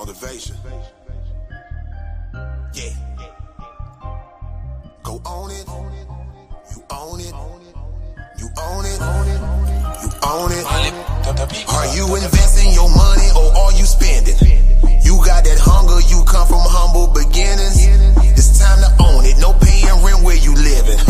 Motivation. Yeah. Go own it. You own it. You own it. You own it. Are you investing your money or are you spending? You got that hunger, you come from humble beginnings. It's time to own it. No paying rent where you living.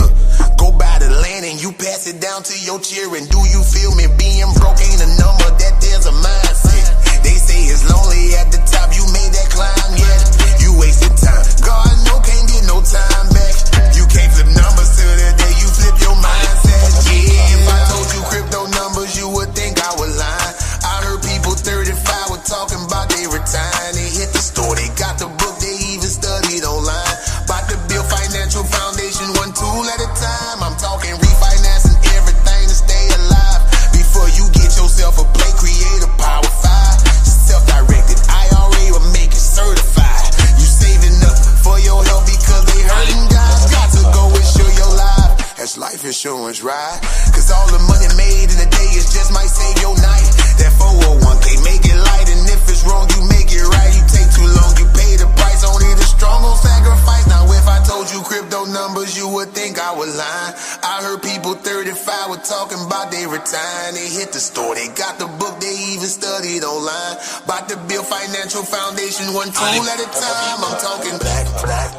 Go buy the land and you pass it down to your children. Do you feel me? Being broke ain't a number, that there's a mindset. They say it's lonely at the top, you made that climb yet. You wasted time. God no can't get no time back. You can't flip numbers till the day you flip your mindset. Yeah, if I told you crypto numbers, you would think I was lying. I heard people 35 were talking about they retiring. They hit the store, they got the book, they even studied online. About to build financial foundation, one tool at a time. I'm talking refinancing everything to stay alive. Before you get yourself a play, create a Power 5. Self-directed IRA will make it certified. You saving up for your health because they hurting guys. Got to go insure your life. That's life insurance, right? Cause all the money made in a day is just might save your night. That 401k, make it light, and if it's wrong, you make it right. You take too long, you pay the price. Only the strong gon' sacrifice. Now if I told you crypto numbers, you would think I was lying. I heard people 35 were talking about they retiring. They hit the store, they got the book, they even studied online. About to build financial foundation, one tool at a time. I'm talking black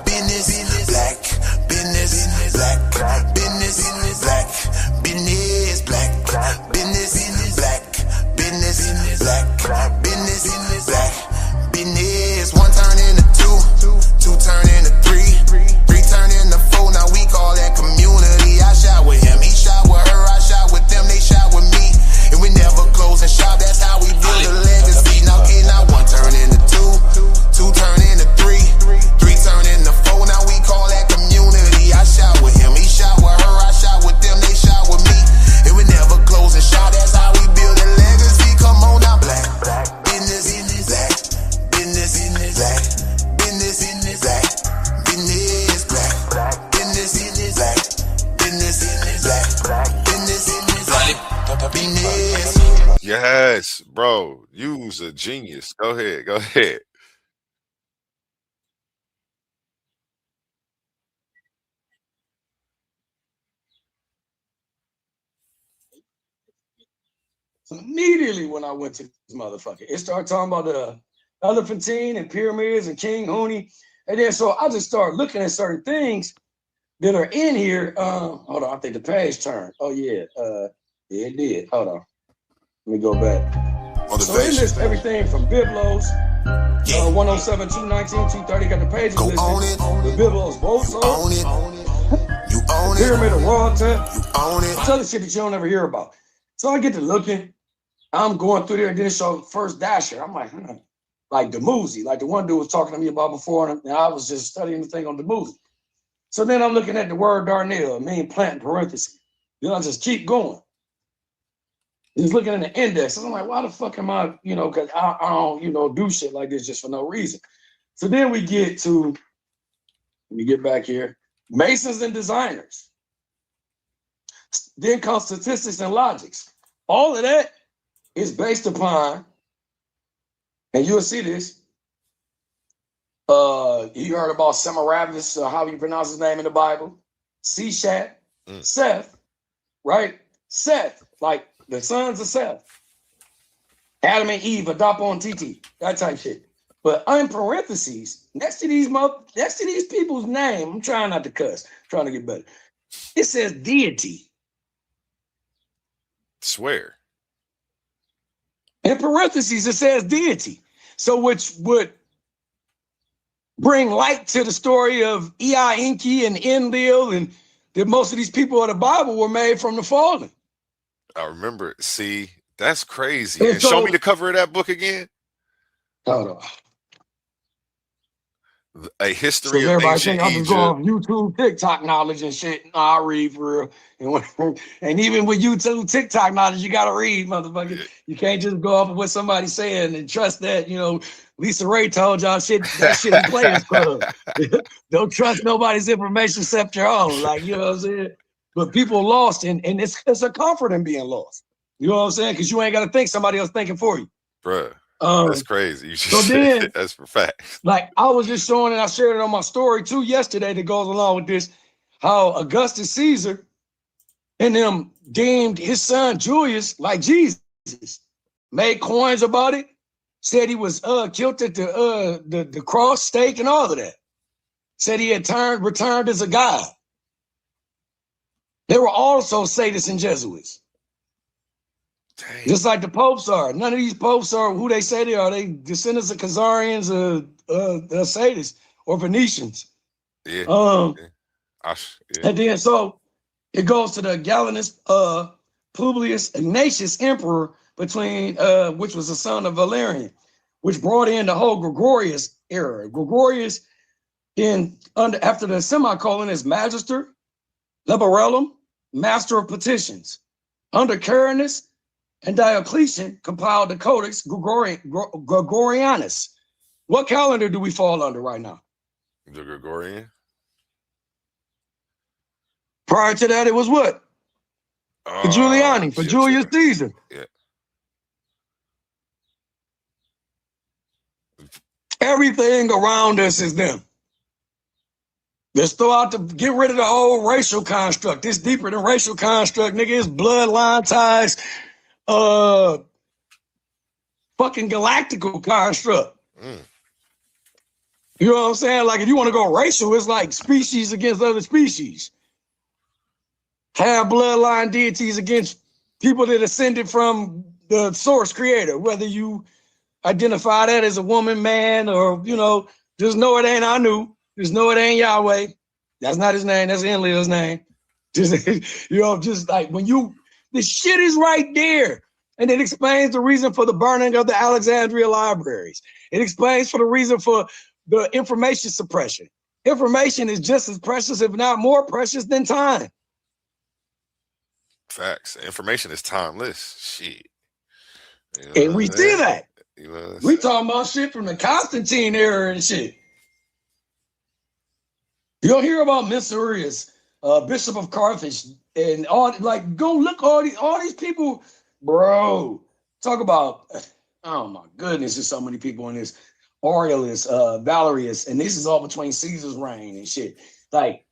business, black business, black business, black business, black business, black business, black business, black business. One turn into two turn into three turn into four. Now we call that community. I shot with him, he shot with her, I shot with them, they shot with me, and we never close and shop. That's how we build a legacy. Now one turn into two turn into three turn into four. Now we call that community. I shot with him, he shot with her, I shot with them, they shot with me, and we never close and shop. That's how we build a legacy. Come on now, black business, black business, black business, black business, black business, black business, black business. Yes, bro. You was a genius. Go ahead. So immediately when I went to this motherfucker, it started talking about the Elephantine and pyramids and King Huni. And then so I just started looking at certain things that are in here. Hold on, I think the page turned. Oh yeah, yeah, it did. Hold on. Let me go back. So it lists everything from Biblos, 107, 219, 230, got the pages Go listed. own it. The Biblos both Own it. You own it. Pyramid of Rorta. You own it. It's other shit that you don't ever hear about. So I get to looking. I'm going through there and then it showed first dasher. I'm like, like the Muzi, like the one dude was talking to me about before, and I was just studying the thing on the Muzi. So then I'm looking at the word Darnell, mean plant in parentheses. Then I just keep going. Just looking at the index. I'm like, why the fuck am I, because I don't, do shit like this just for no reason. So then we get to, let me get back here, Masons and designers. Then comes statistics and logics. All of that is based upon, and you'll see this, you heard about Semiramis, how you pronounce his name in the Bible, Seshat, Seth, right? Seth, like the sons of Seth. Adam and Eve, Adapon Titi, that type shit. But in parentheses, next to these people's name, I'm trying not to cuss, trying to get better. It says deity. Swear. In parentheses, it says deity. So which would bring light to the story of Ea Enki and Enlil, and that most of these people of the Bible were made from the fallen. I remember. See, that's crazy. And so, show me the cover of that book again. Hold on. A history so of everybody ancient think I'm just Egypt. going YouTube, TikTok knowledge and shit. No, I read for real. And even with YouTube, TikTok knowledge, you gotta read, motherfucker. Yeah. You can't just go off of what somebody's saying and trust that. Lisa Ray told y'all shit. That shit is Players Club. Don't trust nobody's information except your own. Like, you know what I'm saying? But people lost, and it's a comfort in being lost. You know what I'm saying? Because you ain't got to think, somebody else thinking for you. Bruh. That's crazy. You So just then, that's for facts. like I was just showing, and I shared it on my story too yesterday that goes along with this, how Augustus Caesar and them deemed his son Julius like Jesus, made coins about it, said he was killed at the cross stake and all of that. Said he had returned as a god. They were also Sadists and Jesuits. Dang. Just like the popes are. None of these popes are who they say they are. They descendants of Khazarians, Sadists, or Venetians. Yeah. Yeah. Yeah. And then so it goes to the Gallienus Publius Ignatius emperor between which was the son of Valerian, which brought in the whole Gregorius era. Gregorius after the semicolon is magister, liberellum, master of petitions. Under Carinus and Diocletian compiled the Codex Gregorianus. What calendar do we fall under right now? The Gregorian. Prior to that, it was what? For Giuliani, for Julius Caesar. Yeah. Everything around us is them. Let's throw out get rid of the whole racial construct. It's deeper than racial construct, nigga. It's bloodline ties, fucking galactical construct. You know what I'm saying? Like if you want to go racial, it's like species against other species. Have bloodline deities against people that ascended from the source creator, whether you identify that as a woman, man, or, just know it ain't Anu. Just know it ain't Yahweh. That's not his name. That's Enlil's name. Just, just like the shit is right there. And it explains the reason for the burning of the Alexandria libraries. It explains for the reason for the information suppression. Information is just as precious, if not more precious than time. Facts. Information is timeless. Shit. And we see that. We talking about shit from the Constantine era and shit. You don't hear about Myssurius, Bishop of Carthage, and all. Like, go look all these people, bro. Talk about. Oh my goodness, there's so many people in this. Aurelius, Valerius, and this is all between Caesar's reign and shit. Like,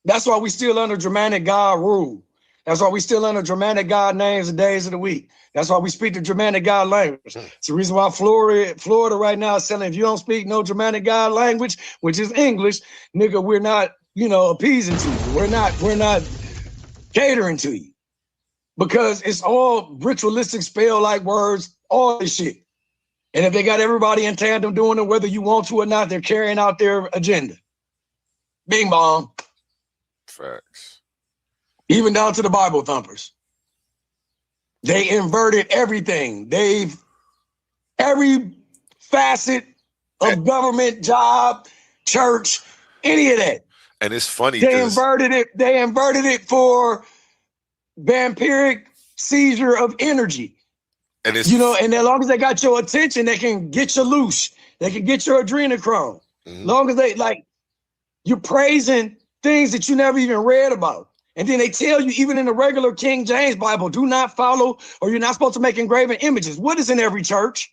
that's why we still under Germanic God rule. That's why we still under Germanic God names and days of the week. That's why we speak the Germanic God language. It's the reason why Florida right now is saying if you don't speak no Germanic God language, which is English, nigga, we're not, appeasing to you. We're not catering to you. Because it's all ritualistic spell-like words, all this shit. And if they got everybody in tandem doing it, whether you want to or not, they're carrying out their agenda. Bing bong. Facts. Even down to the Bible thumpers. They inverted everything. Every facet of government, job, church, any of that. And it's funny. They inverted it for vampiric seizure of energy. And it's, and as long as they got your attention, they can get you loose. They can get your adrenochrome. As long as you're praising things that you never even read about. And then they tell you, even in the regular King James Bible, do not follow, or you're not supposed to make engraven images. What is in every church?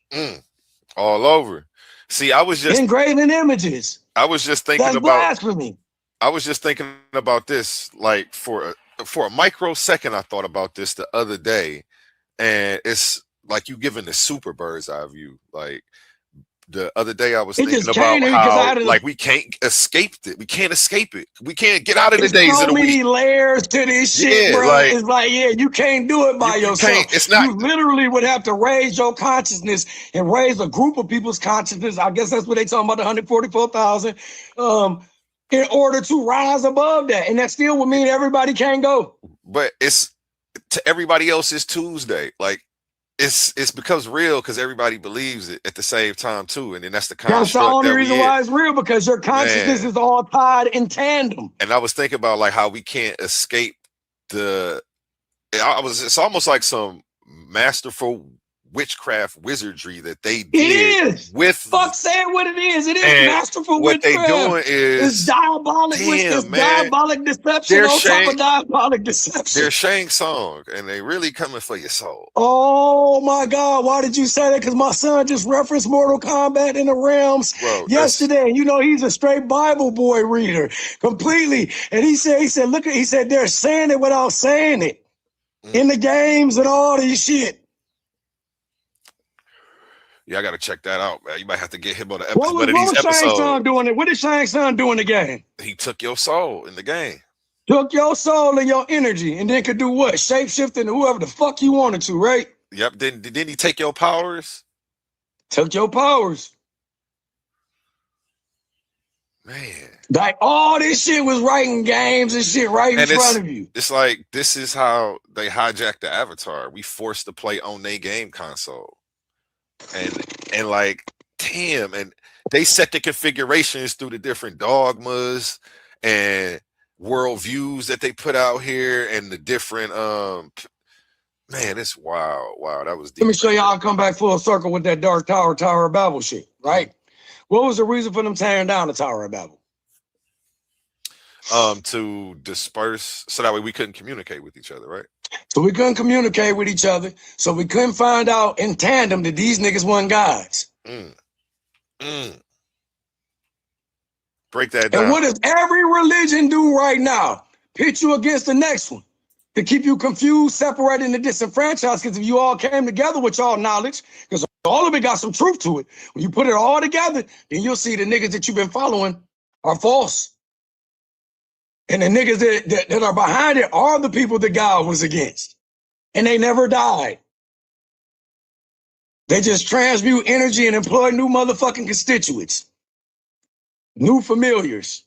All over. See, I was just engraving images. I was just thinking That's blasphemy. I was just thinking about this, like for a microsecond. I thought about this the other day, and it's like you giving the super bird's eye view. Like the other day, I was thinking about how we can't escape it. We can't escape it. We can't get out of the days of the week. So many layers to this shit, bro. It's you can't do it by yourself. It's not. You literally would have to raise your consciousness and raise a group of people's consciousness. I guess that's what they talking about, the 144,000, in order to rise above that. And that still would mean everybody can't go. But it's to everybody else, it's Tuesday. Like, it's becomes real because everybody believes it at the same time too, and then that's the construct. That's the only reason why it's real, because your consciousness is all tied in tandem. And I was thinking about like how we can't escape it's almost like some masterful witchcraft wizardry that they It did is. with Fuck saying what it is. It is and masterful what they witchcraft. doing is It's diabolic. damn, It's man. diabolic deception They're on top Shang- of diabolic deception. They're Shang Tsung, and they really coming for your soul. Oh my God! Why did you say that? Because my son just referenced Mortal Kombat in the Realms yesterday. And you know he's a straight Bible boy reader completely. And he said, look, he said they're saying it without saying it in the games and all this shit. Yeah, I gotta check that out, man. You might have to get him on the episode. What was Shang Tsung doing? What did Shang Tsung do in the game? He took your soul in the game. Took your soul and your energy, and then could do what? Shapeshift into whoever the fuck you wanted to, right? Yep. Didn't he take your powers? Took your powers. Man. Like all this shit was right in games and shit right in front of you. It's like this is how they hijacked the Avatar. We forced to play on their game console. And like, damn, and they set the configurations through the different dogmas and worldviews that they put out here and the different man, it's wild. Wow, that was deep. Let me show y'all. I'll come back full circle with that Dark Tower of Babel shit, right? What was the reason for them tearing down the Tower of Babel? To disperse so that way we couldn't communicate with each other, right? So we couldn't communicate with each other. So we couldn't find out in tandem that these niggas weren't gods. Break that down. And what does every religion do right now? Pit you against the next one to keep you confused, separated, and disenfranchised. Because if you all came together with y'all knowledge, because all of it got some truth to it, when you put it all together, then you'll see the niggas that you've been following are false. And the niggas that are behind it are the people that God was against. And they never died. They just transmute energy and employ new motherfucking constituents. New familiars.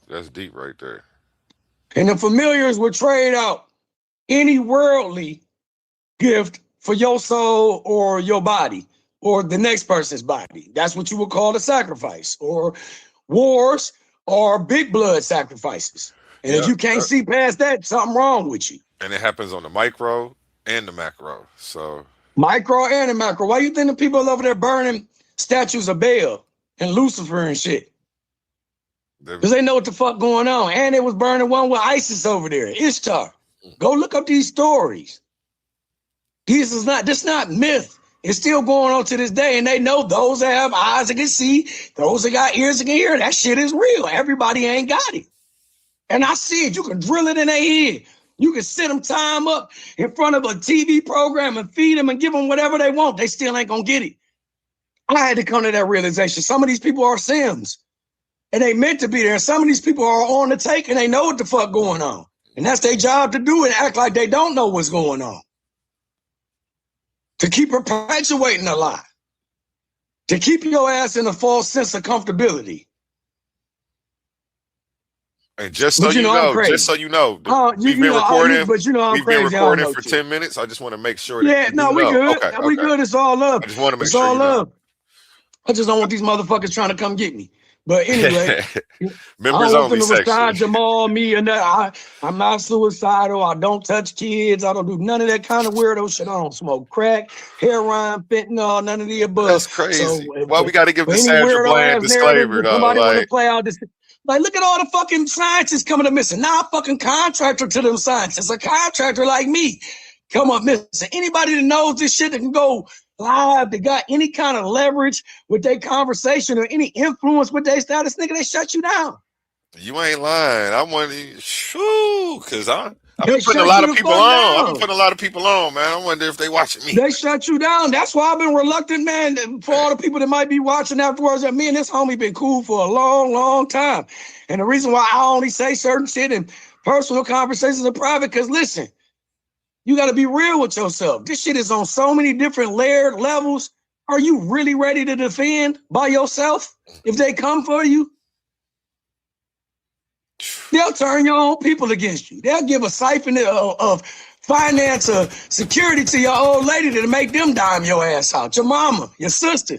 That's deep right there. And the familiars would trade out any worldly gift for your soul or your body or the next person's body. That's what you would call a sacrifice, or wars or big blood sacrifices. And if you can't see past that, something wrong with you. And it happens on the micro and the macro. So micro and the macro. Why you think the people over there burning statues of Baal and Lucifer and shit? Because they know what the fuck going on. And they was burning one with ISIS over there, Ishtar. Go look up these stories. This not myth. It's still going on to this day. And they know those that have eyes that can see, those that got ears that can hear, that shit is real. Everybody ain't got it. And I see it. You can drill it in their head. You can sit them time up in front of a TV program and feed them and give them whatever they want. They still ain't gonna get it. I had to come to that realization. Some of these people are Sims. And they meant to be there. Some of these people are on the take and they know what the fuck going on. And that's their job to do and act like they don't know what's going on. To keep perpetuating a lie. To keep your ass in a false sense of comfortability. And just so you know, we've been recording. But you know I'm crazy. We've been recording for 10 minutes. I just want to make sure that we good. Okay, we good. It's all love. I just want to make it's sure all love. I just don't want these motherfuckers trying to come get me. But anyway, members only section. Jamal, me, and that. I'm not suicidal. I don't touch kids. I don't do none of that kind of weirdo shit. I don't smoke crack, heroin, fentanyl, none of the above. That's crazy. So, well, we got to give the Sandra Bland disclaimer, though. Somebody want to play out this. Like, look at all the fucking scientists coming up missing. Now, a fucking contractor to them scientists, a contractor like me, come up missing. Anybody that knows this shit that can go live, that got any kind of leverage with their conversation or any influence with their status, nigga, they shut you down. You ain't lying. I want to, shoo, because I've been putting a lot of people on. I've been putting a lot of people on, man. I wonder if they watching me. They shut you down. That's why I've been reluctant, man, for all the people that might be watching afterwards. That me and this homie been cool for a long, long time. And the reason why I only say certain shit in personal conversations in private, because listen, you got to be real with yourself. This shit is on so many different layered levels. Are you really ready to defend by yourself if they come for you? They'll turn your own people against you. They'll give a siphon of finance or security to your old lady to make them dime your ass out. Your mama, your sister.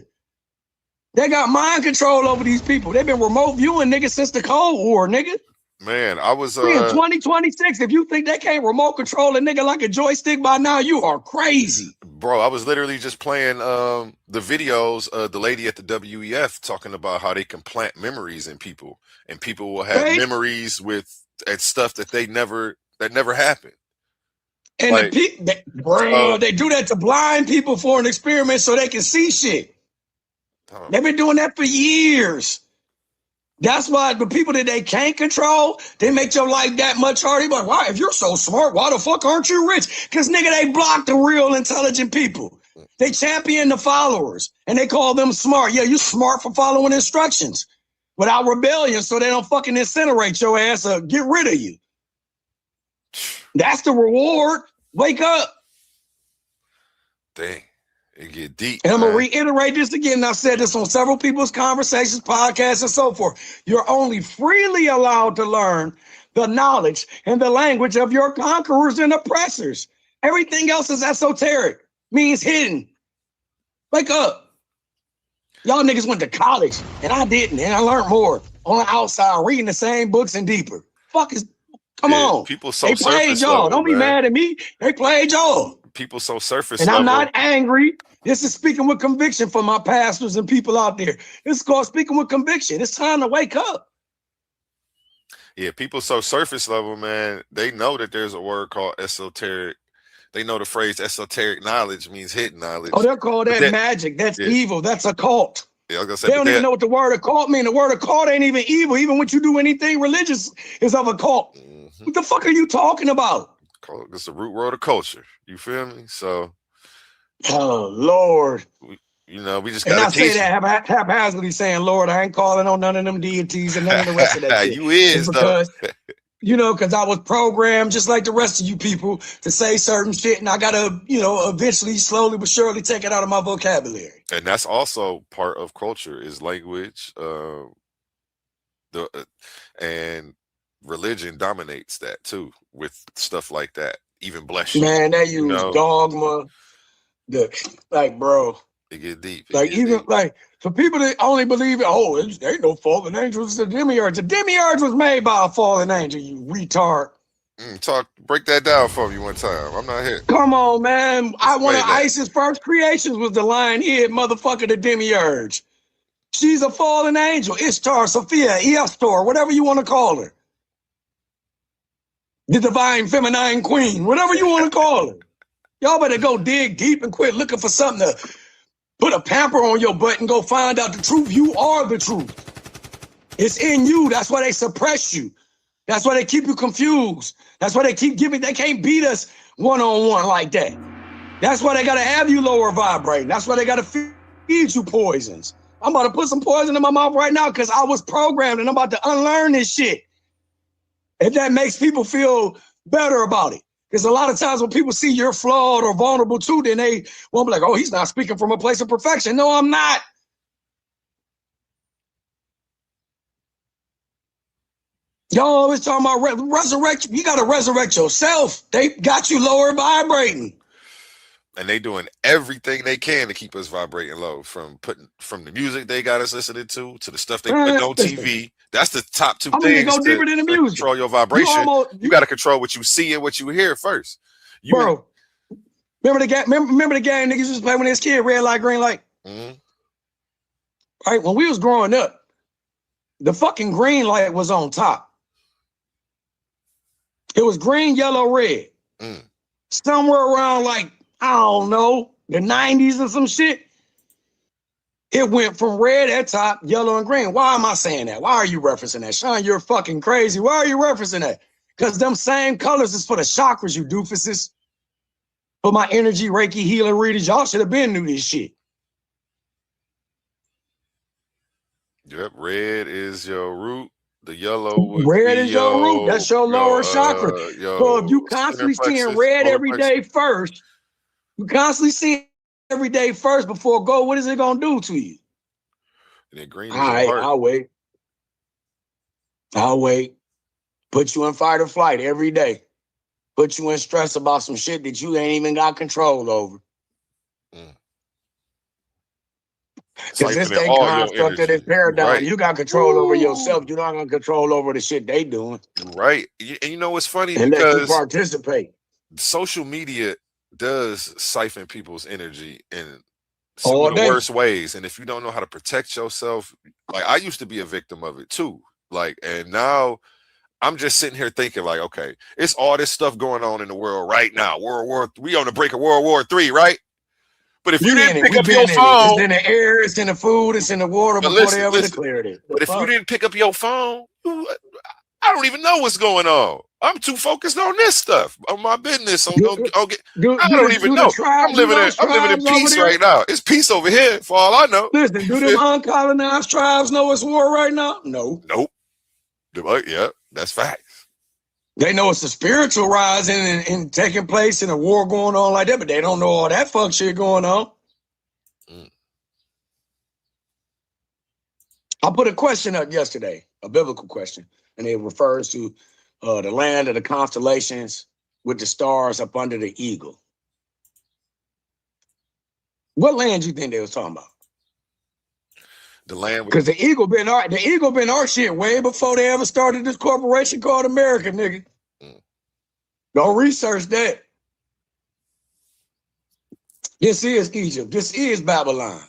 They got mind control over these people. They've been remote viewing niggas since the Cold War, nigga. Man, I was We in 2026. If you think they can't remote control a nigga like a joystick by now, you are crazy. bro, I was literally just playing the videos of the lady at the WEF talking about how they can plant memories in people, and people will have Right? memories with and stuff that never happened. And Like, the people, they do that to blind people for an experiment so they can see shit. They've been doing that for years. That's why the people that they can't control, they make your life that much harder. But why? If you're so smart, why the fuck aren't you rich? Because nigga, they block the real intelligent people. They champion the followers and they call them smart. Yeah, you smart for following instructions without rebellion, so they don't fucking incinerate your ass or get rid of you. That's the reward. Wake up. dang, it get deep. And I'm man. going to reiterate this again. I've said this on several people's conversations, podcasts, and so forth. You're only freely allowed to learn the knowledge and the language of your conquerors and oppressors. Everything else is esoteric, means hidden. Wake up. Y'all niggas went to college, and I didn't, and I learned more on the outside, reading the same books and deeper. Come on. People so They played surface y'all. level, Don't be man. mad at me. They played y'all. People so surface And level. I'm not angry. This is speaking with conviction for my pastors and people out there. This is called speaking with conviction. It's time to wake up. Yeah, people so surface level, man. They know that there's a word called esoteric. They know the phrase esoteric knowledge means hidden knowledge. Oh, they'll call that that- magic. That's yeah. evil. That's a cult. Yeah, I was gonna say, They but don't even know what the word occult means. The word occult ain't even evil. Even when you do anything religious is of a cult. Mhm. What the fuck are you talking about? It's the root word of culture. You feel me? So, Oh, Lord. you know, we just And I gotta say teach. that haphazardly saying, Lord, I ain't calling on none of them deities and none of the rest of that shit. You is, though. Because I was programmed just like the rest of you people to say certain shit, and I gotta, eventually, slowly but surely take it out of my vocabulary. And that's also part of culture is language. And religion dominates that too with stuff like that. Even bless you. Man, they use dogma. Bro. It get deep. For people that only believe, there ain't no fallen angels, it's a demiurge. The demiurge was made by a fallen angel, you retard. Break that down for me one time. I'm not here. Come on, man. One of ISIS' first creations was the lion-head motherfucker, the demiurge. She's a fallen angel. Ishtar, Sophia, Eostor, whatever you want to call her. The divine feminine queen, whatever you want to call her. Y'all better go dig deep and quit looking for something to put a pamper on your butt and go find out the truth. You are the truth. It's in you. That's why they suppress you. That's why they keep you confused. That's why they can't beat us one-on-one like that. That's why they got to have you lower vibrating. That's why they got to feed you poisons. I'm about to put some poison in my mouth right now because I was programmed and I'm about to unlearn this shit. If that makes people feel better about it. Because a lot of times when people see you're flawed or vulnerable too, then they won't be like, oh, he's not speaking from a place of perfection. No, I'm not. Y'all always talking about resurrection. You got to resurrect yourself. They got you lower vibrating. And they doing everything they can to keep us vibrating low, from the music they got us listening to the stuff they put on TV. That's the top two things. Go deeper than the music. Control your vibration. You got to control what you see and what you hear first. Remember the game? Remember the game niggas used to play when they was kid, red light, green light. Mm-hmm. Right, when we was growing up, the fucking green light was on top. It was green, yellow, red. Somewhere around I don't know, the 90s or some shit. It went from red at top, yellow and green. Why am I saying that? Why are you referencing that? Sean, you're fucking crazy. Why are you referencing that? Because them same colors is for the chakras, you doofuses. For my energy, Reiki, healing readers, y'all should have been knew this shit. Yep, red is your root. The yellow red is your root. That's your lower chakra. So if you constantly seeing red every day first, before go, what is it gonna do to you? And then green. All right, I'll wait. Put you in fight or flight every day. Put you in stress about some shit that you ain't even got control over. Because this siphoning they all your construct of this energy. paradigm. Right. You got control over yourself. You're not gonna control over the shit they doing Right. And you know what's funny? and let you Because participate. social media does siphon people's energy in some All of the day. worst ways. And if you don't know how to protect yourself, like I used to be a victim of it too. Like, and now I'm just sitting here thinking, like, okay, it's all this stuff going on in the world right now. We on the brink of World War III, right? But if you We in didn't it. pick We up your been in it. It's phone, in the air. It's in the food. It's in the water but before they listen, ever declared it. but if you didn't pick up your phone, I don't even know what's going on. I'm too focused on this stuff, on my business. I don't even know. I'm living in peace right now. It's peace over here, for all I know. Listen, do them uncolonized tribes know it's war right now? No. Nope. Yeah, that's facts. They know it's a spiritual rising and taking place and a war going on like that, but they don't know all that fuck shit going on. I put a question up yesterday, a biblical question, and it refers to the land of the constellations with the stars up under the eagle. What land you think they was talking about? The land, because the eagle been our shit way before they ever started this corporation called America, nigga. Don't research that. This is Egypt. This is Babylon.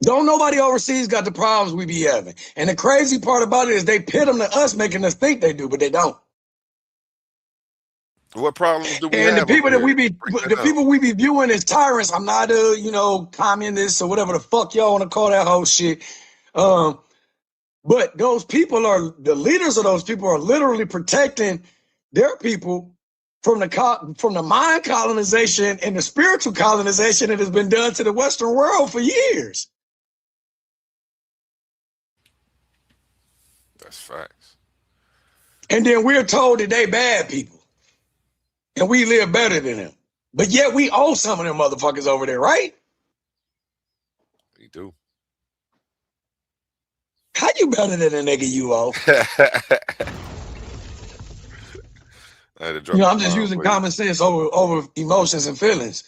Don't nobody overseas got the problems we be having. And the crazy part about it is they pit them to us, making us think they do, but they don't. What problems do we and have? And the people we be viewing as tyrants. I'm not a communist or whatever the fuck y'all want to call that whole shit. But those people the leaders of those people are literally protecting their people from the mind colonization and the spiritual colonization that has been done to the Western world for years. That's facts. And then we're told that they bad people. And we live better than them. But yet we owe some of them motherfuckers over there, right? We do. How you better than a nigga you owe? I'm just using common sense over emotions and feelings.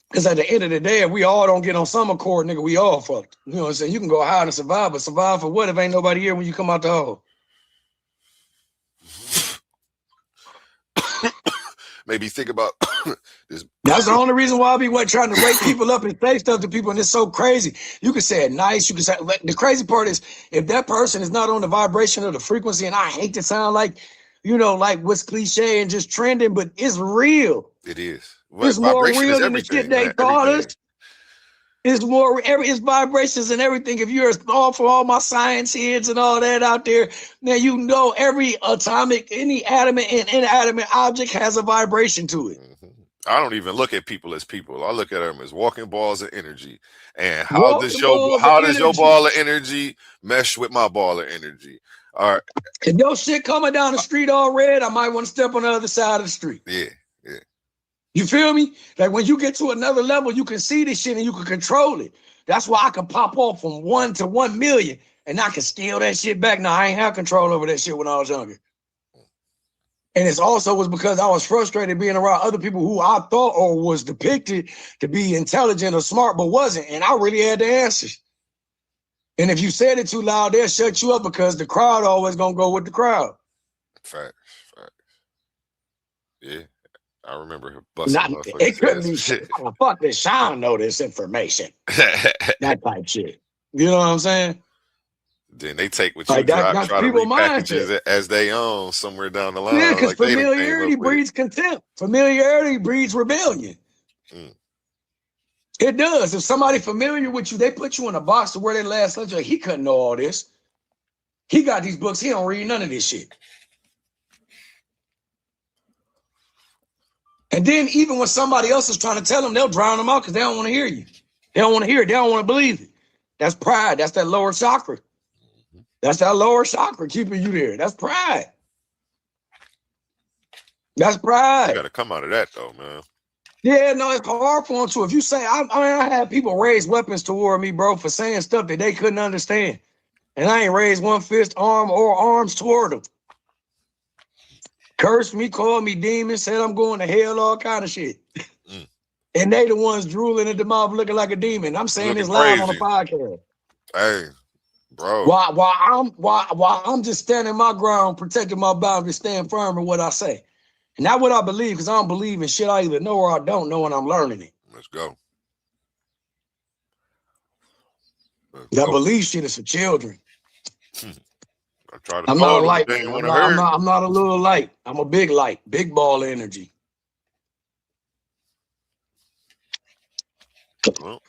Because at the end of the day, if we all don't get on some accord, nigga, we all fucked. You know what I'm saying? You can go hide and survive, but survive for what if ain't nobody here when you come out the hole? Maybe think about this. That's the only reason why I be trying to wake people up and say stuff to people, and it's so crazy. You can say it nice. You can say the crazy part is if that person is not on the vibration or the frequency, and I hate to sound like, like what's cliche and just trending, but it's real. It is. It's more real than the shit they taught us. It's vibrations and everything. If you're for all my science heads and all that out there, now every atomic, any adamant and inanimate object has a vibration to it. I don't even look at people as people. I look at them as walking balls of energy. And how does your ball of energy mesh with my ball of energy? All right. If your shit coming down the street all red, I might want to step on the other side of the street. Yeah. You feel me? Like when you get to another level, you can see this shit and you can control it. That's why I can pop off from 1 to 1 million and I can scale that shit back. Now, I ain't have control over that shit when I was younger. And it's also was because I was frustrated being around other people who I thought or was depicted to be intelligent or smart, but wasn't. And I really had the answers. And if you said it too loud, they'll shut you up because the crowd always gonna go with the crowd. Facts. Yeah. I remember busting it couldn't be shit. Fuck this, Sean know this information. That type shit. You know what I'm saying? Then they take what you drop, try to repackage it as they own somewhere down the line. Yeah, because familiarity breeds contempt. Familiarity breeds rebellion. It does. If somebody familiar with you, they put you in a box to where they last lecture. He couldn't know all this. He got these books. He don't read none of this shit. And then even when somebody else is trying to tell them, they'll drown them out because they don't want to hear you. They don't want to hear it. They don't want to believe it. That's pride. That's that lower chakra. That's that lower chakra keeping you there. That's pride. That's pride. You got to come out of that though, man. Yeah, no, it's hard for them to. If you say, I had people raise weapons toward me, bro, for saying stuff that they couldn't understand. And I ain't raised one fist, arm, or arms toward them. Cursed me, called me demon, said I'm going to hell, all kind of shit. And they the ones drooling at the mouth looking like a demon. I'm saying this live on the podcast. Hey, bro. While I'm just standing my ground, protecting my boundaries, staying firm in what I say. And that's what I believe, because I don't believe in shit I either know or I don't know, and I'm learning it. Let's go. That belief shit is for children. I try to I'm not a light. I'm not a little light. I'm a big light, big ball energy. Well,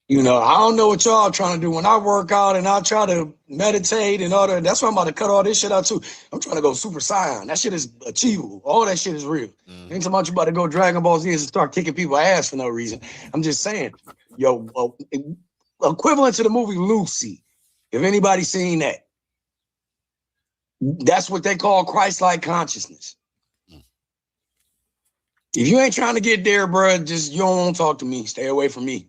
you know, I don't know what y'all trying to do. When I work out and I try to meditate and all that, that's why I'm about to cut all this shit out too. I'm trying to go Super Saiyan. That shit is achievable. All that shit is real. Ain't so much about to go Dragon Ball Z and start kicking people's ass for no reason. I'm just saying, yo, equivalent to the movie Lucy. If anybody's seen that, that's what they call Christ-like consciousness. If you ain't trying to get there, bro, just you don't want to talk to me. Stay away from me.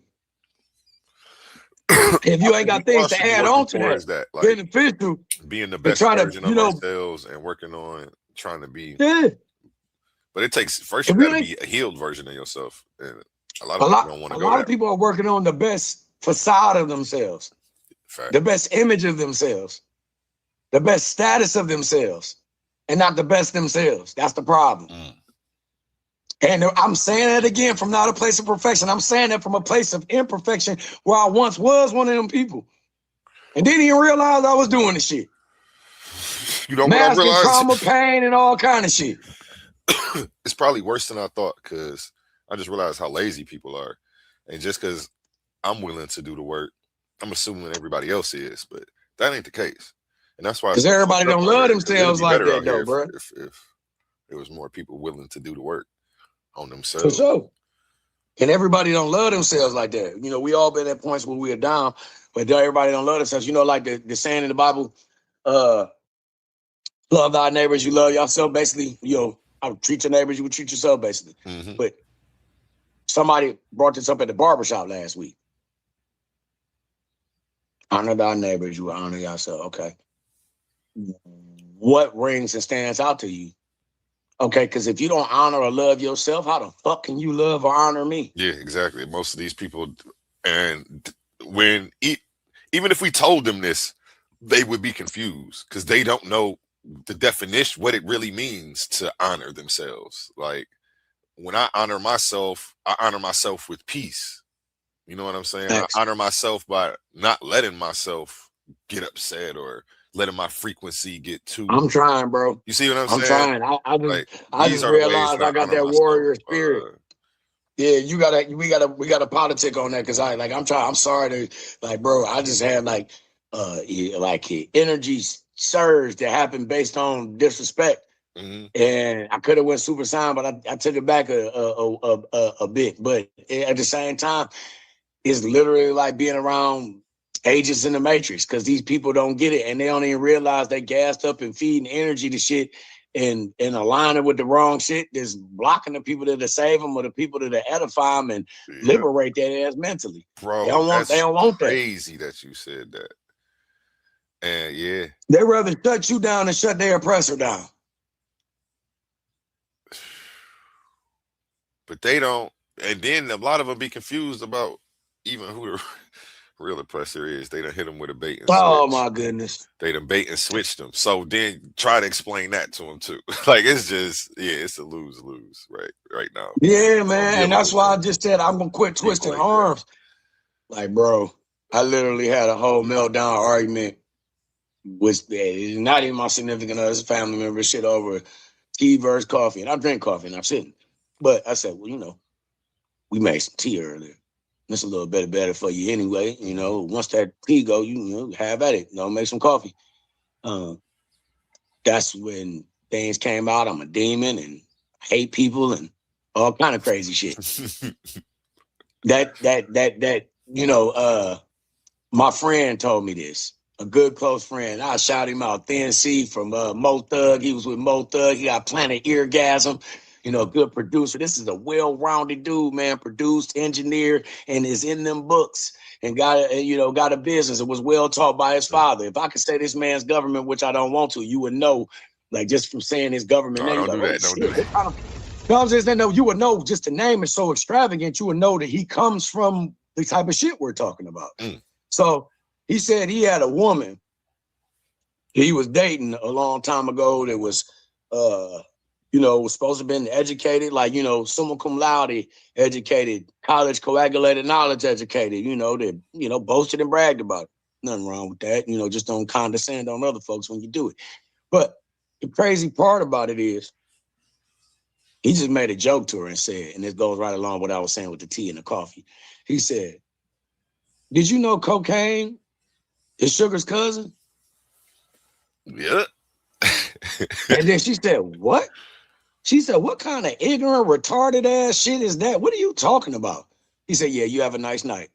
If you ain't got things to add on to that, like beneficial, being the best version of ourselves and working on trying to be. Yeah. But it takes first you gotta be a healed version of yourself. And a lot of people don't want to go. A lot of people are working on the best facade of themselves, the best image of themselves, the best status of themselves, and not the best themselves. That's the problem. And I'm saying that again from not a place of perfection. I'm saying that from a place of imperfection where I once was one of them people. And didn't even realize I was doing the shit. You know what I realized? Trauma, pain, and all kind of shit. It's probably worse than I thought, because I just realized how lazy people are. And just because I'm willing to do the work, I'm assuming everybody else is, but that ain't the case. And that's why. Because everybody don't love themselves like that, though, bro. If there was more people willing to do the work on themselves. For sure. And everybody don't love themselves like that. You know, we all been at points where we are down, but everybody don't love themselves. You know, like the saying in the Bible, love thy neighbors, you love yourself. Basically, you know, I would treat your neighbors, you would treat yourself, basically. But somebody brought this up at the barbershop last week. Honor thy neighbors, you will honor yourself. Okay. What rings and stands out to you? Okay, because if you don't honor or love yourself, how the fuck can you love or honor me? Yeah, exactly. Most of these people, and when even if we told them this, they would be confused because they don't know the definition, what it really means to honor themselves. Like when I honor myself with peace. You know what I'm saying? Thanks. I honor myself by not letting myself get upset or letting my frequency get too. I'm trying, bro. You see what I'm saying? I'm trying. I just realized I got that warrior spirit. Yeah, we gotta politic on that, because I'm trying. I'm sorry to bro. I just had energy surge that happened based on disrespect, and I could have went Super Saiyan, but I took it back a bit. But at the same time, it's literally like being around agents in the Matrix, because these people don't get it, and they don't even realize they gassed up and feeding energy to shit and aligning with the wrong shit that's blocking the people that save them or the people that edify them and liberate their ass mentally. Bro, they don't want that. Crazy that you said that. And yeah, they'd rather shut you down and shut their oppressor down. But they don't, and then a lot of them be confused about even who the real oppressor is. They done hit them with a bait and switch. Oh my goodness. They done bait and switched them. So then try to explain that to them too. Like it's just, it's a lose-lose right now. Yeah, man. And that's why I just said I'm gonna quit twisting arms. Like, bro, I literally had a whole meltdown argument with not even my significant other, it's a family member, shit over tea versus coffee. And I drink coffee and I'm sitting. But I said, well, you know, we made some tea earlier. It's a little bit better for you anyway. You know, once that tea go, you know, have at it. You know, make some coffee. That's when things came out. I'm a demon and I hate people and all kind of crazy shit. that you know, my friend told me this. A good close friend. I shout him out. Thin C from MoThugz. He was with MoThugz. He got Planet Eargasm. You know, good producer. This is a well-rounded dude, man. Produced, engineered, and is in them books and got a business. It was well taught by his father. If I could say this man's government, which I don't want to, you would know, like just from saying his government name. Don't do that. Don't do that. No, I'm just saying, no, you would know, just the name is so extravagant, you would know that he comes from the type of shit we're talking about. So he said he had a woman he was dating a long time ago that was, was supposed to have been educated, like, summa cum laude educated, college coagulated knowledge educated, that, boasted and bragged about it. Nothing wrong with that. Just don't condescend on other folks when you do it. But the crazy part about it is, he just made a joke to her and said, and this goes right along with what I was saying with the tea and the coffee. He said, "Did you know cocaine is Sugar's cousin?" Yeah. And then she said, "What?" She said, "What kind of ignorant, retarded ass shit is that? What are you talking about?" He said, "Yeah, you have a nice night."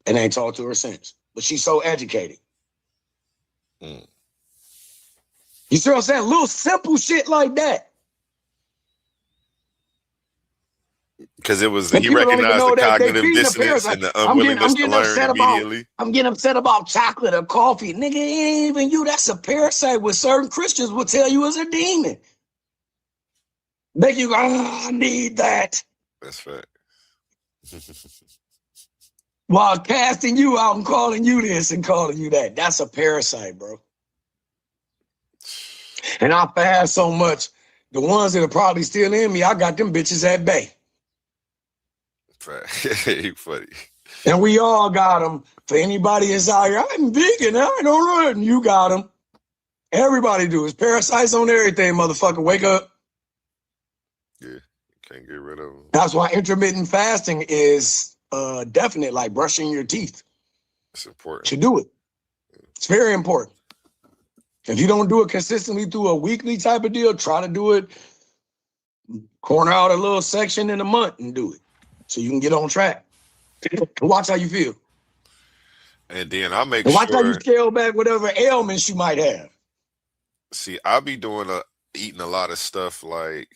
And I ain't talked to her since. But she's so educated. You see what I'm saying? Little simple shit like that. Because it was, And he people don't even recognized know the that they cognitive feeding the dissonance parasite. and the unwillingness to learn immediately. I'm getting upset about chocolate or coffee. Nigga, it ain't even you. That's a parasite, what certain Christians will tell you is a demon. Make you go, I need that. That's fact. While casting you out and calling you this and calling you that. That's a parasite, bro. And I fast so much, the ones that are probably still in me, I got them bitches at bay. You funny. And we all got them. For anybody that's out here, I'm vegan, I don't run. You got them. Everybody do. It's parasites on everything, motherfucker. Wake up. Yeah, can't get rid of them. That's why intermittent fasting is definite, like brushing your teeth. It's important. To do it. It's very important. If you don't do it consistently through a weekly type of deal, try to do it, corner out a little section in a month and do it so you can get on track. Watch how you feel. And then I make and watch sure. How you scale back whatever ailments you might have. See, I be eating a lot of stuff like,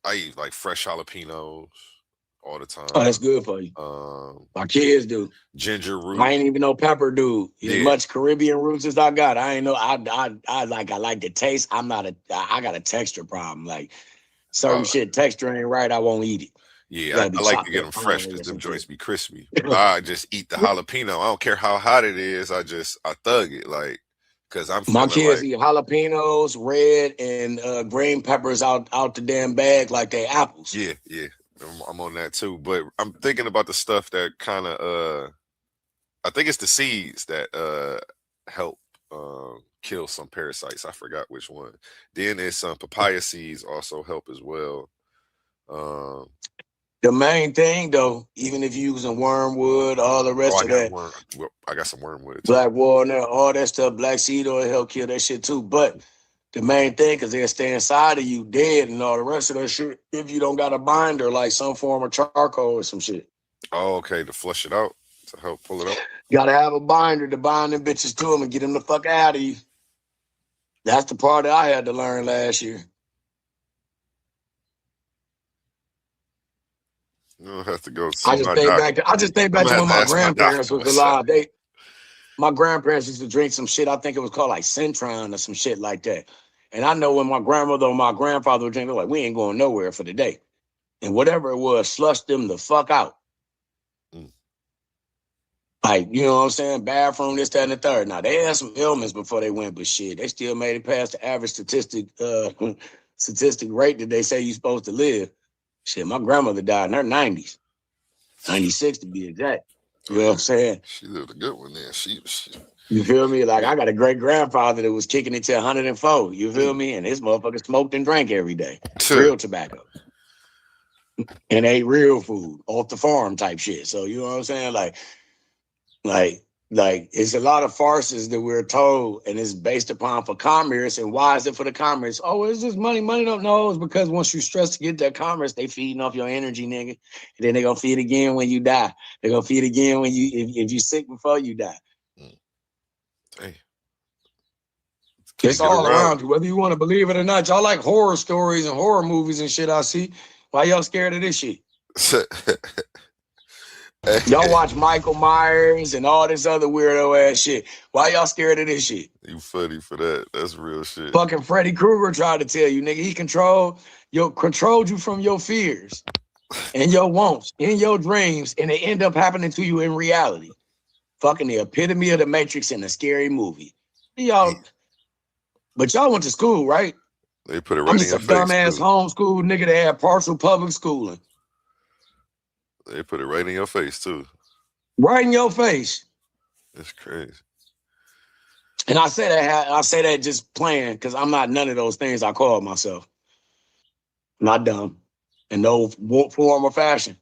I eat like fresh jalapenos all the time. Oh, that's good for you. My kids do. Ginger root. I ain't even know pepper do. As Yeah. much Caribbean roots as I got. I ain't know. I like the taste. I got a texture problem. Like certain shit, texture ain't right. I won't eat it. Yeah, I like to get them fresh because them joints be crispy. I just eat the jalapeno. I don't care how hot it is. I thug it, like, because my kids eat jalapenos, red and green peppers out the damn bag like they apples. Yeah. I'm on that too. But I'm thinking about the stuff that kind of I think it's the seeds that help kill some parasites. I forgot which one. Then there's some papaya seeds also help as well. The main thing, though, even if you're using wormwood, all the rest of that. I got some wormwood. Black walnut, all that stuff, black seed oil help kill that shit too. But the main thing, because they'll stay inside of you dead and all the rest of that shit if you don't got a binder, like some form of charcoal or some shit. Oh, okay, to flush it out, to help pull it out. Gotta have a binder to bind them bitches to them and get them the fuck out of you. That's the part that I had to learn last year. You don't have to go. I just think back to when my grandparents was alive. My grandparents used to drink some shit. I think it was called like Centron or some shit like that. And I know when my grandmother or my grandfather would drink, they're like, we ain't going nowhere for the day. And whatever it was, flushed them the fuck out. Like, you know what I'm saying? Bathroom, this, that, and the third. Now, they had some ailments before they went, but shit, they still made it past the average statistic rate that they say you're supposed to live. Shit, my grandmother died in her 90s. 96 to be exact. You know what I'm saying? She lived a good one there. She You feel me? Like, I got a great-grandfather that was kicking it to 104. You feel me? And this motherfucker smoked and drank every day. Real tobacco. And ate real food. Off the farm type shit. So, you know what I'm saying? Like it's a lot of farces that we're told, and it's based upon for commerce. And why is it for the commerce? Oh, it's just money. Money don't know. It's because once you stress to get that commerce, they feeding off your energy, nigga. And then they're gonna feed again when you die. They're gonna feed again when if you sick before you die. Hey. It's all around you, whether you want to believe it or not. Y'all like horror stories and horror movies and shit. I see. Why y'all scared of this shit? Y'all watch Michael Myers and all this other weirdo ass shit. Why y'all scared of this shit? You funny for that. That's real shit. Fucking Freddy Krueger tried to tell you, nigga, he controlled you from your fears and your wants in your dreams, and they end up happening to you in reality. Fucking the epitome of the Matrix in a scary movie. Y'all, but y'all went to school, right? They put it right I'm in just your a face. dumbass homeschool nigga that had partial public schooling. They put it right in your face too. Right in your face. That's crazy. And I say that just playing because I'm not none of those things I call myself. Not dumb. In no form or fashion.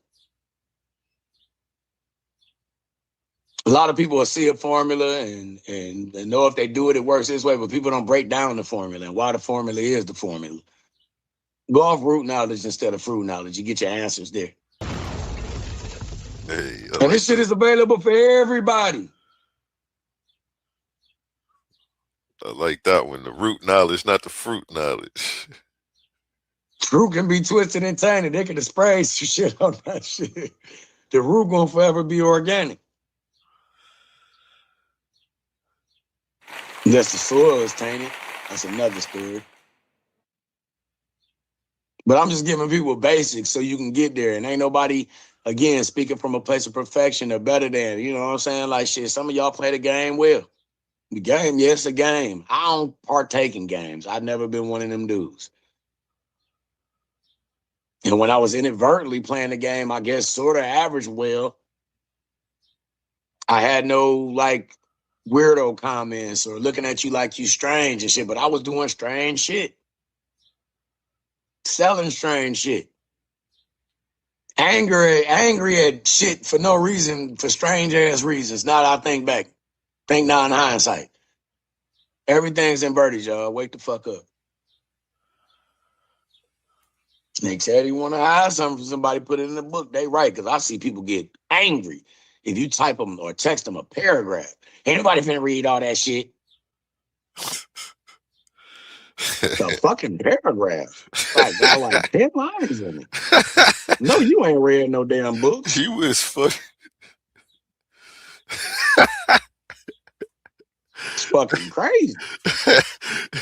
A lot of people will see a formula and know if they do it, it works this way, but people don't break down the formula and why the formula is the formula. Go off root knowledge instead of fruit knowledge. You get your answers there. Hey, and this shit is available for everybody. I like that one. The root knowledge, not the fruit knowledge. Fruit can be twisted and tainted. They can spray some shit on that shit. The root gonna forever be organic. Unless the soil is tainted. That's another story. But I'm just giving people basics so you can get there. And ain't nobody, again, speaking from a place of perfection or better than, you know what I'm saying? Like shit, some of y'all play the game well. The game, yes, a game. I don't partake in games. I've never been one of them dudes. And when I was inadvertently playing the game, I guess sort of average well, I had no like weirdo comments or looking at you like you strange and shit, but I was doing strange shit. Selling strange shit. Angry at shit for no reason, for strange ass reasons. Now that I think back. Think now in hindsight. Everything's inverted, y'all. Wake the fuck up. Snake said he want to hide something from somebody, put it in the book. They right, because I see people get angry if you type them or text them a paragraph. Ain't nobody finna read all that shit. The fucking paragraph. Like, got like 10 lines in it. No, you ain't read no damn book. You was funny. It's fucking crazy.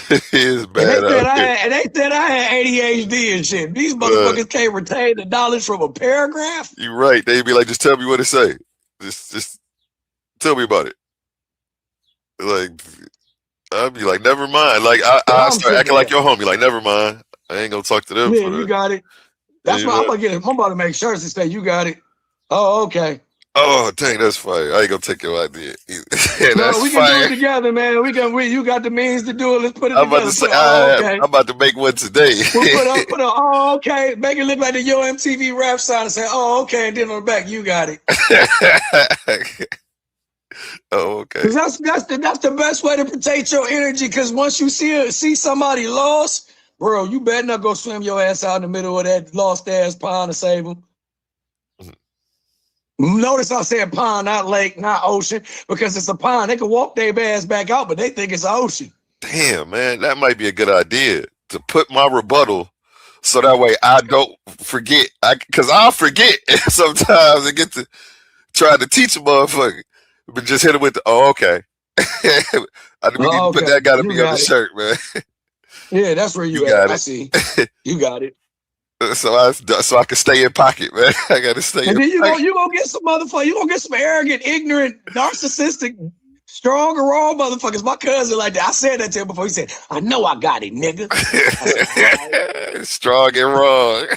It is bad. And they said I had ADHD and shit. These motherfuckers can't retain the knowledge from a paragraph. You're right. They'd be like, just tell me what to say. Just tell me about it. Like, I'd be like, never mind. Like, I start acting like your homie. Like, never mind. I ain't gonna talk to them. Yeah, you got it. That's why I'm gonna get it. I'm about to make shirts and say, you got it. Oh, okay. Oh, dang, that's fire. I ain't gonna take your idea. No, we can do it together, man. You got the means to do it. Let's put it together. About to say, okay. I'm about to make one today. We'll put up, oh, okay. Make it look like the Yo MTV rap sign and say, oh, okay. And then on the back, you got it. Oh, okay. Because that's the best way to protect your energy. Because once you see somebody lost, bro, you better not go swim your ass out in the middle of that lost ass pond to save them. Notice I said pond, not lake, not ocean, because it's a pond. They can walk their ass back out, but they think it's an ocean. Damn, man, that might be a good idea to put my rebuttal so that way I don't forget. Because I'll forget sometimes and get to try to teach a motherfucker, but just hit it with the, oh, okay. I need to put that gotta be on the shirt, man. Yeah, that's where you got it. I see. You got it. So I can stay in pocket, man. I gotta stay. And then you gonna get some motherfucker. You gonna get some arrogant, ignorant, narcissistic, strong or wrong motherfuckers. My cousin like that. I said that to him before. He said, "I know I got it, nigga." Said, strong and wrong.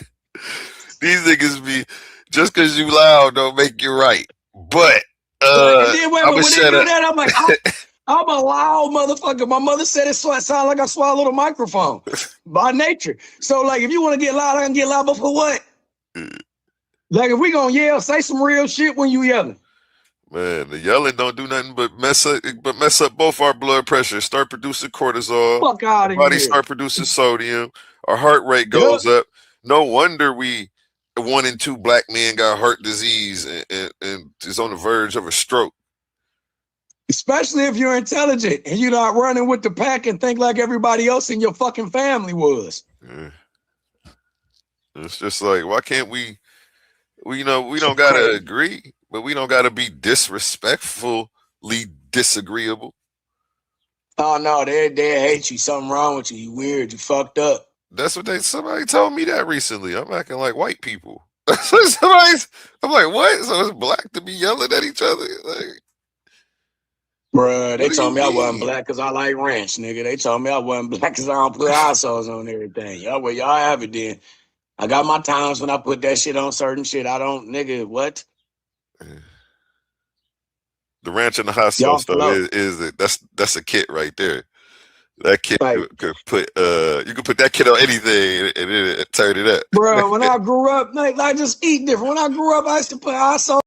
These niggas be just because you loud don't make you right. But when they do that, I'm like, I'm a loud motherfucker. My mother said it sound like I swallowed a microphone by nature. So, like, if you want to get loud, I can get loud, but for what? Like, if we gonna yell, say some real shit when you yelling. Man, the yelling don't do nothing but mess up both our blood pressure. Start producing cortisol. Fuck out of here. Body start producing sodium. Our heart rate goes up. No wonder 1 in 2 black men got heart disease and is on the verge of a stroke. Especially if you're intelligent and you're not running with the pack and think like everybody else in your fucking family was. Yeah. It's just like, why can't we don't gotta agree. but we don't got to be disrespectfully disagreeable. Oh no, they hate you. Something wrong with you. You weird. You fucked up. That's what somebody told me that recently. I'm acting like white people. I'm like, what? So it's black to be yelling at each other? Like, Bruh, they what do told you me I wasn't mean? black because I like ranch, nigga. They told me I wasn't black because I don't put hot sauce on everything. Y'all, well, y'all have it then. I got my times when I put that shit on certain shit. I don't, nigga, what? The ranch and the hot Y'all sauce though flow. that's a kit right there. That kit Like, could put you could put that kit on anything and it turn it up. bro, when I grew up, like, I just eat different. When I grew up, I used to put hot sauce.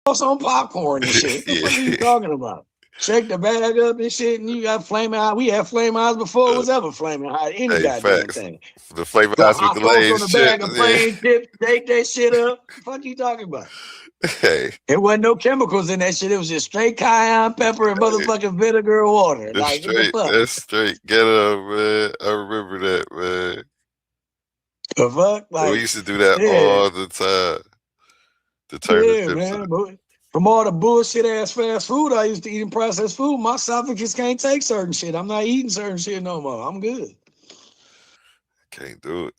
On popcorn and shit. What the fuck are you talking about? Shake the bag up and shit, and you got flaming hot. We had flaming hots before it was ever flaming hot. Any Hey, goddamn facts. thing. The flavor Put house with hot the sauce on Lay's the chip. bag of plain chips, shake that shit up. The fuck you talking about? Hey, It wasn't no chemicals in that shit. It was just straight cayenne pepper and motherfucking vinegar and water. that's Like, what the straight. fuck? That's straight. Get up, man. I remember that, man. The fuck? We Like, used to do that yeah, all the time to turn the yeah, chips man. up. But from all the bullshit ass fast food I used to eat and processed food, my esophagus can't take certain shit. I'm not eating certain shit no more. I'm good. Can't do it.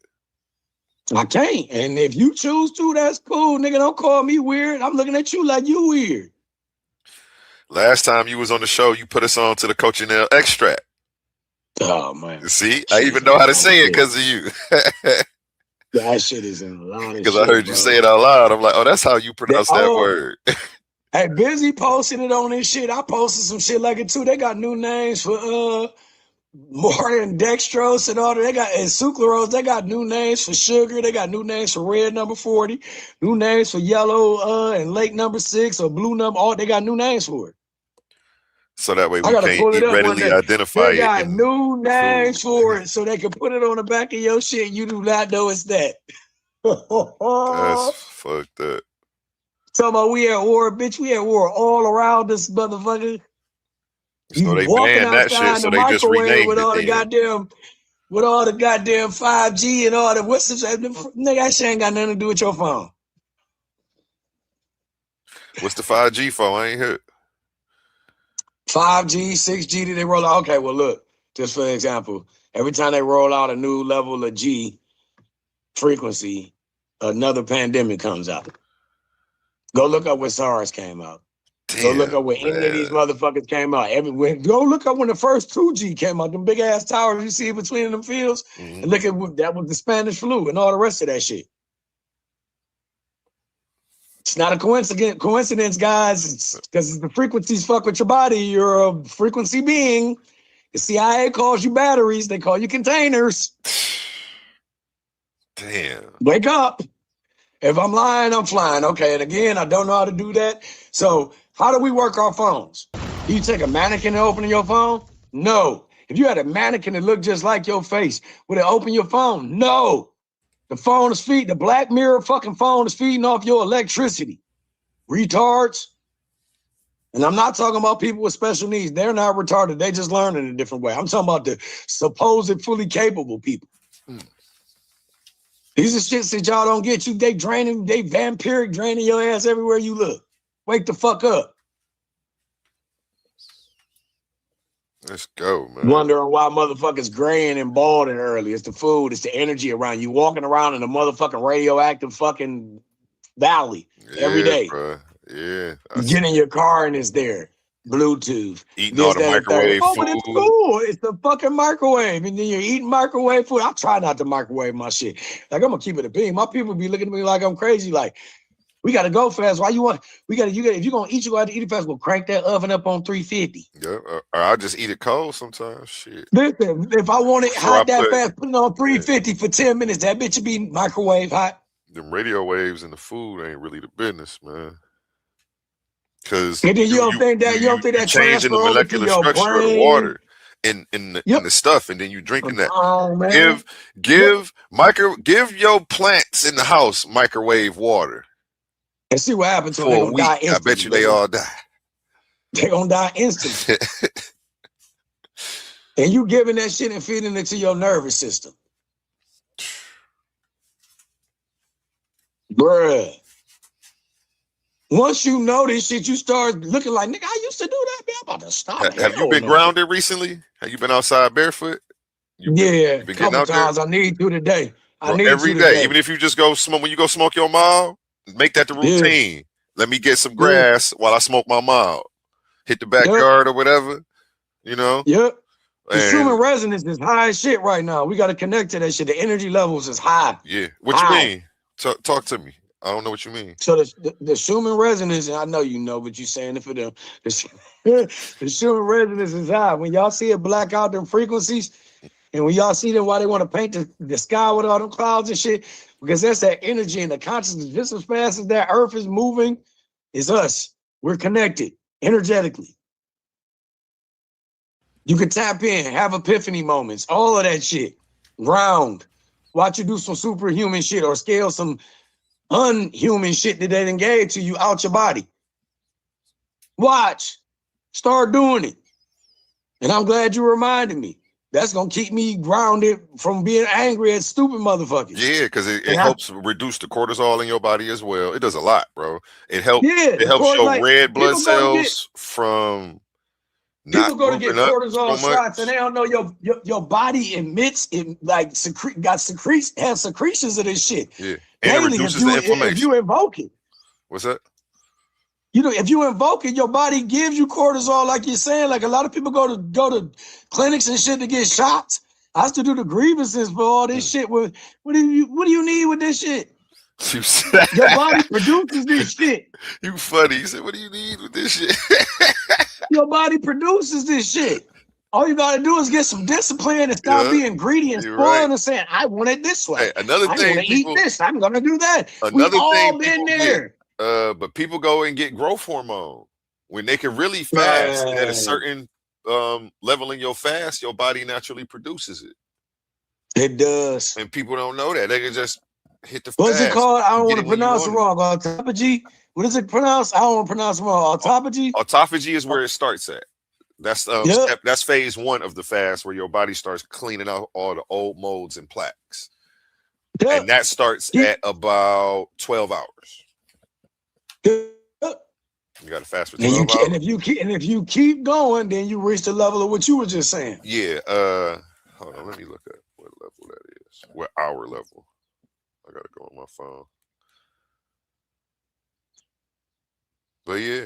I can't. And if you choose to, that's cool. Nigga, don't call me weird. I'm looking at you like you weird. Last time you was on the show, you put us on to the cochineal extract. Oh, man. See, I Shit is even in know a how to lot of say it shit. because of you. That shit is in a lot of Because shit, I heard bro. you say it out loud. I'm like, oh, that's how you pronounce that Oh, word. hey, Busy posting it on this shit. I posted some shit like it too. They got new names for more than dextrose and all that. They got and sucralose. They got new names for sugar. They got new names for red number 40, new names for yellow and late number 6 or blue number. All they got new names for it. So that way I we gotta can't pull it up one readily day. identify They it got in new food. names for it, so they can put it on the back of your shit. You do not know it's that. That's fucked up. Talking about we at war, bitch. We at war all around this motherfucker. So You they walking banned that shit, outside in so the they just microwave renamed with it all the then. goddamn, 5G and all the what's this? Nigga, that shit ain't got nothing to do with your phone. What's the 5G for? I ain't heard. 5G, 6G, did they roll out? Okay, well, look, just for example, every time they roll out a new level of G frequency, another pandemic comes out. Go look up when SARS came out. Go look up when any of these motherfuckers came out. Go look up when the first 2G came out, them big ass towers you see between them fields, and look at that was the Spanish flu and all the rest of that shit. It's not a coincidence, guys. Because the frequencies fuck with your body. You're a frequency being. The CIA calls you batteries. They call you containers. Damn. Wake up. If I'm lying, I'm flying. Okay, and again, I don't know how to do that. So how do we work our phones? Do you take a mannequin and open your phone? No. If you had a mannequin that looked just like your face, would it open your phone? No. The phone is feeding, the Black Mirror fucking phone is feeding off your electricity. Retards. And I'm not talking about people with special needs. They're not retarded. They just learn in a different way. I'm talking about the supposed fully capable people. These are shits that y'all don't get. They vampiric draining your ass everywhere you look. Wake the fuck up. Let's go, man. Wondering why motherfuckers graying and balding early. It's the food. It's the energy around you. Walking around in a motherfucking radioactive fucking valley every day. Bro. Yeah. You get in your car and it's there. Bluetooth. Eating all the microwave food. But it's cool. It's the fucking microwave. And then you're eating microwave food. I try not to microwave my shit. Like, I'm going to keep it a bean. My people be looking at me like I'm crazy. Like, we got to go fast. Why you want? If you're going to eat, you got to eat it fast. We'll crank that oven up on 350. Yeah. Or I'll just eat it cold sometimes. Shit. Listen, if I want it hot that fast, put it on 350 for 10 minutes. That bitch will be microwave hot. Them radio waves and the food ain't really the business, man. Because and then you don't think that changing the molecular structure of the water in the stuff, and then you drinking that. Oh, man. Give your plants in the house microwave water. And see what happens to them. I bet you they all die. They're gonna die instantly. And you giving that shit and feeding it to your nervous system. Bruh. Once you know this shit, you start looking like, nigga, I used to do that, man. I'm about to stop. Have you been grounded recently? Have you been outside barefoot? A couple times. I need to today. Every day. Even if you just go smoke, when you go smoke your mild, make that the routine. Yeah. Let me get some grass while I smoke my mild. Hit the backyard or whatever, you know? Yep. The human resonance is high as shit right now. We got to connect to that shit. The energy levels is high. Yeah. What you mean? Talk to me. I don't know what you mean. So the Schumann resonance, and I know you know, but you're saying it for them. The Schumann resonance is high. When y'all see it black out them frequencies, and when y'all see them, why they want to paint the sky with all them clouds and shit, because that's that energy and the consciousness. Just as fast as that earth is moving, is us. We're connected energetically. You can tap in, have epiphany moments, all of that shit. Round. Watch you do some superhuman shit or scale some unhuman shit that they done gave to you out your body. Watch. Start doing it. And I'm glad you reminded me. That's going to keep me grounded from being angry at stupid motherfuckers. Yeah, because it helps reduce the cortisol in your body as well. It does a lot, bro. It helps your red blood cells from people go to get cortisol shots and they don't know your body emits it, like has secretions of this shit. Yeah. And it reduces the inflammation. If you invoke it. What's that? You know, if you invoke it, your body gives you cortisol, like you're saying. Like a lot of people go to clinics and shit to get shots. I used to do the grievances for all this shit. What do you need with this shit? Your body produces this shit. You funny. You said, what do you need with this shit? Your body produces this shit. All you gotta do is get some discipline and stop being greedy and spoiling and saying, I want it this way. Hey, another thing, I eat this. I'm gonna do that. We've all been there. But people go and get growth hormone when they can really fast at a certain level in your fast. Your body naturally produces it. It does, and people don't know that. They can just hit the. What's it called? I don't want to pronounce it wrong. Autophagy. what is it pronounced? I don't want to pronounce it wrong. Autophagy? Autophagy is where it starts at. That's Yep. that's phase 1 of the fast, where your body starts cleaning out all the old molds and plaques. Yep. And that starts at about 12 hours. Yep. You got to fast for 12 hours. And if you keep going, then you reach the level of what you were just saying. Yeah. Hold on. Let me look at what level that is. What hour level? I gotta go on my phone. But yeah.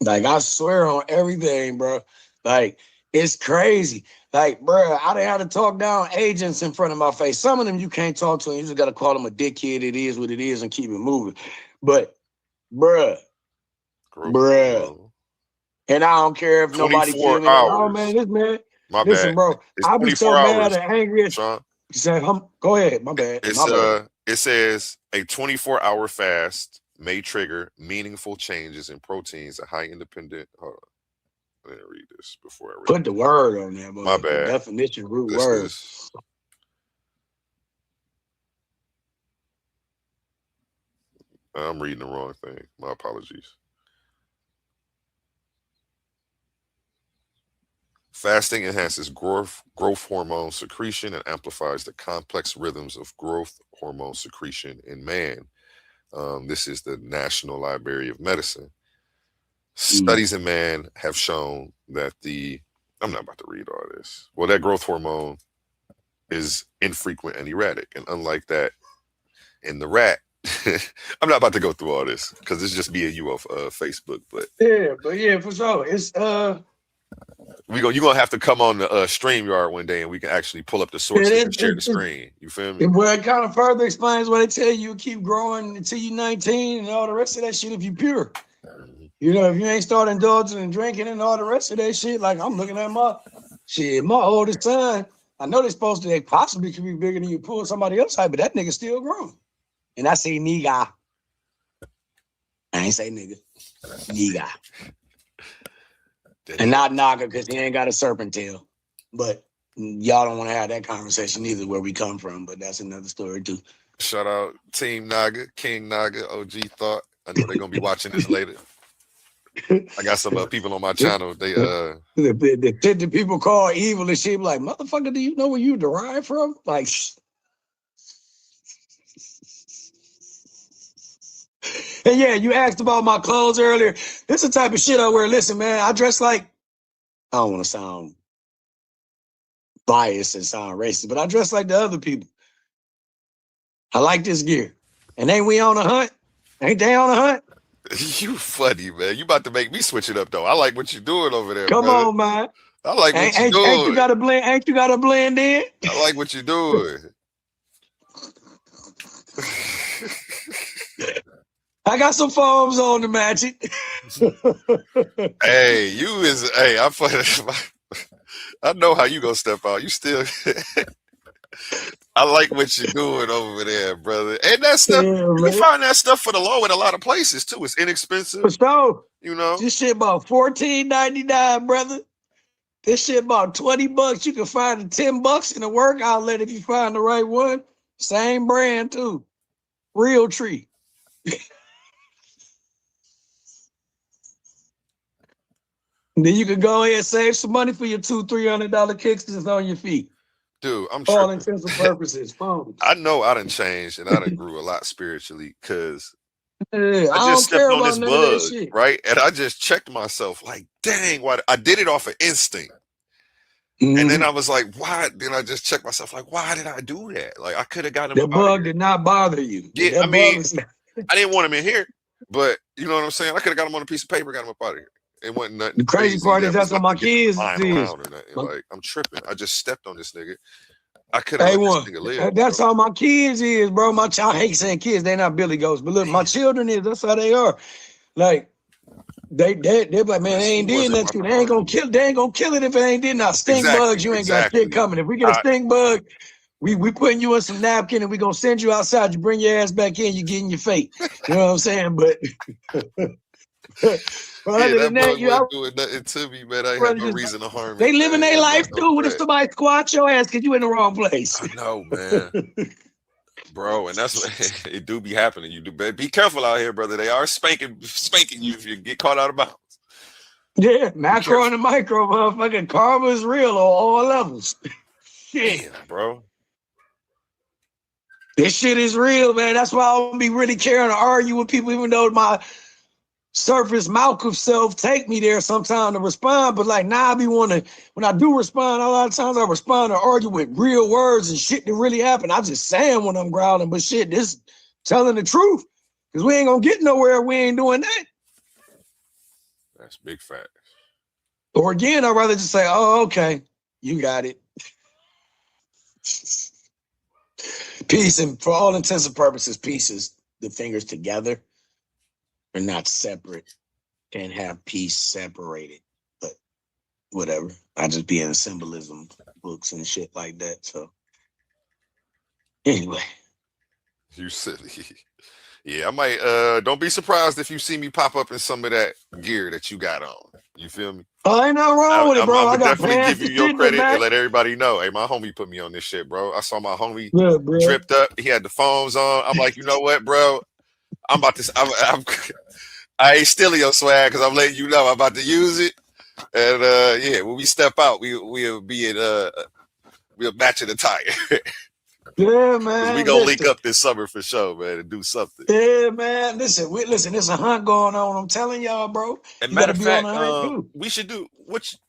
Like, I swear on everything, bro. Like, it's crazy. Like, bro, I didn't have to talk down agents in front of my face. Some of them you can't talk to, and you just got to call them a dickhead. It is what it is and keep it moving. But, bruh. And I don't care if nobody kills me. Oh, man, this man. My listen, bad. bro, I'll be so mad and angry. Sean. Go ahead, my bad. It says a 24-hour fast may trigger meaningful changes in proteins at high independent. Hold on. I didn't read this before I read Put the word on there, my bad. Definition, root word. I'm reading the wrong thing. My apologies. Fasting enhances growth hormone secretion and amplifies the complex rhythms of growth hormone secretion in man. This is the National Library of Medicine. Studies in man have shown that I'm not about to read all this. Well, that growth hormone is infrequent and erratic. And unlike that in the rat, I'm not about to go through all this because it's just me and you off Facebook. But yeah, for sure. It's you're gonna have to come on the StreamYard one day and we can actually pull up the sources and share the screen. You feel me? Well, it kind of further explains why they tell you keep growing until you're 19 and all the rest of that shit if you're pure. You know, if you ain't start indulging and drinking and all the rest of that shit, like I'm looking at my oldest son. I know they possibly could be bigger than you pull somebody else height, but that nigga still growing. And I say nigga. I ain't say nigga. Nigga. And not Naga because he ain't got a serpent tail. But y'all don't want to have that conversation either where we come from, but that's another story too. Shout out Team Naga, King Naga, OG Thought. I know they're gonna be watching this later. I got some people on my channel. They the people call evil and shit like, motherfucker, do you know where you derive from? Like and yeah, you asked about my clothes earlier. This is the type of shit I wear. Listen, man, I dress like, I don't want to sound biased and sound racist, but I dress like the other people. I like this gear. And ain't we on a hunt? Ain't they on a hunt? You funny, man. You about to make me switch it up though. I like what you're doing over there. Come brother. on, man. I like what you're doing. Ain't you gotta blend in? I like what you're doing. I got some foams on to match it. I know how you gonna step out. You still I like what you're doing over there, brother. And that stuff, you can find that stuff for the low in a lot of places too. It's inexpensive. For sure. You know, this shit about $14.99, brother. This shit about $20. You can find it $10 in a work outlet if you find the right one. Same brand too. Real tree. Then you can go ahead and save some money for your $200-$300 kicks that's on your feet. Dude, I'm all intents and purposes. I know I done changed and I done grew a lot spiritually because I just stepped on this bug, right? And I just checked myself like, dang, why I did it off of instinct. And then I was like, why? Then I just checked myself like, why did I do that? Like I could have gotten him. The bug did not bother you. Yeah, I mean, I didn't want him in here, but you know what I'm saying? I could have got him on a piece of paper, got him up out of here. It wasn't nothing. The crazy part is that's what my kids did. Like I'm tripping. I just stepped on this nigga. I could have let this nigga live. That's how my kids is, bro. My child, I hate saying kids, they not Billy Ghosts, but look, my children is. That's how they are. Like they're like, man, they ain't did nothing. They ain't gonna kill. They ain't gonna kill it if it ain't did nothing. Stink bugs, you ain't got shit coming. If we get a stink bug, we putting you in some napkin and we gonna send you outside. You bring your ass back in, you getting your fate. You know what I'm saying? But. Other than that, you ain't doing nothing to me, man. I ain't have no reason to harm you. They living their life too. What if somebody squat your ass because you in the wrong place? I know, man. bro, and that's what it do be happening. You do be careful out here, brother. They are spanking you if you get caught out of bounds. Yeah, macro and the micro, motherfucking karma is real on all levels. Shit. Damn, bro. This shit is real, man. That's why I don't be really caring to argue with people, even though my surface mouth of self take me there sometime to respond. But like now I be wanting, when I do respond, a lot of times I respond to argue with real words and shit that really happened. I just saying when I'm growling, but shit, this telling the truth. Because we ain't gonna get nowhere if we ain't doing that. That's big facts. Or again, I'd rather just say, oh, okay, you got it. Peace, and for all intents and purposes, peace is the fingers together and not separate. Can't have peace separated, but whatever. I just be in symbolism books and shit like that. So anyway. You silly. Yeah, I might don't be surprised if you see me pop up in some of that gear that you got on. You feel me? Oh, ain't nothing wrong with it, bro. I got definitely give you your credit back. and let everybody know. Hey, my homie put me on this shit, bro. I saw my homie yeah, dripped up. He had the phones on. I'm like, you know what, bro? I'm about to. I ain't stealing your swag because I'm letting you know I'm about to use it. And yeah, when we step out, we'll be in we'll match an attire. Yeah, man. We gonna link up this summer for sure, man, and do something. Yeah, man. Listen, there's a hunt going on. I'm telling y'all, bro. And matter of fact, we should do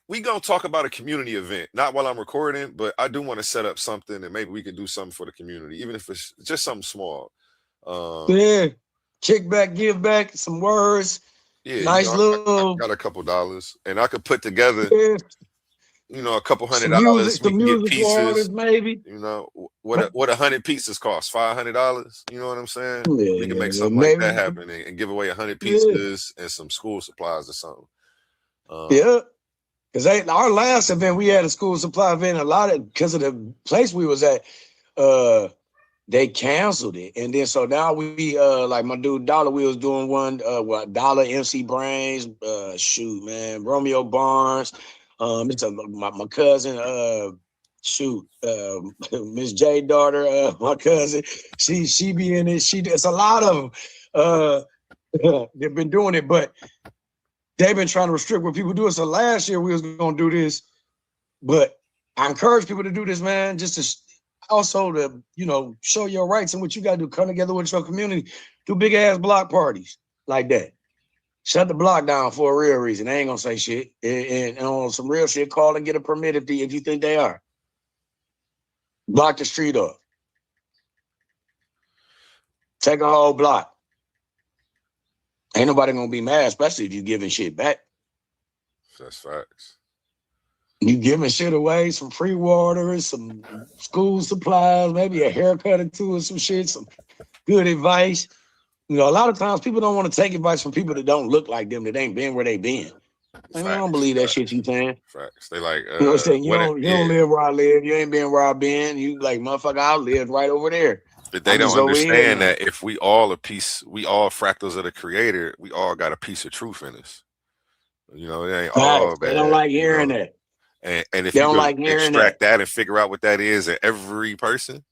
we gonna talk about a community event, not while I'm recording, but I do want to set up something and maybe we could do something for the community, even if it's just something small. Yeah, kick back, give back, some words. Yeah, nice little. I got a couple dollars, and I could put together. Yeah. You know, a couple $100. We can get pieces. Maybe. You know what? What 100 pieces cost? $500. You know what I'm saying? Yeah, we can make something like that happen and give away 100 pieces and some school supplies or something. Yeah, because our last event we had a school supply event. A lot of because of the place we was at, they canceled it, and then so now we like my dude Dollar, we was doing one. Dollar MC Brains, shoot, man, Romeo Barnes. It's my cousin, Miss J daughter, my cousin. She be in it. It's a lot of them. They've been doing it, but they've been trying to restrict what people do. So last year we was gonna do this, but I encourage people to do this, man, just to also to show your rights and what you gotta do. Come together with your community, do big ass block parties like that. Shut the block down for a real reason. They ain't gonna say shit. And on some real shit, call and get a permit if you think they are. Block the street off. Take a whole block. Ain't nobody gonna be mad, especially if you giving shit back. That's facts. You giving shit away, some free water, some school supplies, maybe a haircut or two or some shit, some good advice. A lot of times people don't want to take advice from people that don't look like them, that ain't been where they been. I don't believe that shit you saying. Facts. They like, you know what I'm saying? You don't live where I live. You ain't been where I've been. You like, motherfucker, I lived right over there. But they don't understand that if we all fractals of the creator, we all got a piece of truth in us. It ain't all bad. They don't like hearing that. And if you don't extract that and figure out what that is in every person,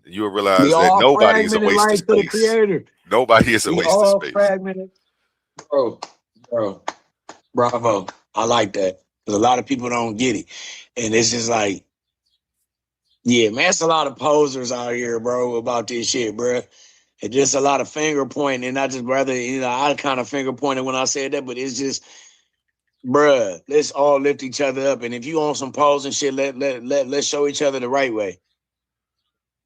you'll realize that nobody is a waste of space. Nobody is a waste of space. Fragmented. Bro, bravo. I like that. Because a lot of people don't get it. And it's just like, yeah, man, it's a lot of posers out here, bro, about this shit, bro. It's just a lot of finger pointing. And I just rather, I kind of finger pointed when I said that, but it's just, bruh, let's all lift each other up. And if you on some pose and shit, let's show each other the right way.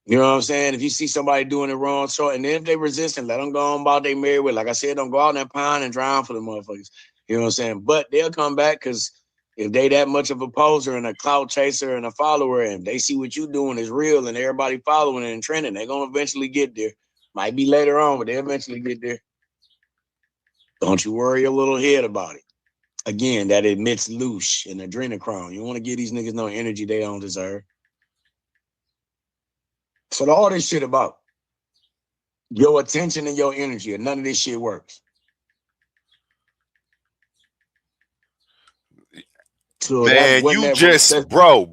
You know what I'm saying? If you see somebody doing it wrong, and then if they resistant, let them go on about their merry way. Like I said, don't go out in that pond and drown for the motherfuckers. You know what I'm saying? But they'll come back because if they that much of a poser and a clout chaser and a follower, and they see what you doing is real and everybody following it and trending, they're going to eventually get there. Might be later on, but they eventually get there. Don't you worry your little head about it. Again, that admits loosh and adrenochrome. You want to give these niggas no energy they don't deserve. So all this shit about your attention and your energy, and none of this shit works. So man, you just bro.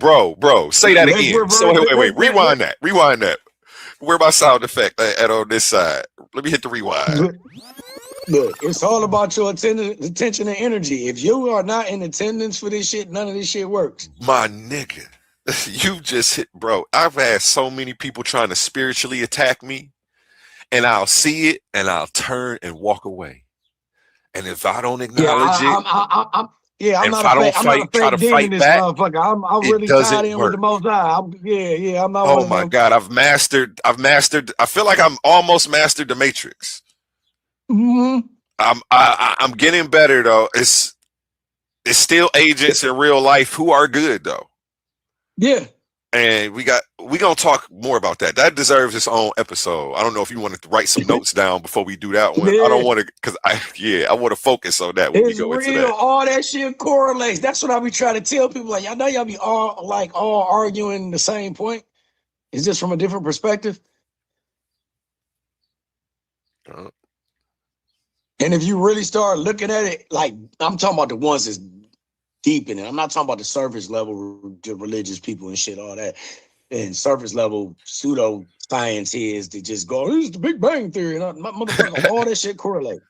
Say that again. So wait. Rewind that. Where my sound effect at on this side? Let me hit the rewind. Look, it's all about your attention and energy. If you are not in attendance for this shit, none of this shit works. My nigga, you just hit, bro. I've had so many people trying to spiritually attack me, and I'll see it and I'll turn and walk away. And if I don't acknowledge I'm not a fake demon, this motherfucker. I'm really tied in with the Most High. I'm not. Oh my God, I've mastered. I feel like I'm almost mastered the Matrix. Mm-hmm. I'm getting better though. It's still agents in real life who are good though. Yeah. And we gonna talk more about that. That deserves its own episode. I don't know if you want to write some notes down before we do that one. Yeah. I don't want to, because I want to focus on that when we go into that. All that shit correlates. That's what I be trying to tell people. Like, y'all know y'all be all arguing the same point. It's just from a different perspective. And if you really start looking at it, like, I'm talking about the ones that's deep in it. I'm not talking about the surface level religious people and shit, all that. And surface level pseudo science is to just go, this is the Big Bang Theory. And motherfucker, all that shit correlates.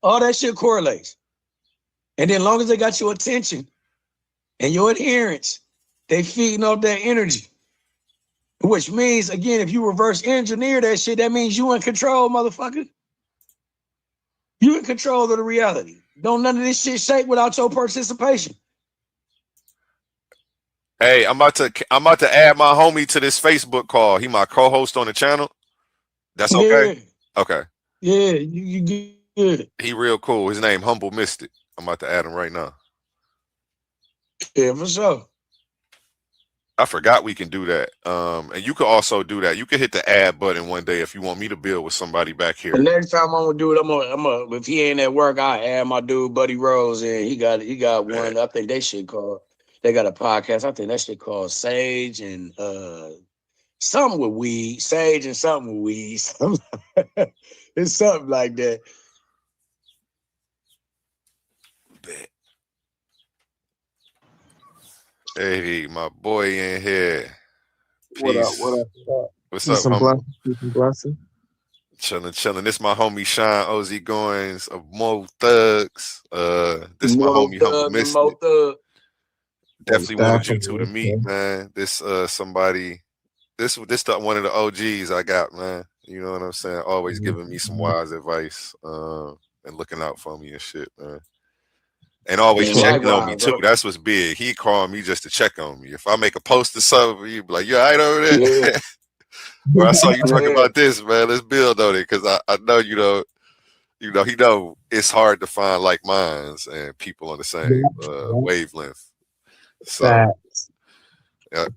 All that shit correlates. And then as long as they got your attention and your adherence, they feeding off that energy. Which means, again, if you reverse engineer that shit, that means you in control, motherfucker. You in control of the reality. Don't none of this shit shake without your participation. Hey, I'm about to add my homie to this Facebook call. He my co-host on the channel. That's okay? Yeah. Okay. Yeah, you good. He real cool. His name Humble Mystic. I'm about to add him right now. Yeah, for sure. I forgot we can do that. And you can also do that. You can hit the add button one day if you want me to build with somebody back here. The next time I'm gonna do it, I'm gonna if he ain't at work, I add my dude Buddy Rose, and he got one. I think they got a podcast. I think that shit called Sage and something with weed. Sage and something with weed. It's something like that. Bet. Hey, my boy in here. Peace. What up? What's up, homie? Chilling. This my homie Sean OZ Goins of MoThugz. This my homie Humble Mystic. Definitely wanted you two to meet, man. This somebody. This one of the OGs I got, man. You know what I'm saying? Always giving me some wise advice, and looking out for me and shit, man. And always checking on me too. That's what's big. He called me just to check on me. If I make a post or something, he'd be like, "You all right over there?" Yeah. Bro, I saw you talking about this, man. Let's build on it, because I know he know it's hard to find like minds and people on the same wavelength. So, it's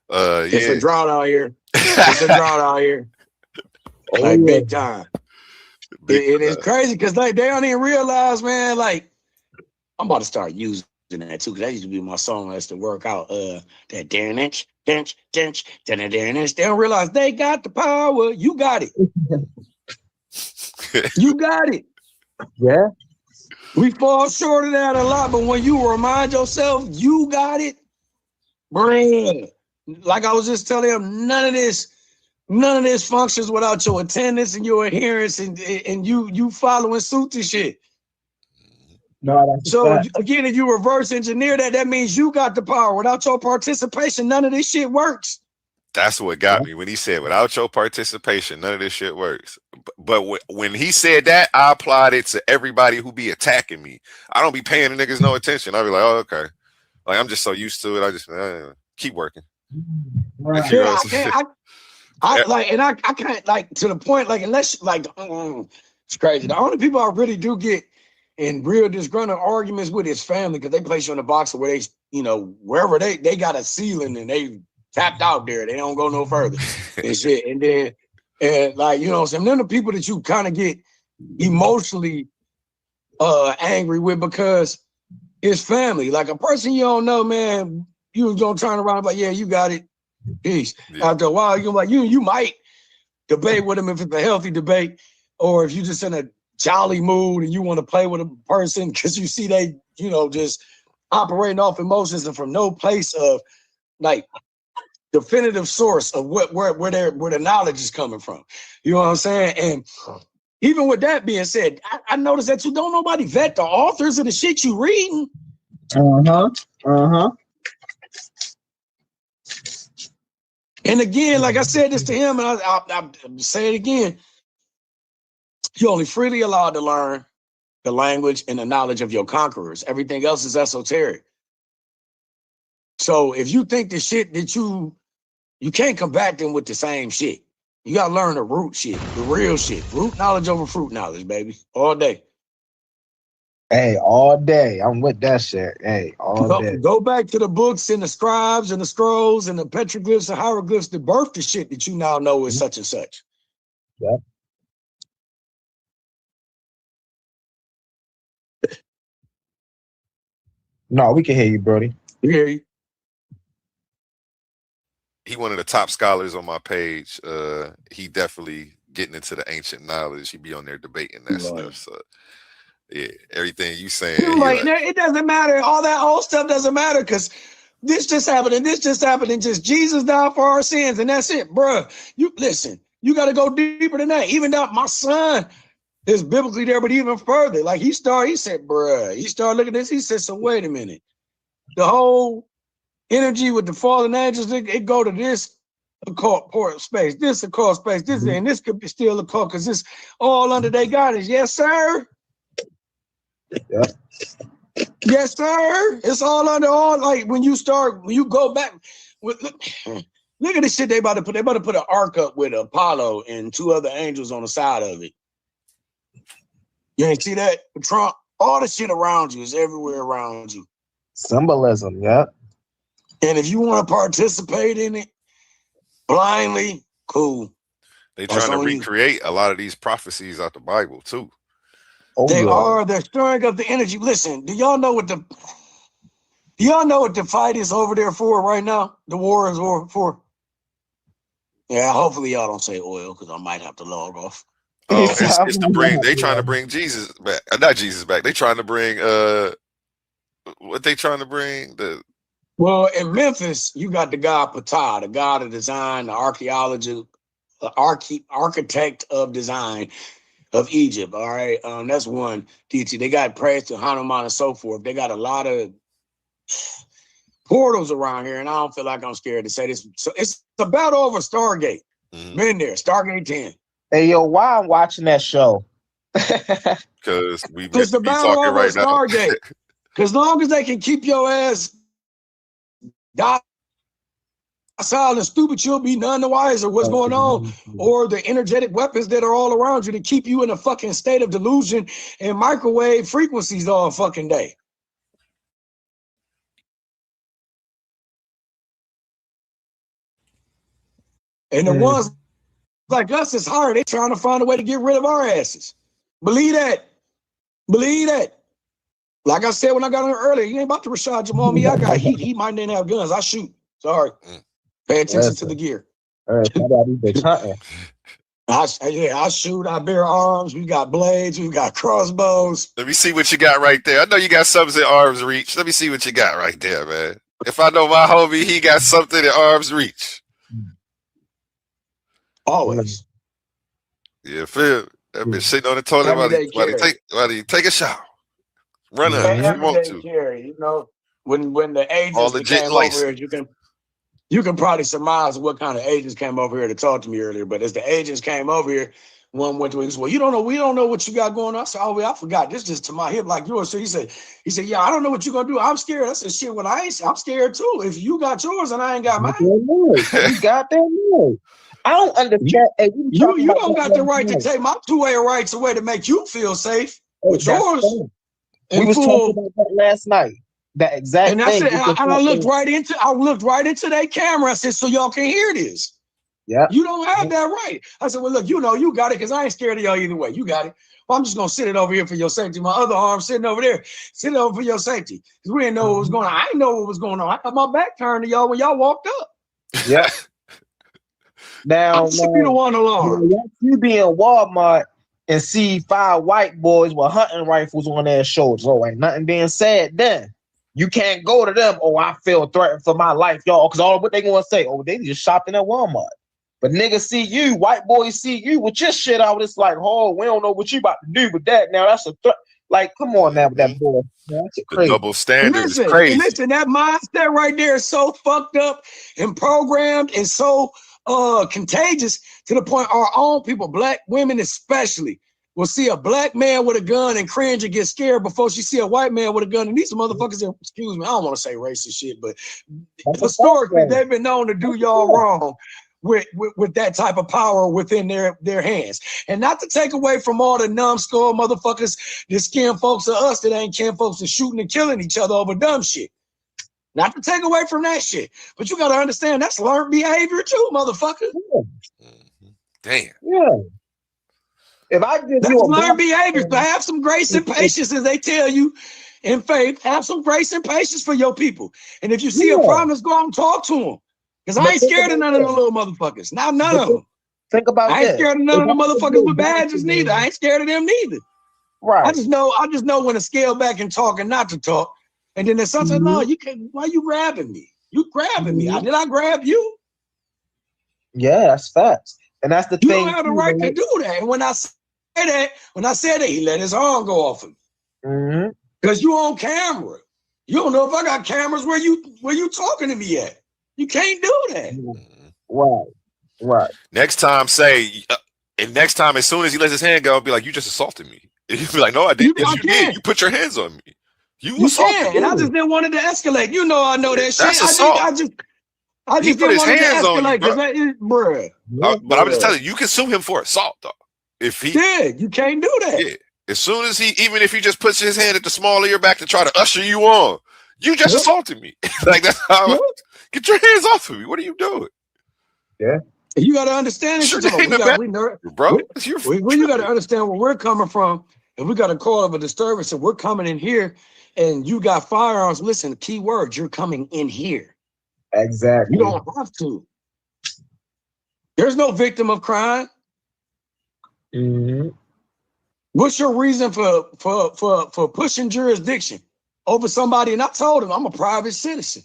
a drought out here. It's a drought out here. Like big time. It is crazy because like they don't even realize, man. Like, I'm about to start using that too, because that used to be my song as to work out. That dench. They don't realize they got the power. You got it. You got it. Yeah. We fall short of that a lot, but when you remind yourself you got it, man. Like I was just telling him, none of this functions without your attendance and your adherence and you following suit to shit. No, so again, if you reverse engineer that means you got the power. Without your participation, none of this shit works. That's what got me when he said, without your participation, none of this shit works. But when he said that, I applied it to everybody who be attacking me. I don't be paying the niggas no attention. I be like, oh, okay. Like, I'm just so used to it. I just keep working. Right. Yeah, I can't, like, to the point, like, unless, like, it's crazy. The only people I really do get in real disgruntled arguments with his family, because they place you in a box where they, wherever they got a ceiling and they tapped out there. They don't go no further and shit. And then, like, you know what I'm saying? Then the people that you kind of get emotionally angry with because it's family. Like a person you don't know, man, you don't turn around and like, yeah, you got it. Peace. Yeah. After a while, you're like, you might debate with them if it's a healthy debate, or if you're just in a jolly mood and you want to play with a person because you see they, just operating off emotions and from no place of like definitive source of where the knowledge is coming from. You know what I'm saying? And even with that being said, I noticed that you don't nobody vet the authors of the shit you reading. And again, like I said this to him, and I say it again, you're only freely allowed to learn the language and the knowledge of your conquerors. Everything else is esoteric. So if you think the shit that you can't combat them with the same shit. You gotta learn the root shit, the real shit. Root knowledge over fruit knowledge, baby. All day. Hey, all day. I'm with that shit. Hey, all day. Go back to the books and the scribes and the scrolls and the petroglyphs and hieroglyphs that birthed the shit that you now know is such and such. Yep. No, we can hear you, Brody. We hear you. He one of the top scholars on my page. He definitely getting into the ancient knowledge. He be on there debating that stuff. So yeah, everything you saying. It doesn't matter. All that old stuff doesn't matter because this just happened and this just happened and just Jesus died for our sins and that's it, bruh. You listen, you got to go deeper than that. Even though my son is biblically there, but even further, like he said, bruh, he started looking at this. He said, so wait a minute. The whole energy with the fallen angels, it go to this occult space, this occult space, this and this could be still occult because it's all under their guidance. Yes, sir. Yeah. Yes, sir. It's all under all. Like when you go back, look at this shit they about to put. They about to put an ark up with Apollo and 2 other angels on the side of it. You ain't see that? Trump, all the shit around you is everywhere around you. Symbolism, yeah. And if you want to participate in it blindly, cool. They trying to recreate a lot of these prophecies out the Bible too. They're stirring up the energy. Listen, do y'all know what the fight is over there for right now? The war is for. Yeah, hopefully y'all don't say oil because I might have to log off. Oh, it's to bring. They trying to bring Jesus back. Not Jesus back. They trying to bring. What they trying to bring? Well, in Memphis, you got the god Ptah, the god of design, the archaeologist, the architect of design of Egypt. All right, that's one deity. They got praise to Hanuman and so forth. They got a lot of portals around here, and I don't feel like I'm scared to say this. So it's a battle over Stargate. Been there, Stargate 10. Hey, yo, why I'm watching that show? Because we it's the battle over right Stargate. Because long as they can keep your ass docile and stupid, you'll be none the wiser what's going on, or the energetic weapons that are all around you to keep you in a fucking state of delusion and microwave frequencies all fucking day. And the ones like us is hard. They trying to find a way to get rid of our asses. Believe that. Believe that. Like I said when I got on earlier, you ain't about to Rashad Jamal me. I got heat. He might not have guns. I shoot. Sorry. Pay attention to the gear. All right, I shoot. I bear arms. We got blades. We got crossbows. Let me see what you got right there. I know you got something in arm's reach. Let me see what you got right there, man. If I know my homie, he got something in arm's reach. Always. Yeah, Phil. I've been sitting on the toilet while you take a shower. Run up if you want to. Carry, you know, when the agents came over here, you can probably surmise what kind of agents came over here to talk to me earlier. But as the agents came over here, one went to him, well, we don't know what you got going on. I said, I forgot. This just to my hip like yours. So he said, yeah, I don't know what you're gonna do. I'm scared. I said, shit, when I'm scared too. If you got yours and I ain't got mine. You got that. I don't understand. Hey, you don't got the right to take my two-way rights away to make you feel safe. With yours. We was talking about that last night. That exact thing. I said, and I looked right into that camera. I said, so y'all can hear this. Yeah. You don't have that right. I said, well, look, you got it because I ain't scared of y'all either way. You got it. Well, I'm just gonna sit it over here for your safety. My other arm sitting over there, sitting over for your safety. Because we didn't know what was going on. I didn't know what was going on. I had my back turned to y'all when y'all walked up. Yeah. Now, you the one alarm. You be in Walmart and see 5 white boys with hunting rifles on their shoulders. Oh, ain't nothing being said then. You can't go to them. Oh, I feel threatened for my life, y'all. Because all what they gonna say? Oh, they just shopping at Walmart. But niggas see you, white boys see you with your shit out. It's like, oh, we don't know what you about to do with that. Now that's a threat. Like, come on now with that boy. Man, that's The crazy. double standard is Listen, crazy. listen, that mindset right there is so fucked up and programmed and so contagious to the point our own people, black women especially, will see a black man with a gun and cringe and get scared before she see a white man with a gun. And these motherfuckers, excuse me, I don't want to say racist shit, but historically they've been known to do y'all wrong with that type of power within their hands. And not to take away from all the numbskull motherfuckers that skin folks of us that ain't kin folks and shooting and killing each other over dumb shit. Not to take away from that shit. But you got to understand that's learned behavior too, motherfucker. Damn. Yeah. If I give That's you a learned behavior. So have some grace and patience, as they tell you in faith. Have some grace and patience for your people. And if you see a problem, let's go out and talk to them. Because I ain't scared of none of the little motherfuckers. Not none of them. Think about I ain't this. scared of none of the motherfuckers with badges neither. I ain't scared of them neither. Right. I just know when to scale back and talk and not to talk. And then there's something, no, you can't, why you grabbing me? You grabbing me. Did I grab you? Yeah, that's facts. And that's the You thing. don't have the right to do that. And when I said that, he let his arm go off him. Because you on camera. You don't know if I got cameras where you talking to me at. You can't do that. Right. Next time, and next time, as soon as he lets his hand go, I'll be like, you just assaulted me. He'll be like, no, I didn't. Yes, you did. You put your hands on me. You assaulted me. And I just didn't want it to escalate. You know I know that shit. That's assault. I just he put didn't his want it to hands on you, escalate, bruh. But I'm just telling you, you can sue him for assault, though. If he, you can't do that. Yeah. As soon as even if he just puts his hand at the small of your back to try to usher you on, you just assaulted me. Like that's how. Get your hands off of me. What are you doing? Yeah. You got to understand it. Bro, you got to understand where we're coming from. And we got a call of a disturbance and we're coming in here and you got firearms. Listen, key words, you're coming in here. Exactly. You don't have to. There's no victim of crime. What's your reason for pushing jurisdiction over somebody? And I told him I'm a private citizen.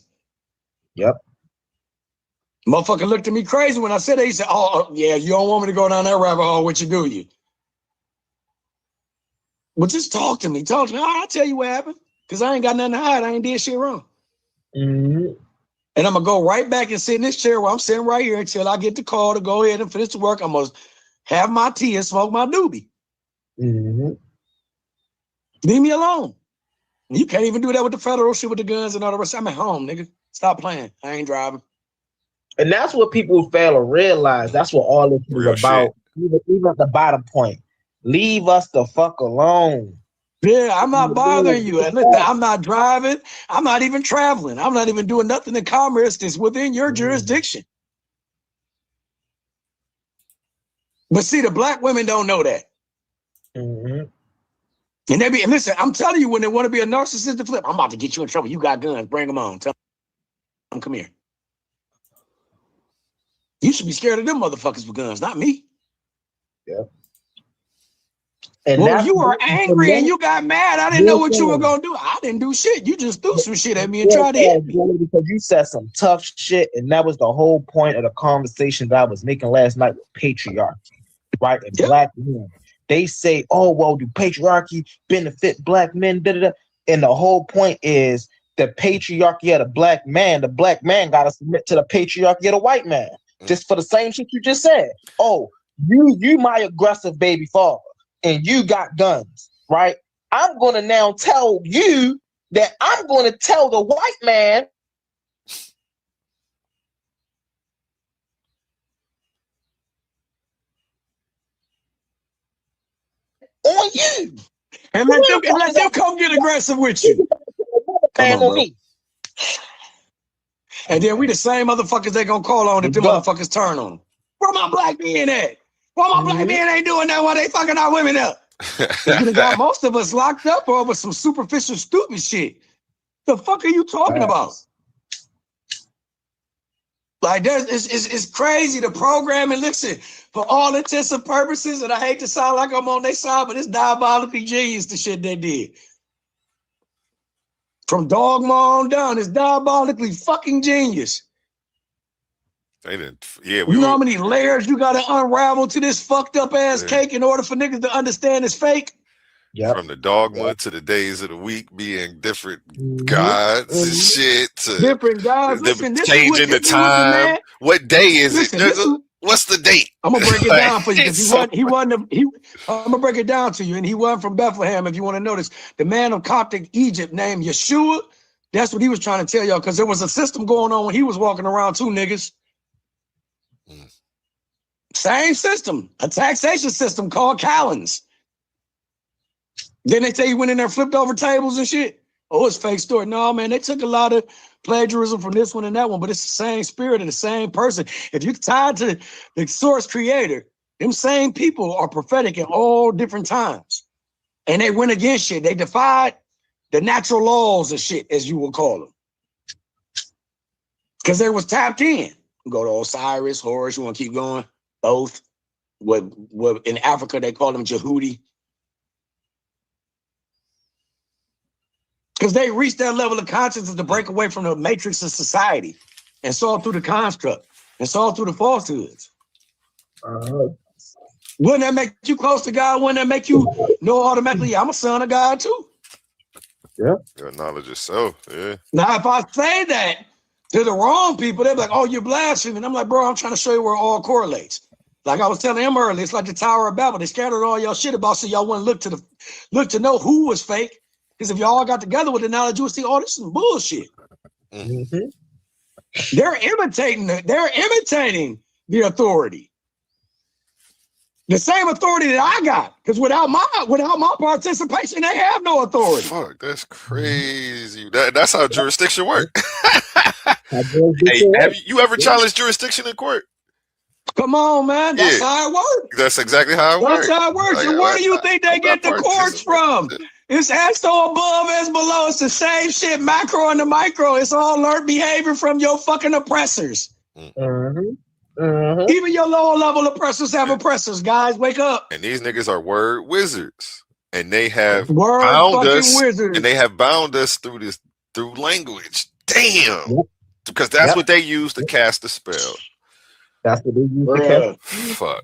Yep. Motherfucker looked at me crazy when I said that. He said, oh, yeah, you don't want me to go down that rabbit hole. What you do, you? Well, just talk to me. Talk to me. All right, I'll tell you what happened. Because I ain't got nothing to hide. I ain't did shit wrong. And I'm going to go right back and sit in this chair where I'm sitting right here until I get the call to go ahead and finish the work. I'm going to have my tea and smoke my doobie. Leave me alone. You can't even do that with the federal shit with the guns and all the rest. I'm at home, nigga. Stop playing. I ain't driving. And that's what people fail to realize. That's what all this is about. Even at the bottom point. Leave us the fuck alone. Yeah, I'm not bothering you. And listen, I'm not driving. I'm not even traveling. I'm not even doing nothing in commerce that's within your jurisdiction. But see, the black women don't know that. And they be, and listen, I'm telling you, when they want to be a narcissist to flip, I'm about to get you in trouble. You got guns. Bring them on. Tell them, come here. You should be scared of them motherfuckers with guns, not me. Yeah. And well, you were angry and you got mad. I didn't know what you were gonna do. I didn't do shit. You just threw some shit at me and tried to hit me. Because you said some tough shit, and that was the whole point of the conversation that I was making last night with patriarchy, right? And black men. They say, oh, well, do patriarchy benefit black men? Da, da, da. And the whole point is the patriarchy of the black man got to submit to the patriarchy of the white man. Just for the same shit you just said. Oh, you my aggressive baby father. And you got guns, right? I'm going to now tell you that I'm going to tell the white man on you. And let them come get aggressive with you. Come on, me. And then we the same motherfuckers they gonna call on if them motherfuckers turn on them. Where my black men at? Why my black men ain't doing that while they fucking our women up? You got most of us locked up over some superficial stupid shit. The fuck are you talking about? Like it's crazy the program. And listen, for all intents and purposes, and I hate to sound like I'm on their side, but it's diabolically genius the shit they did. From Dogma on down, it's diabolically fucking genius. They didn't. Yeah, You know how many layers you got to unravel to this fucked up ass Yeah. cake in order for niggas to understand it's fake? Yeah. From the dogma to the days of the week being different gods and shit. To Different guys. them Listen, this changing the time. What day is Listen, it, nigga? What's the date? I'm gonna break it down for you because It's I'm gonna break it down to you, and he wasn't from Bethlehem. If you want to notice, the man of Coptic Egypt named Yeshua. That's what he was trying to tell y'all, because there was a system going on when he was walking around too, niggas. Same system, a taxation system called Callans. Then they say he went in there, flipped over tables and shit. Oh, it's fake story. No, man, they took a lot of plagiarism from this one and that one, but it's the same spirit and the same person. If you're tied to the source creator, them same people are prophetic in all different times. And they went against shit. They defied the natural laws of shit, as you will call them. Because they was tapped in. Go to Osiris, Horus, you want to keep going? Both. What in Africa they call them Jehudi. Because they reached that level of consciousness to break away from the matrix of society and saw through the construct and saw through the falsehoods. Wouldn't that make you close to God? Wouldn't that make you know automatically, I'm a son of God too? Yeah. Your knowledge is so, yeah. Now, if I say that to the wrong people, they're like, oh, you're blaspheming. I'm like, bro, I'm trying to show you where it all correlates. Like I was telling him earlier, it's like the Tower of Babel. They scattered all y'all shit about so y'all wouldn't look to know who was fake. Because if y'all got together with the knowledge, you would see, oh, this is some bullshit. Mm-hmm. They're imitating the authority. The same authority that I got. Because without my participation, they have no authority. Fuck, that's crazy. That's how jurisdiction works. Hey, have you ever challenged jurisdiction in court? Come on, man. That's how it works. That's exactly how it works. That's how it works. And where do you think they get the courts from? It's as so above as below. It's the same shit, macro and the micro. It's all learned behavior from your fucking oppressors. Even your lower level oppressors have oppressors, guys. Wake up. And these niggas are word wizards. And they have Word bound fucking us. wizards. And they have bound us through language. Damn. Because that's what they use to cast the spell. That's what they use to cast. Fuck.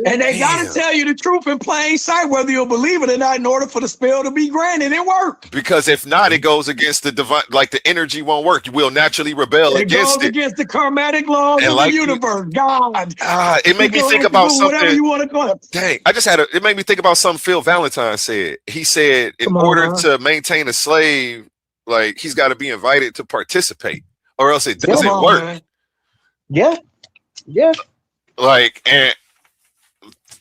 And they gotta tell you the truth in plain sight, whether you'll believe it or not, in order for the spell to be granted and work. Because if not, it goes against the divine, like the energy won't work. You will naturally rebel against it. It goes against the karmatic laws of the universe. God. It made me think about something. Whatever you want to call it. Dang, it made me think about something Phil Valentine said. He said, in order to maintain a slave, like he's got to be invited to participate, or else it doesn't work. Man. Yeah. Like, and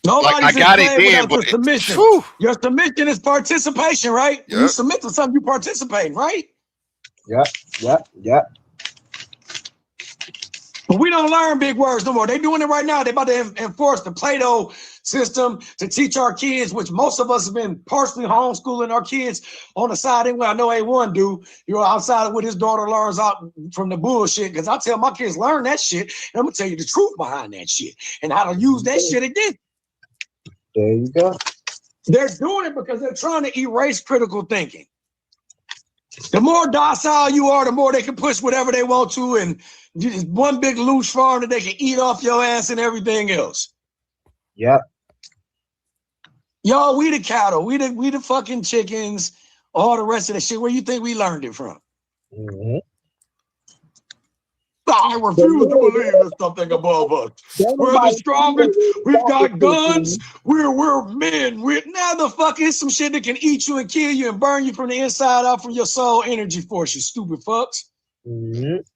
nobody's like, I got it then, but submission. Your submission is participation, right? Yep. You submit to something, you participate, right? Yeah. But we don't learn big words no more. They're doing it right now. They're about to enforce the Plato system to teach our kids, which most of us have been partially homeschooling our kids on the side. Anyway, I know A1 do. You're outside of what his daughter learns out from the bullshit. Because I tell my kids, learn that shit. And I'm going to tell you the truth behind that shit and how to use that shit again. There you go. They're doing it because they're trying to erase critical thinking. The more docile you are, the more they can push whatever they want to, and just one big loose farm that they can eat off your ass and everything else. Yep. Y'all, we the cattle, we the fucking chickens, all the rest of the shit. Where you think we learned it from? I refuse to believe there's something above us. We're the strongest. We've got guns. We're men. Now the fuck is some shit that can eat you and kill you and burn you from the inside out from your soul energy force, you stupid fucks.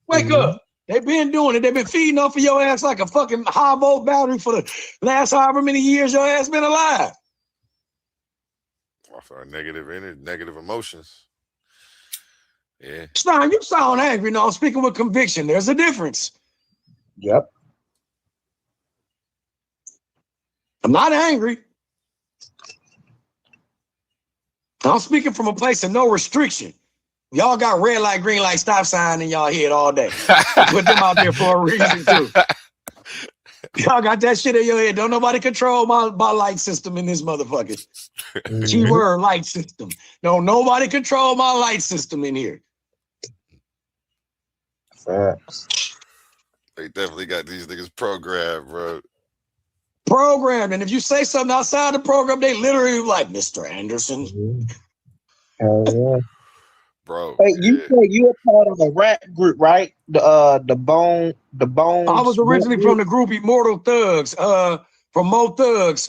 Wake up. They've been doing it. They've been feeding off of your ass like a fucking high volt battery for the last however many years your ass been alive. Off our negative energy, negative emotions. Yeah. Stein, you sound angry. No, I'm speaking with conviction. There's a difference. Yep. I'm not angry. I'm speaking from a place of no restriction. Y'all got red light, green light, stop sign in y'all head all day. Put them out there for a reason too. Y'all got that shit in your head. Don't nobody control my light system in this motherfucker. Keyword light system. Don't nobody control my light system in here. Facts. They definitely got these niggas programmed, bro. Programmed, and if you say something outside the program, they literally like, Mr. Anderson. Hell yeah. Bro. Hey, you Yeah. say you a part of a rap group, right? The Bone. I was originally from the group Immortal Thugz. From MoThugz.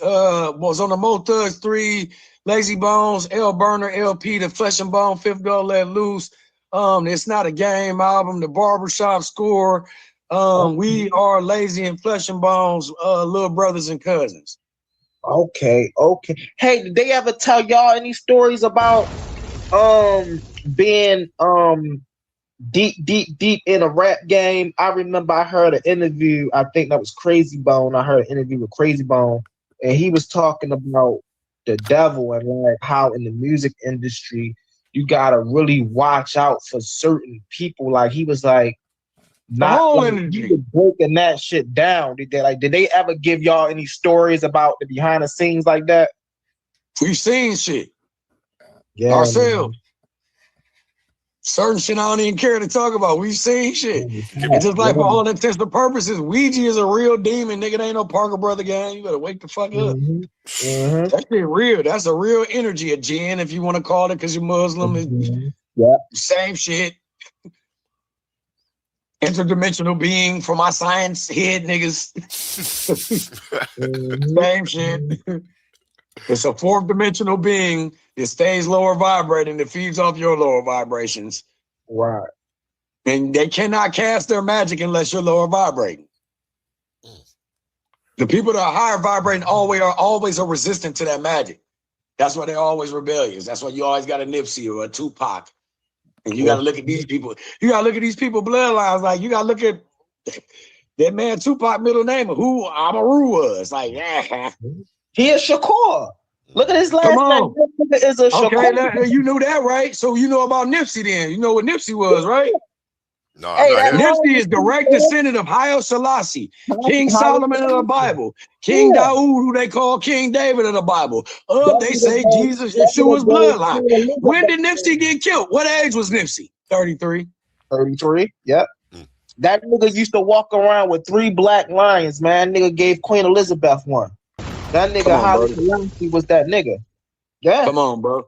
Was on the MoThugz 3, Lazy Bones, L Burner, LP, The Flesh and Bone, Fifth Go Let Loose. It's Not a Game album, The Barbershop Score. We are Lazy and Flesh and Bones, little brothers and cousins. Okay. Hey, did they ever tell y'all any stories about being deep in a rap game? I remember I heard an interview, I think that was Crazy Bone. I heard an interview with Crazy Bone, and he was talking about the devil and like how in the music industry you gotta really watch out for certain people. Like he was like, not like he was breaking that shit down. Did they ever give y'all any stories about the behind the scenes like that? We've seen shit. Yeah, ourselves. Certain shit I don't even care to talk about. We've seen shit. It's just like for all intents and purposes, Ouija is a real demon, nigga. It ain't no Parker Brother gang. You better wake the fuck up. That shit real. That's a real energy, a jinn, if you want to call it, because you're Muslim. Yeah. Same shit. Interdimensional being for my science head niggas. Same shit. It's a fourth dimensional being. It stays lower vibrating. It feeds off your lower vibrations. Right. And they cannot cast their magic unless you're lower vibrating. The people that are higher vibrating always are resistant to that magic. That's why they're always rebellious. That's why you always got a Nipsey or a Tupac. And you got to look at these people. You got to look at these people bloodlines. Like you got to look at that man Tupac middle name, who Amaru was. Like, yeah. He is Shakur. Look at his last name. Is a okay, you knew that, right? So you know about Nipsey then. You know what Nipsey was, right? No, Nipsey is direct descendant of Haile Selassie, King Solomon of the Bible, King Daoud, who they call King David of the Bible. They say Jesus, Yeshua's bloodline. When did Nipsey get killed? What age was Nipsey? 33. 33, yep. That nigga used to walk around with 3 black lions, man. Nigga gave Queen Elizabeth one. That nigga Haile Selassie was that nigga. Yeah. Come on, bro.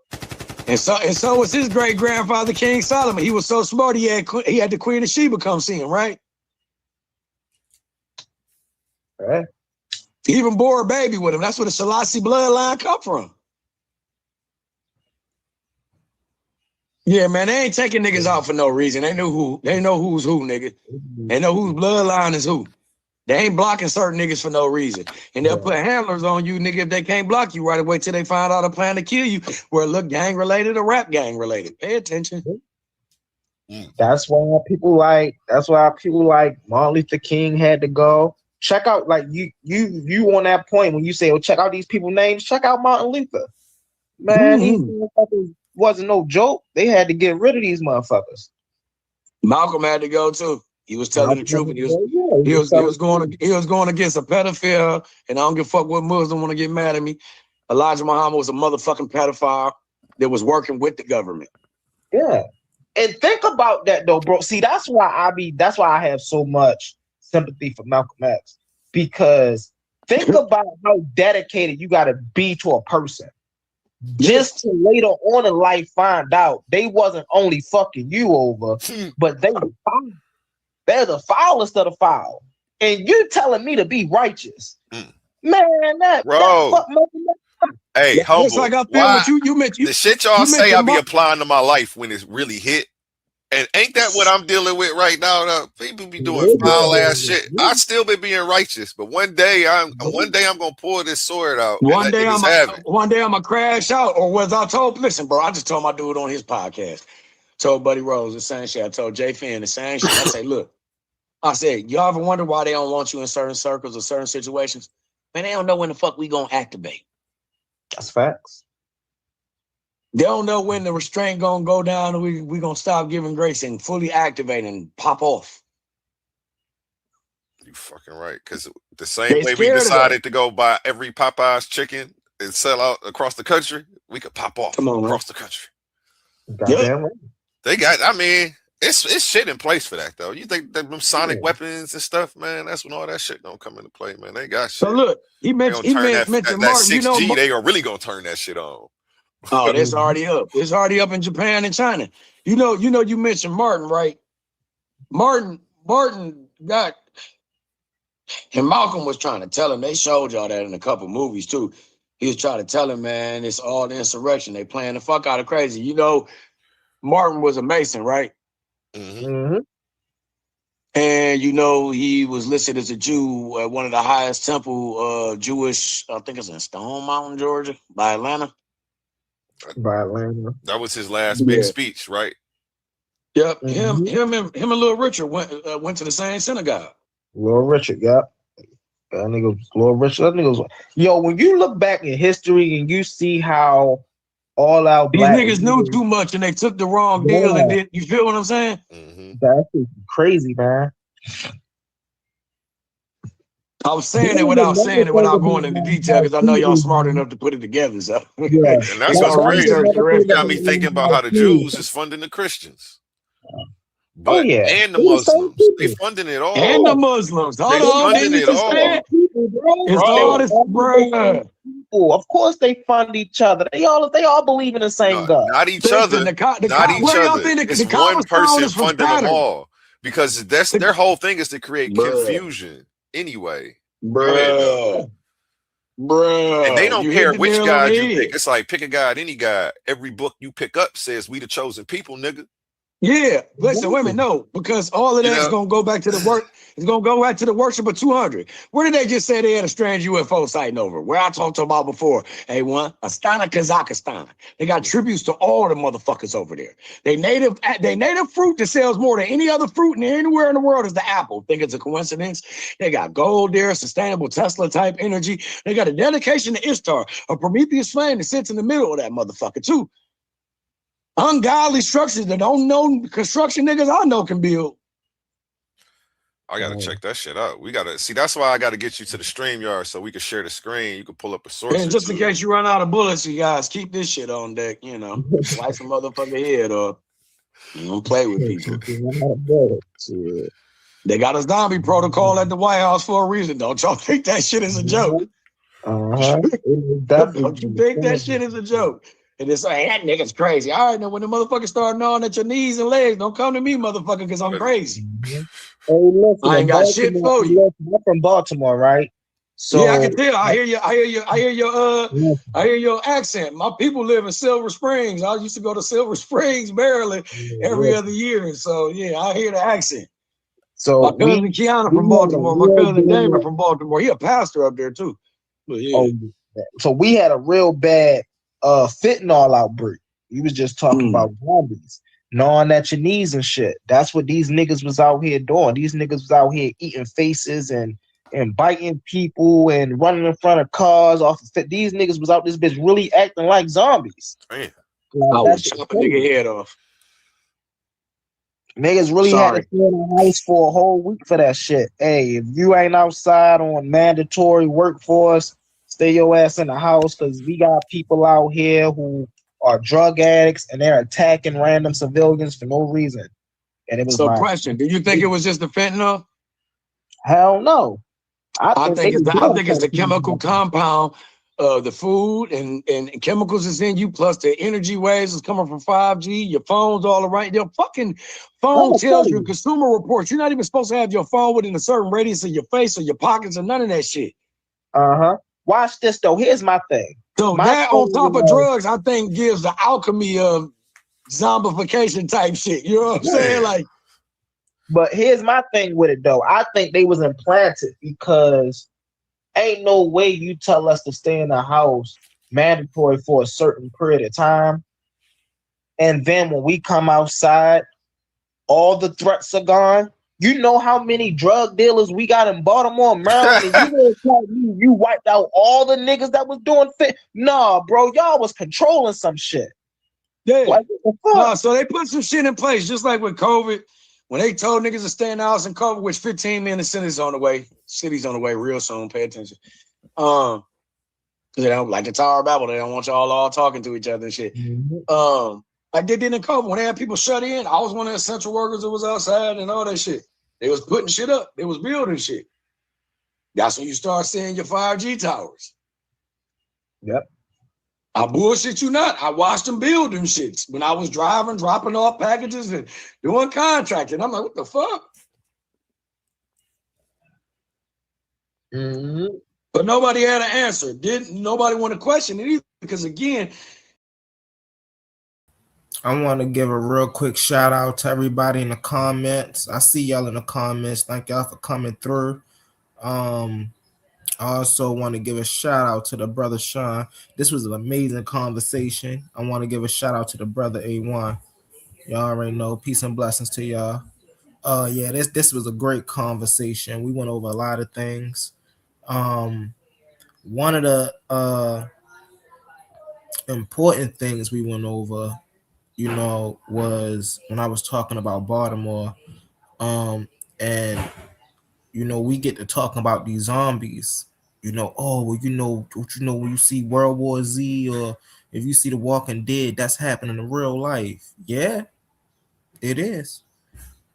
And so was his great grandfather, King Solomon. He was so smart. He had the Queen of Sheba come see him, right? Right. He even bore a baby with him. That's where the Selassie bloodline come from. Yeah, man, they ain't taking niggas out for no reason. They know who's who, nigga. They know whose bloodline is who. They ain't blocking certain niggas for no reason. And they'll put handlers on you, nigga, if they can't block you right away till they find out a plan to kill you. Where it look gang related or rap gang related. Pay attention. That's why people like Martin Luther King had to go. Check out, like you on that point when you say, check out these people's names, check out Martin Luther. Man, these motherfuckers wasn't no joke. They had to get rid of these motherfuckers. Malcolm had to go too. He was telling the truth, and he was going against a pedophile, and I don't give a fuck what Muslim want to get mad at me. Elijah Muhammad was a motherfucking pedophile that was working with the government. Yeah. And think about that though, bro. See, that's why I have so much sympathy for Malcolm X. Because think about how dedicated you gotta be to a person. Just to later on in life find out they wasn't only fucking you over, but they're the foulest of the foul. And you telling me to be righteous. Man, hey, humble. It's like I feel what you mentioned. The shit y'all say I be applying to my life when it's really hit. And ain't that what I'm dealing with right now? People be doing foul ass shit. I still been being righteous, but one day I'm gonna pull this sword out. One day I'm gonna crash out. Or was I told? Listen, bro, I just told my dude on his podcast. Told Buddy Rose the same shit. I told Jay Finn the same shit. I say, look, I said, y'all ever wonder why they don't want you in certain circles or certain situations? Man, they don't know when the fuck we gonna activate. That's facts. They don't know when the restraint gonna go down and we gonna stop giving grace and fully activate and pop off. You fucking right. Because the same way we decided to go buy every Popeye's chicken and sell out across the country, we could pop off across the country. Goddamn. They got, I mean, It's shit in place for that though. You think that them sonic weapons and stuff, man? That's when all that shit gonna come into play, man. They got shit. So look, he mentioned that Martin. 6G. They are really gonna turn that shit on. Oh, that's already up. It's already up in Japan and China. You mentioned Martin, right? Martin got, and Malcolm was trying to tell him. They showed y'all that in a couple movies too. He was trying to tell him, man, it's all the insurrection. They playing the fuck out of crazy. Martin was a Mason, right? Mm-hmm. And he was listed as a Jew at one of the highest temple Jewish, I think it's in Stone Mountain, Georgia, by Atlanta. That was his last big speech, right? Yep. Him and Little Richard went to the same synagogue. Little Richard, yep. That nigga was Little Richard. That nigga was, when you look back in history and you see how all out these niggas knew too much and they took the wrong deal and did, you feel what I'm saying? Mm-hmm. That's crazy, man. I was saying it without going into detail because I know y'all smart enough to put it together. So yeah. And that's what's crazy. It got me thinking about how the Jews is funding the Christians. But and the Muslims. They funding it all. And the Muslims. Hold on, funding it all. It's all this, bro. Of course they fund each other. They all believe in the same God. Not each other. Not each other. It's one person funding them all. Because their whole thing is to create confusion anyway. Bruh. And they don't care which God you pick. It's like pick a God, any God. Every book you pick up says we the chosen people, nigga. Yeah, listen, women, no, because all of that is gonna go back to the work. It's gonna go back to the worship of 200. Where did they just say they had a strange UFO sighting over? Where I talked about before. A1, Astana, Kazakhstan. They got tributes to all the motherfuckers over there. They native fruit that sells more than any other fruit anywhere in the world is the apple. Think it's a coincidence? They got gold there, sustainable Tesla type energy. They got a dedication to Ishtar, a Prometheus flame that sits in the middle of that motherfucker too. Ungodly structures that don't know construction niggas I know can build. I gotta check that shit out. We gotta see. That's why I gotta get you to the StreamYard so we can share the screen. You can pull up a source. And just in case you run out of bullets, you guys keep this shit on deck. Slice a motherfucker head up. You don't play with people. They got a zombie protocol at the White House for a reason. Don't y'all think that shit is a joke? Don't you think that shit is a joke? And it's like, that nigga's crazy. All right, now when the motherfucker start gnawing at your knees and legs, don't come to me, motherfucker, because I'm crazy. Hey, listen, I ain't got shit for you. I'm from Baltimore, right? So yeah, I can tell. I hear your accent. My people live in Silver Springs. I used to go to Silver Springs, Maryland, every other year. So yeah, I hear the accent. So my cousin Kiana from Baltimore, my cousin Damon from Baltimore. He a pastor up there too. But yeah. So we had a real bad fentanyl outbreak. We was just talking about zombies gnawing at your knees and shit. That's what these niggas was out here doing. These niggas was out here eating faces and biting people and running in front of cars off of these niggas was out this bitch really acting like zombies. Man. I would chop a nigga head off. Niggas really had to stay in the house for a whole week for that shit. Hey, if you ain't outside on mandatory workforce, stay your ass in the house because we got people out here who are drug addicts and they're attacking random civilians for no reason. And it was question. Do you think it was just the fentanyl? Hell no. I think it's the chemical compound of the food and chemicals is in you, plus the energy waves is coming from 5G, your phone's all around. Your fucking phone tells you Consumer Reports. You're not even supposed to have your phone within a certain radius of your face or your pockets or none of that shit. Watch this though. Here's my thing. So that on top of drugs, I think gives the alchemy of zombification type shit. You know what I'm saying? Like, but here's my thing with it though. I think they was implanted because ain't no way you tell us to stay in the house mandatory for a certain period of time. And then when we come outside, all the threats are gone. You know how many drug dealers we got in Baltimore, Maryland? And you tell me you wiped out all the niggas that was doing fit? Nah, bro, y'all was controlling some shit. Yeah. Like, nah, so they put some shit in place, just like with COVID. When they told niggas to stay in the house in COVID, which 15 minutes city's on the way. City's on the way real soon. Pay attention. Because they don't like the Tower of Babel. They don't want y'all all talking to each other and shit. Like they did in COVID when they had people shut in. I was one of the essential workers that was outside and all that shit. They was putting shit up. They was building shit. That's when you start seeing your 5G towers. Yep. I bullshit you not. I watched them build them shits when I was driving, dropping off packages and doing contracting. I'm like, what the fuck? Mm-hmm. But nobody had an answer. Nobody want to question it either. Because again, I want to give a real quick shout out to everybody in the comments. I see y'all in the comments. Thank y'all for coming through. I also want to give a shout out to the brother Sean. This was an amazing conversation. I want to give a shout out to the brother A1. Y'all already know. Peace and blessings to y'all. Yeah, this was a great conversation. We went over a lot of things. One of the important things we went over, was when I was talking about Baltimore, and we get to talking about these zombies. When you see World War Z, or if you see The Walking Dead, that's happening in real life. Yeah, it is.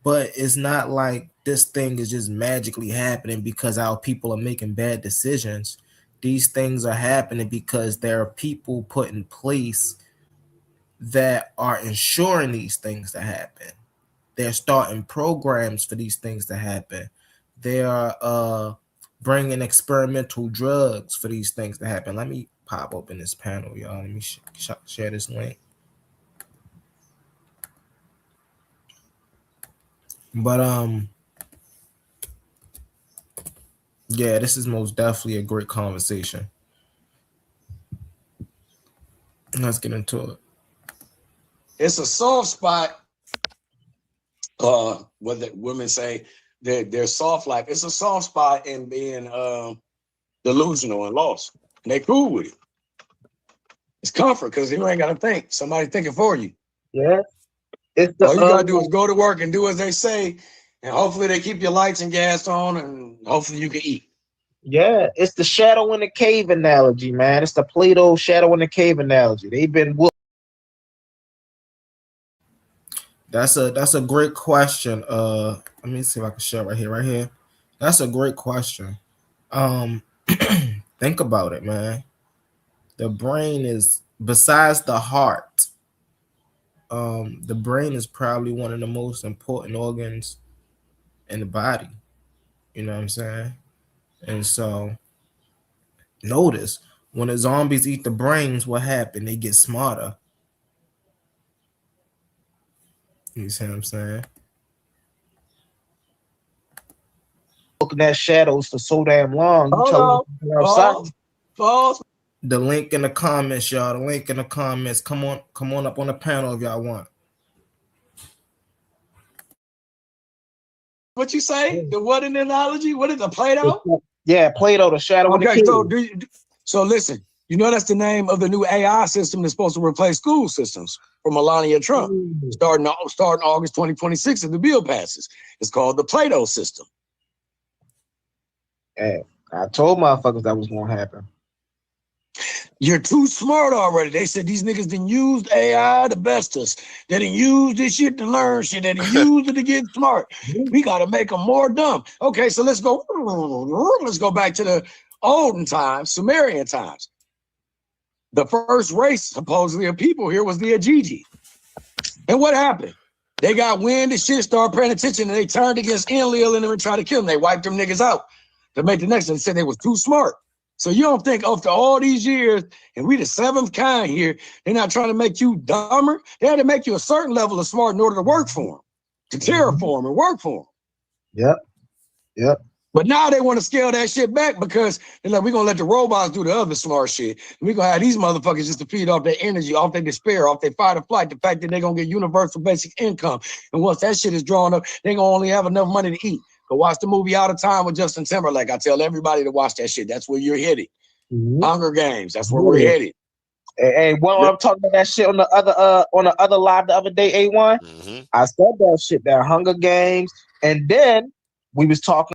But it's not like this thing is just magically happening because our people are making bad decisions. These things are happening because there are people put in place that are ensuring these things to happen. They're starting programs for these things to happen. They are bringing experimental drugs for these things to happen. Let me pop open this panel, y'all. Let me share this link. But yeah, this is most definitely a great conversation. Let's get into it. it's a soft spot. What the women say, they're soft life. It's a soft spot in being delusional and lost. And they cool with it. It's comfort because you ain't got to think. Somebody thinking for you. Yeah. All you got to do is go to work and do as they say. And hopefully they keep your lights and gas on and hopefully you can eat. Yeah, it's the shadow in the cave analogy, man. It's the Plato shadow in the cave analogy. They've been whooped. That's a great question. Let me see if I can show right here. That's a great question. Think about it, man. The brain is, besides the heart, the brain is probably one of the most important organs in the body. You know what I'm saying? And so notice when the zombies eat the brains, what happened? They get smarter. You see what I'm saying? Looking at shadows for so damn long. You Hold tell me outside. Pause. The link in the comments, y'all. The link in the comments. Come on up on the panel if y'all want. What you say? The what in the analogy? What is the Plato? Yeah, Plato, the shadow in the Okay, cave. so listen. You know that's the name of the new AI system that's supposed to replace school systems for Melania Trump, starting August 2026 if the bill passes. It's called the Plato system. Hey, I told motherfuckers that was gonna happen. You're too smart already. They said these niggas done used AI to best us. They done used this shit to learn shit. They done used it to get smart. We got to make them more dumb. Okay, so let's go back to the olden times, Sumerian times. The first race, supposedly, of people here was the Ajiji. And what happened? They got wind and shit, started paying attention, and they turned against Enlil and them and tried to kill them. They wiped them niggas out to make the next one. They said they was too smart. So you don't think after all these years, and we the seventh kind here, they're not trying to make you dumber? They had to make you a certain level of smart in order to work for them, to terraform and work for them. Yep. But now they want to scale that shit back because they're like, we're going to let the robots do the other smart shit. And we're going to have these motherfuckers just to feed off their energy, off their despair, off their fight or flight, the fact that they're going to get universal basic income. And once that shit is drawn up, they're going to only have enough money to eat. Go watch the movie Out of Time with Justin Timberlake. I tell everybody to watch that shit. That's where you're headed. Hunger Games. That's where we're headed. Hey, when I'm talking about that shit on the other live the other day, A1, I said that shit, that Hunger Games, and then we was talking.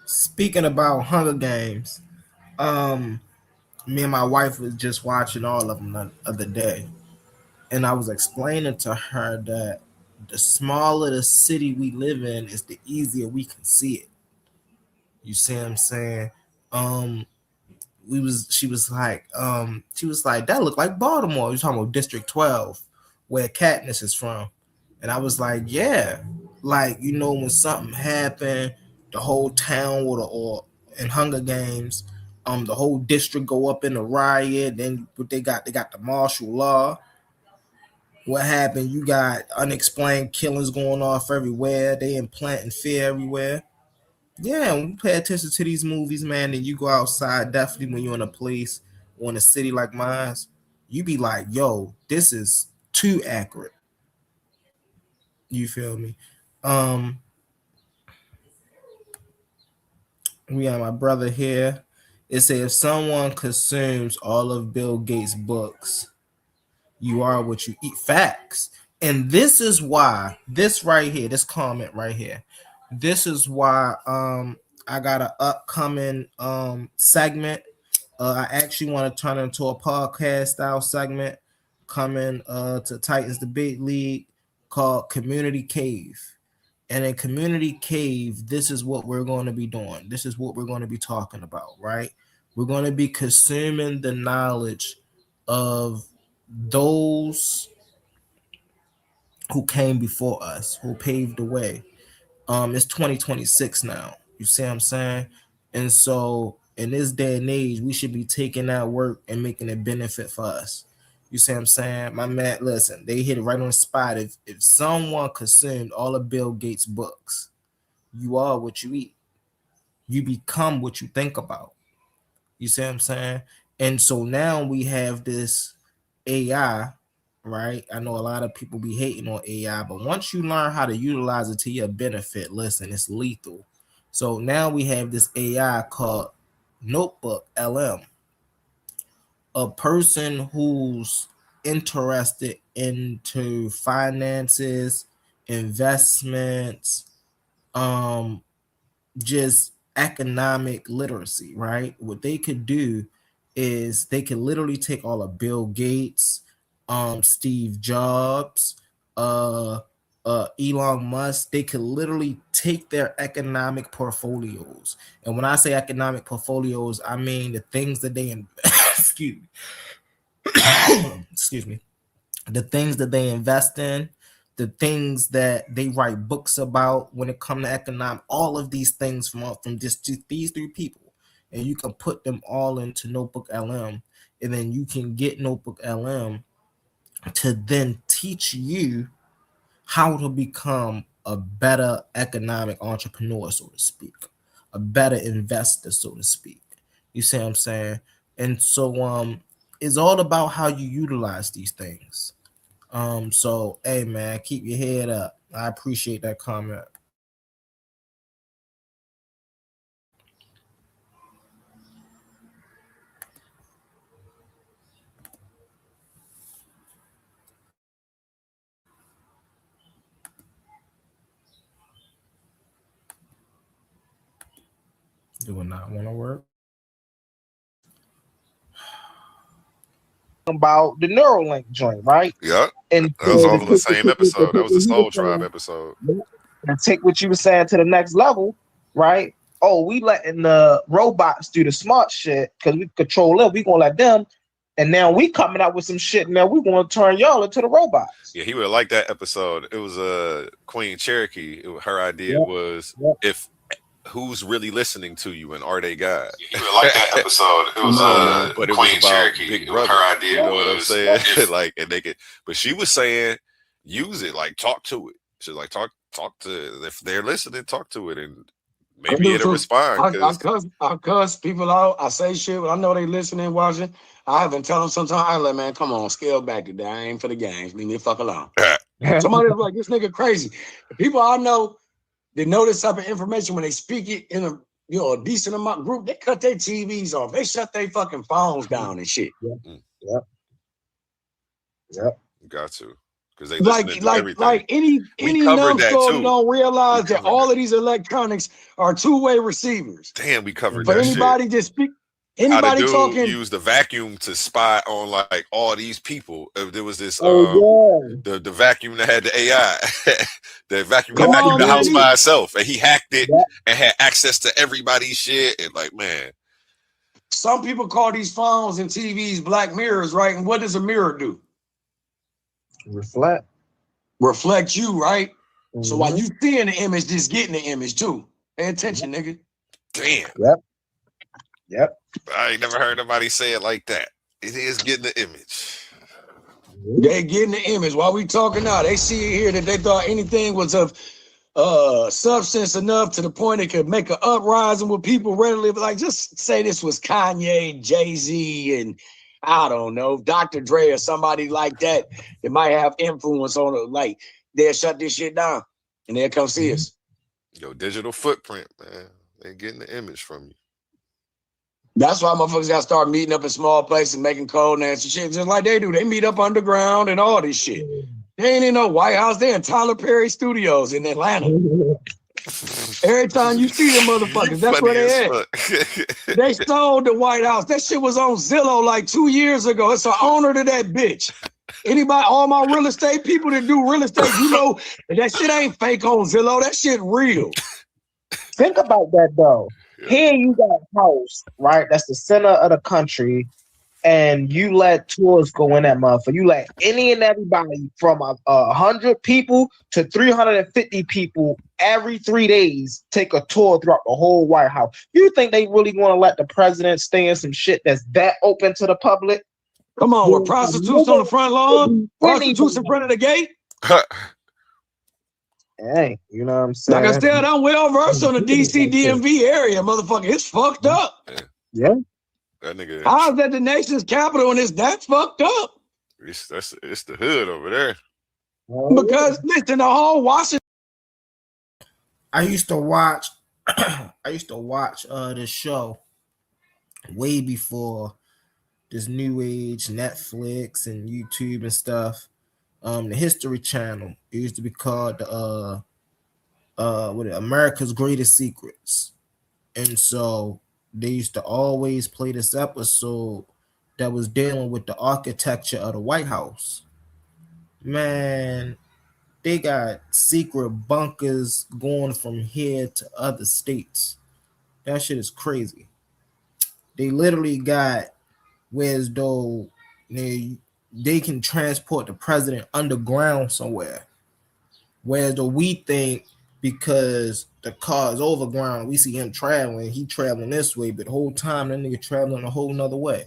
Speaking about Hunger Games, me and my wife was just watching all of them the other day, And I was explaining to her that the smaller the city we live in is, the easier we can see it. You see what I'm saying? She was like, that looked like Baltimore. You talking about District 12, where Katniss is from. And I was like, yeah. Like, you know, when something happened, the whole town or in Hunger Games, the whole district go up in a riot, then they got the martial law. What happened? You got unexplained killings going off everywhere. They implanting fear everywhere. Yeah, when you pay attention to these movies, man, and you go outside, definitely when you're in a place or in a city like mine, you be like, yo, this is too accurate. You feel me? We have my brother here. It says if someone consumes all of Bill Gates' books, you are what you eat. Facts. And this is why, this right here, this comment right here, this is why I got an upcoming segment. I actually want to turn it into a podcast style segment coming to Titans Debate League called Community Cave. And in Community Cave, this is what we're going to be doing. This is what we're going to be talking about, right? We're going to be consuming the knowledge of those who came before us, who paved the way. It's 2026 now. You see what I'm saying? And so in this day and age, we should be taking that work and making it benefit for us. You see what I'm saying? My man, listen, they hit it right on the spot. If someone consumed all of Bill Gates' books, you are what you eat. You become what you think about. You see what I'm saying? And so now we have this AI, right? I know a lot of people be hating on AI, but once you learn how to utilize it to your benefit, listen, it's lethal. So now we have this AI called Notebook LM. A person who's interested into finances, investments, just economic literacy, right? What they could do is they could literally take all of Bill Gates, Steve Jobs, Elon Musk. They could literally take their economic portfolios, and when I say economic portfolios, I mean the things that they excuse me, the things that they invest in, the things that they write books about when it comes to economic, all of these things from just these three people, and you can put them all into Notebook LM, and then you can get Notebook LM to then teach you how to become a better economic entrepreneur, so to speak, a better investor, so to speak. You see what I'm saying? And so it's all about how you utilize these things. So hey man, keep your head up. I appreciate that comment. Do it not want to work? About the Neuralink joint, right? Yeah. And that was all in the same episode. That was the Soul Tribe episode. And take what you were saying to the next level, right? Oh, we letting the robots do the smart shit because we control them. We gonna let them, and now we coming out with some shit. Now we gonna turn y'all into the robots. Yeah, he would have liked that episode. It was Queen Cherokee. Her idea was if who's really listening to you and are they God? Yeah, he would like that episode. It was but it Queen was about Cherokee. Big Brother. Her idea, you know what I'm saying? Like, and they could, but she was saying use it, like talk to it. She's like talk to, if they're listening, talk to it, and maybe it'll respond. I cuss people out. I say shit, but I know they listening, watching. I haven't tell them sometimes. I like, man, come on, scale back today. I ain't for the games. Leave me the fuck alone. Somebody's like, this nigga crazy. The people I know, they know this type of information when they speak it in a decent amount group. They cut their TVs off. They shut their fucking phones down and shit. Yep. Got to. Because they like any numbskull don't realize that all of these electronics are two-way receivers. Damn, we covered for that anybody shit. just speak. how the Anybody dude talking? used the vacuum to spy on like all these people. There was this Oh the vacuum that had the AI, the vacuum that Come vacuumed on, the house man. by itself, and he hacked it yeah. and had access to everybody's shit. And like, man, Some people call these phones and TVs black mirrors, right? And what does a mirror do? Reflect. Reflect you, right? So while Mhm. you seeing the image, just getting the image too. Pay attention, nigga. damn, Yep. I ain't never heard nobody say it like that. It is getting the image. They getting the image. While we talking now, they see it here that they thought anything was of substance enough to the point it could make an uprising with people readily. Like, just say this was Kanye, Jay-Z, and I don't know, Dr. Dre or somebody like that that might have influence on it. Like, they'll shut this shit down and they'll come see us. Your digital footprint, man. They getting the image from you. That's why motherfuckers got to start meeting up in small places and making cold nasty shit just like they do. They meet up underground and all this shit. They ain't in no White House. They in Tyler Perry Studios in Atlanta. Every time you see them motherfuckers, that's where they at. They sold the White House. That shit was on Zillow like 2 years ago. It's an owner to that bitch. Anybody, all my real estate people that do real estate, you know that shit ain't fake on Zillow. That shit real. Think about that though. Here you got a house, right? That's the center of the country, and you let tours go in that motherfucker. You let any and everybody from 100 people to 350 people every 3 days take a tour throughout the whole White House. You think they really want to let the president stay in some shit that's that open to the public? Come on, with prostitutes on the front lawn, prostitutes in front of the gate. Hey, you know what I'm saying? Like I said, I'm well versed on the DC DMV area, motherfucker. It's fucked up. Yeah. That nigga. I was at the nation's capital and that's fucked up. It's the hood over there. Because listen, the whole Washington. I used to watch this show way before this new age Netflix and YouTube and stuff. The History Channel. It used to be called America's Greatest Secrets. And so they used to always play this episode that was dealing with the architecture of the White House. Man, they got secret bunkers going from here to other states. That shit is crazy. They literally got whereas though they can transport the president underground somewhere. Whereas though we think because the car is overground, we see him traveling, he traveling this way, but the whole time that nigga traveling a whole nother way.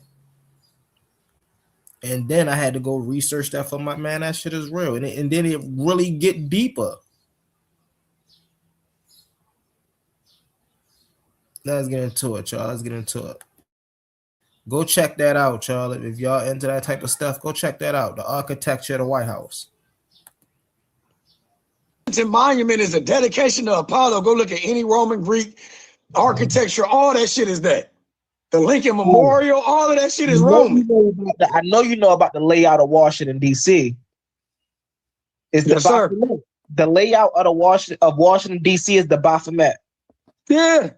And then I had to go research that for my man. That shit is real. And then it really get deeper. Let's get into it, y'all. Let's get into it. Go check that out, y'all. If y'all into that type of stuff, go check that out. The architecture of the White House. Monument is a dedication to Apollo. Go look at any Roman, Greek architecture. All that shit is that. The Lincoln Memorial, all of that shit is Roman. I know you know about the layout of Washington, D.C. Yes, sir. The layout of Washington, D.C. is the Baphomet. Yeah.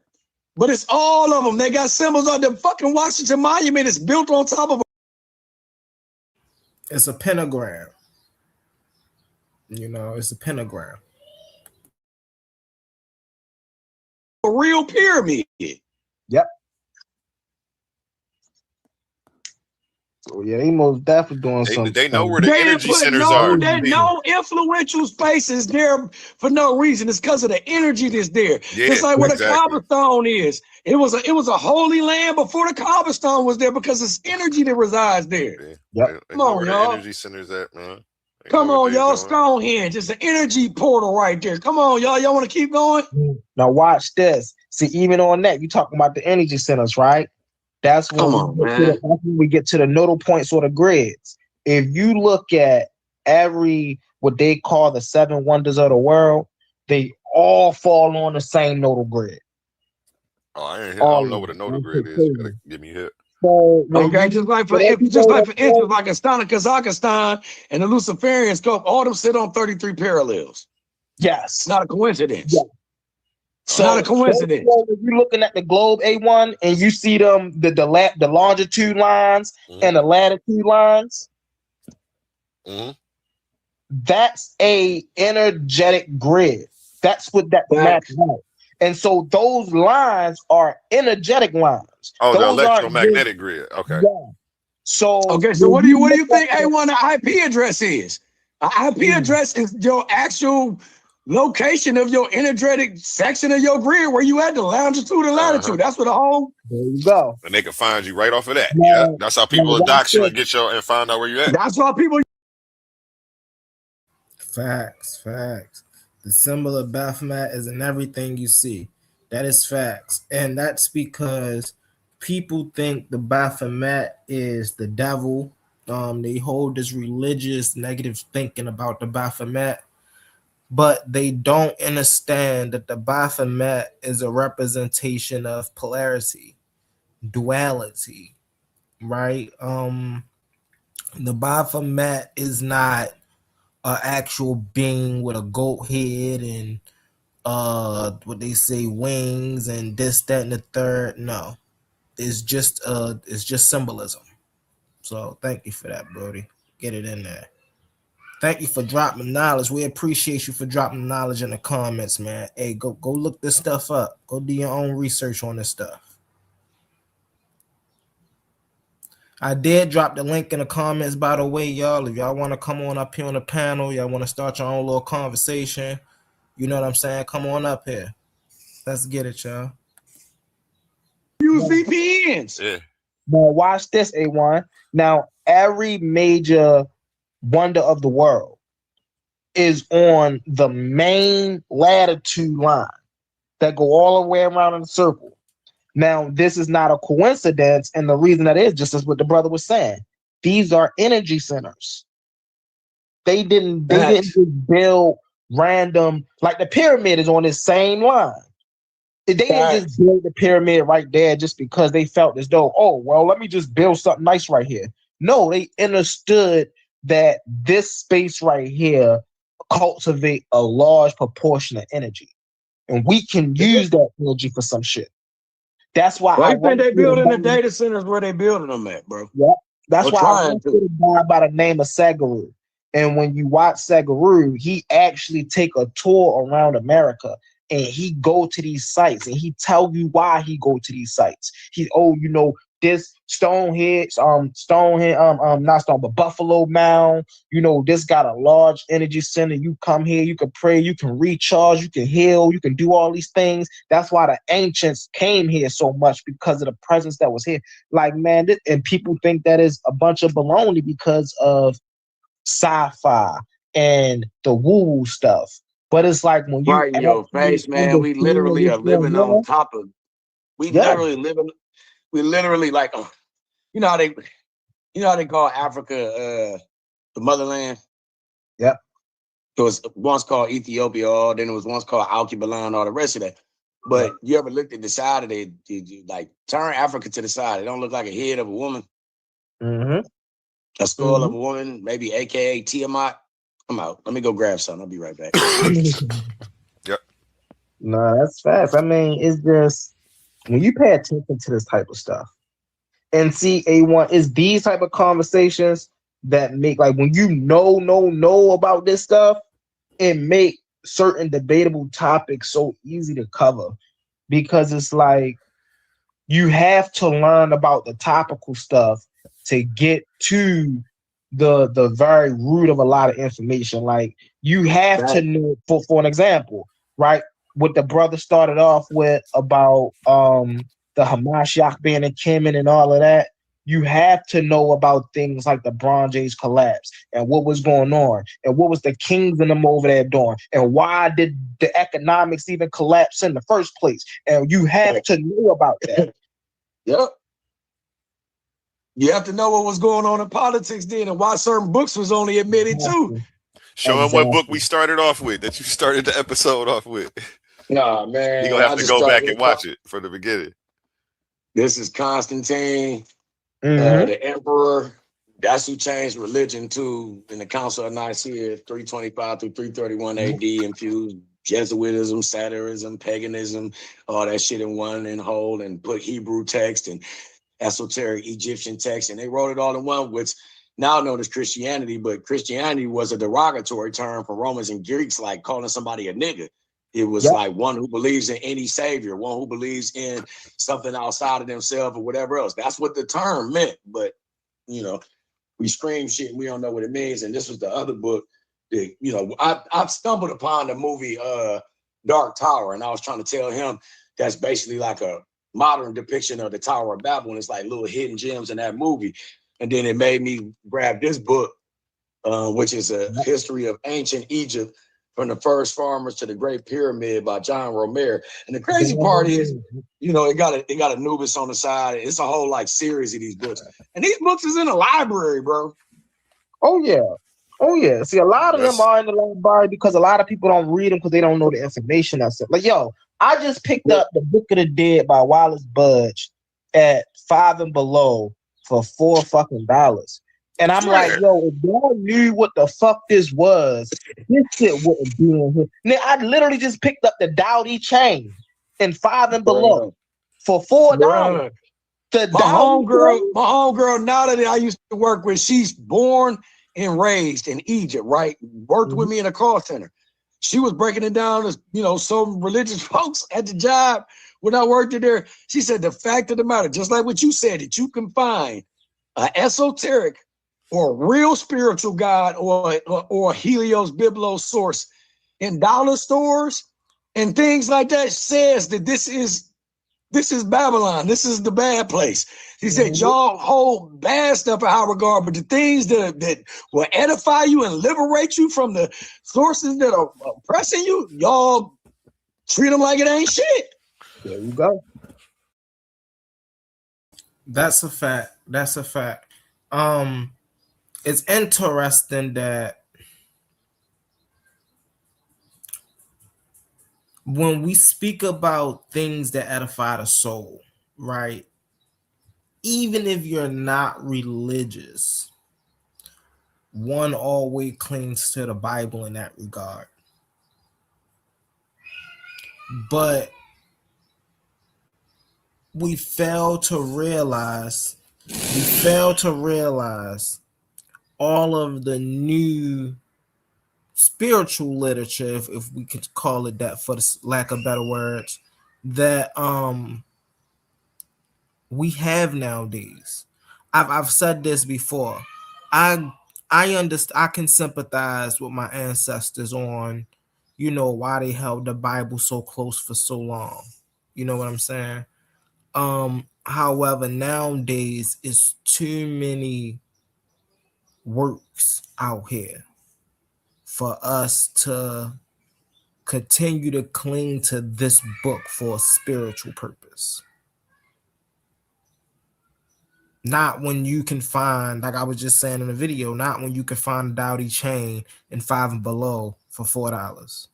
But it's all of them. They got symbols on the fucking Washington Monument. It's built on top of It's a pentagram. You know, it's a pentagram. a real pyramid. Yep. So yeah, they most definitely doing something. They know where the energy centers are. There's no influential spaces there for no reason. It's because of the energy that's there. Yeah, it's like where exactly. the cobblestone is. It was a holy land before the cobblestone was there because it's energy that resides there. Yeah. Yep. They Come know on, where y'all. the energy centers at, man. They Come know what on, they y'all. doing. Stonehenge. It's an energy portal right there. Come on, y'all. Y'all want to keep going? Now watch this. See, even on that, you talking about the energy centers, right? That's when that's when we get to the nodal points or the grids. If you look at what they call the 7 wonders of the world, they all fall on the same nodal grid. Oh, I don't know what a nodal grid is. You gotta give me hit. So just like for instance, like Astana, Kazakhstan, and the Luciferian scope, all them sit on 33 parallels. Yes. It's not a coincidence. Yeah. So Not a coincidence. if you're looking at the globe A1 and you see them the longitude lines and the latitude lines, that's a energetic grid. That's what that map is. And so those lines are energetic lines. Oh, those the electromagnetic grid. Okay. Yeah. So what do you think A1 IP address is? An IP address is your actual location of your energetic section of your grid where you at, the longitude and latitude. That's what the whole. There you go. And they can find you right off of that. Yeah, that's how people will dox you and get you and find out where you at. That's why people. Facts. The symbol of Baphomet is in everything you see. That is facts. And that's because people think the Baphomet is the devil. They hold this religious negative thinking about the Baphomet, but they don't understand that the Baphomet is a representation of polarity, duality, right? The Baphomet is not an actual being with a goat head and what they say, wings and this, that, and the third. No, it's just symbolism. So thank you for that, Brody. Get it in there. Thank you for dropping knowledge. We appreciate you for dropping knowledge in the comments, man. Hey, go look this stuff up. Go do your own research on this stuff. I did drop the link in the comments, by the way, y'all. If y'all want to come on up here on the panel, y'all want to start your own little conversation, you know what I'm saying? Come on up here. Let's get it, y'all. Use VPNs. Yeah. Now watch this, A1. Now, every major wonder of the world is on the main latitude line that go all the way around in a circle. Now, this is not a coincidence, and the reason that is just as what the brother was saying. These are energy centers. They didn't just build random, like the pyramid is on this same line. They didn't just build the pyramid right there just because they felt as though, oh, well, let me just build something nice right here. No, they understood that this space right here cultivate a large proportion of energy, and we can use that energy for some shit. That's why I think they building the data centers where they building them at, bro. Yeah, that's why I went to the guy by the name of Sagaru. And when you watch Sagaru, he actually take a tour around America and he go to these sites and he tell you why he go to these sites. This not Stone, but Buffalo Mound, this got a large energy center. You come here, you can pray, you can recharge, you can heal, you can do all these things. That's why the ancients came here so much, because of the presence that was here. Like, man, and people think that is a bunch of baloney because of sci-fi and the woo-woo stuff. But it's like when you right in your face, man, we literally are living on top of. We literally like, you know how they call Africa the motherland. Yep. It was once called Ethiopia, or then it was once called Alkebalan, all the rest of that. But you ever looked at the side of it? You like turn Africa to the side? It don't look like a head of a woman. Mm-hmm. A skull of a woman, maybe AKA Tiamat. I'm out. Let me go grab something. I'll be right back. Yep. No, that's fast. I mean, it's just when you pay attention to this type of stuff and see A1, it's these type of conversations that make, like, when you know about this stuff, it make certain debatable topics so easy to cover, because it's like you have to learn about the topical stuff to get to the very root of a lot of information. Like, you have to know, for an example, right? What the brother started off with about the Hamashiach being in Kemen and all of that, you have to know about things like the Bronze Age collapse and what was going on and what was the kings and them over there doing and why did the economics even collapse in the first place. And you have to know about that. Yep. You have to know what was going on in politics then and why certain books was only admitted to. Show him what book we started off with, that you started the episode off with. Nah, man. You're going to have to go back and watch it from the beginning. This is Constantine, the emperor. That's who changed religion to in the Council of Nicaea, 325 through 331 AD, infused Jesuitism, Satyrism, paganism, all that shit in one and whole, and put Hebrew text and esoteric Egyptian text, and they wrote it all in one, which now known as Christianity. But Christianity was a derogatory term for Romans and Greeks, like calling somebody a nigga. It was like one who believes in any savior, one who believes in something outside of themselves or whatever else. That's what the term meant. But, you know, we scream shit and we don't know what it means. And this was the other book that, you know, I've stumbled upon the movie Dark Tower, and I was trying to tell him that's basically like a modern depiction of the Tower of Babel. And it's like little hidden gems in that movie. And then it made me grab this book, which is a history of ancient Egypt, from the first farmers to the Great Pyramid by John Romare. And the crazy part is, you know, it got Anubis on the side. It's a whole like series of these books. And these books is in the library, bro. Oh yeah. See, a lot of them are in the library because a lot of people don't read them because they don't know the information that's it. Like, yo, I just picked up the Book of the Dead by Wallace Budge at $5 and Below for $4 fucking. And I'm like, yo, if y'all knew what the fuck this was, this shit wouldn't be in here. Now, I literally just picked up the Dowdy chain in $5 and Below for $4. My homegirl, now that I used to work with, she's born and raised in Egypt, right? Worked with me in a call center. She was breaking it down as, you know, some religious folks at the job when I worked there. She said the fact of the matter, just like what you said, that you can find an esoteric or real spiritual God or Helios Biblos source in dollar stores and things like that, says that this is Babylon. This is the bad place. He said, y'all hold bad stuff in high regard, but the things that will edify you and liberate you from the sources that are oppressing you, y'all treat them like it ain't shit. There you go. That's a fact. It's interesting that when we speak about things that edify the soul, right? Even if you're not religious, one always clings to the Bible in that regard. But we fail to realize all of the new spiritual literature, if we could call it that for the lack of better words, that we have nowadays. I've said this before. I understand. I can sympathize with my ancestors on, you know, why they held the Bible so close for so long. You know what I'm saying? However, nowadays it's too many works out here for us to continue to cling to this book for a spiritual purpose. Not when you can find, like I was just saying in the video, not when you can find a Dowdy chain in $5 and Below for $4.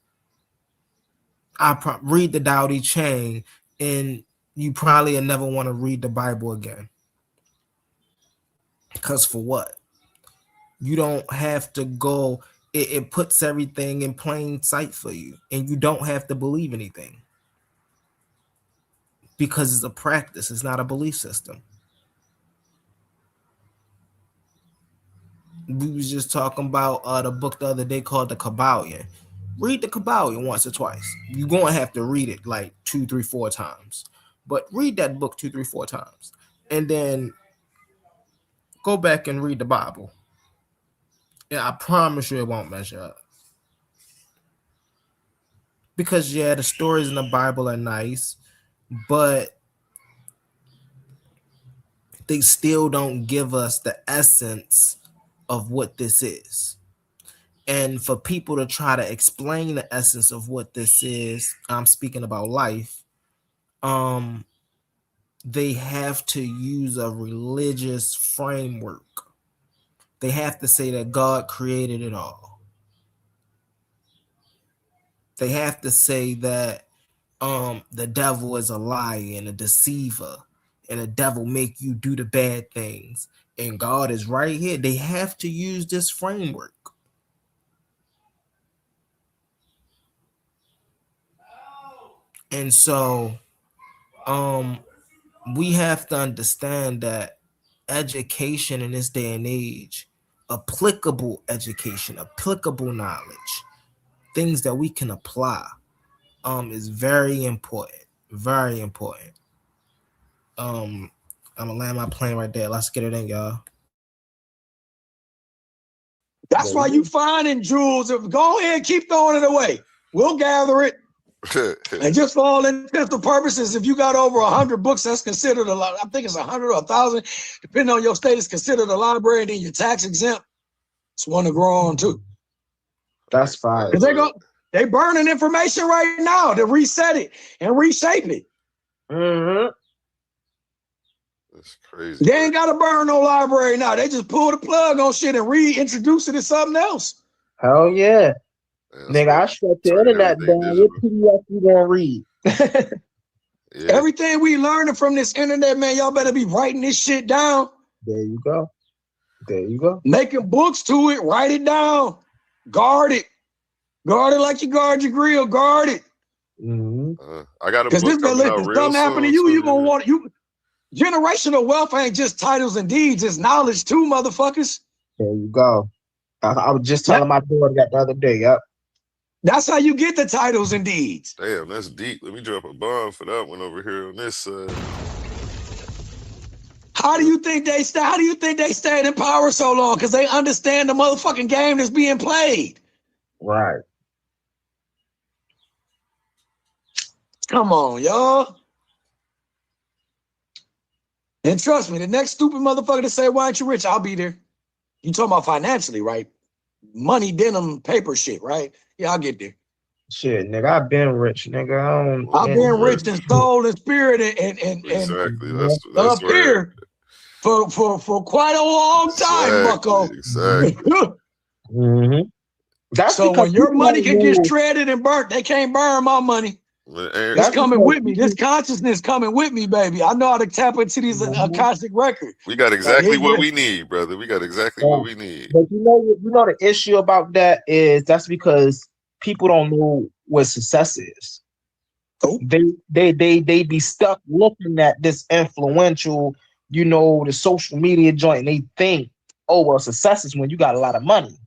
Read the Dowdy chain and you probably never want to read the Bible again. Because for what? You don't have to go. It puts everything in plain sight for you, and you don't have to believe anything because it's a practice. It's not a belief system. We was just talking about the book the other day called The Kabbalion. Read The Kabbalion once or twice. You're going to have to read it like 2, 3, 4 times. But read that book 2, 3, 4 times. And then go back and read the Bible. And I promise you it won't measure up. Because, yeah, the stories in the Bible are nice, but they still don't give us the essence of what this is. And for people to try to explain the essence of what this is, I'm speaking about life, they have to use a religious framework. They have to say that God created it all. They have to say that the devil is a liar and a deceiver, and the devil make you do the bad things, and God is right here. They have to use this framework. And so we have to understand that education in this day and age, applicable education, applicable knowledge, things that we can apply, is very important. Very important. I'm gonna land my plane right there. Let's get it in, y'all. That's why you finding jewels. Go ahead, keep throwing it away. We'll gather it. And just for all intents and purposes, if you got over 100 books, that's considered a lot. I think it's 100 or 1,000, depending on your state, it's considered a library, and then you're tax exempt. It's one to grow on too. That's fine. Because they burning information right now to reset it and reshape it. Mm-hmm. That's crazy. They ain't got to burn no library now. They just pull the plug on shit and reintroduce it as something else. Hell yeah. Nigga, I shut the internet down. What PDF you gonna read? Yeah. Everything we learning from this internet, man, y'all better be writing this shit down. There you go. There you go. Making books to it, write it down. Guard it. Guard it like you guard your grill. Guard it. Mm-hmm. I got a Because book this coming out listen, real something happen to soon, you, too, you gonna man. want you. Generational wealth ain't just titles and deeds, it's knowledge too, motherfuckers. There you go. I was just telling my daughter that the other day. Yep. That's how you get the titles and deeds. Damn, that's deep. Let me drop a bomb for that one over here on this side. How do you think they stay? How do you think they stayed in power so long? Because they understand the motherfucking game that's being played. Right. Come on, y'all. And trust me, the next stupid motherfucker to say, "Why aren't you rich?" I'll be there. You talking about financially, right? Money, denim, paper shit, right? Yeah, I'll get there. Shit, nigga, I've been rich, nigga. I've been rich in soul and spirit and Exactly. That's up here for quite a long time, bucko. Exactly. Mm-hmm. That's So when your money can get move. shredded and burnt, they can't burn my money. It's That's coming because with me. This consciousness coming with me, baby. I know how to tap into these Akashic records. We got exactly what we need, brother. We got exactly what we need. But you know the issue about that is that's because people don't know what success is. Oh. They be stuck looking at this influential, the social media joint, and they think, oh well, success is when you got a lot of money.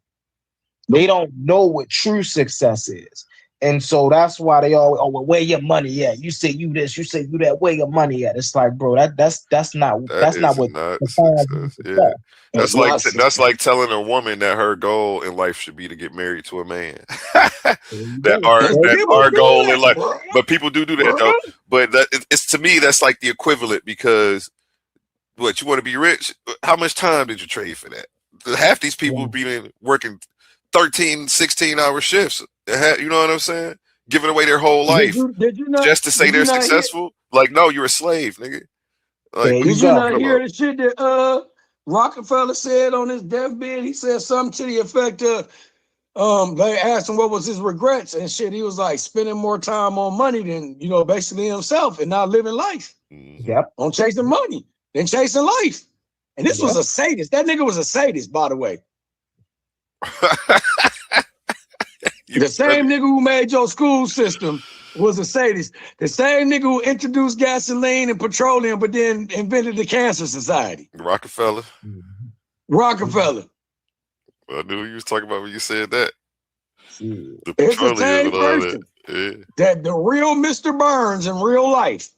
They don't know what true success is. And so that's why they all, oh well, where your money at? You say you this, you say you that. Where your money at? It's like, bro, that's not what success. Yeah, that's like telling a woman that her goal in life should be to get married to a man. that our goal in life. But people do that though. But it's to me that's like the equivalent, because what, you want to be rich? How much time did you trade for that? Half these people be working 13, 16-hour shifts. You know what I'm saying? Giving away their whole life just to say they're successful. Like, no, you're a slave, nigga. Like, did you not hear the shit that Rockefeller said on his deathbed? He said something to the effect of, they asked him what was his regrets and shit. He was like, spending more time on money than, basically himself, and not living life. Yep. On chasing money than chasing life. And this was a sadist. That nigga was a sadist, by the way. The same nigga who made your school system was a sadist. The same nigga who introduced gasoline and petroleum, but then invented the Cancer Society. Rockefeller. Rockefeller. I knew you was talking about when you said that. The It's the same person. That the real Mr. Burns in real life.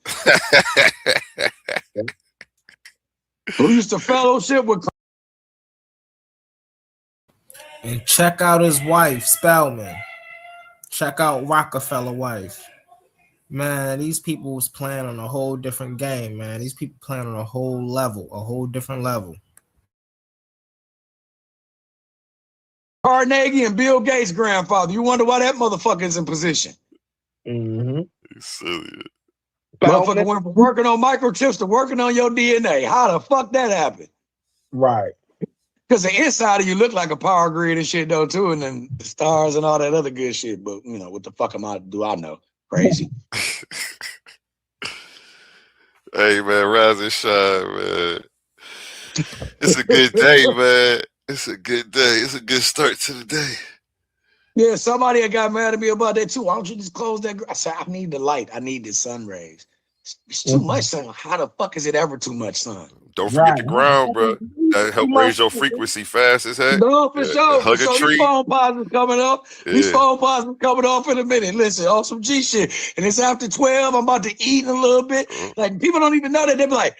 Who used to fellowship with. And check out his wife, Spellman. Check out Rockefeller wife. Man, these people was playing on a whole different game, man. These people playing on a whole different level. Carnegie and Bill Gates' grandfather. You wonder why that motherfucker's in position. Mm-hmm. Silly. Motherfucker went from working on microchips to working on your DNA. How the fuck that happened? Right. Because the inside of you look like a power grid and shit though too, and then the stars and all that other good shit. But what the fuck do I know? Crazy. Hey man, rise and shine, man. It's a good day, man. It's a good day. It's a good start to the day. Yeah, somebody had got mad at me about that too. Why don't you just close that? I said, I need the light. I need the sun rays. It's too much sun. How the fuck is it ever too much sun? Don't forget Right. the ground, bro. That help raise your frequency fast as heck. No, for sure, for Hug a sure. These tree. phone positives coming up. These Yeah. phone positives coming off in a minute. Listen, on some G shit. And it's after 12. I'm about to eat in a little bit. Like, people don't even know that. They be like,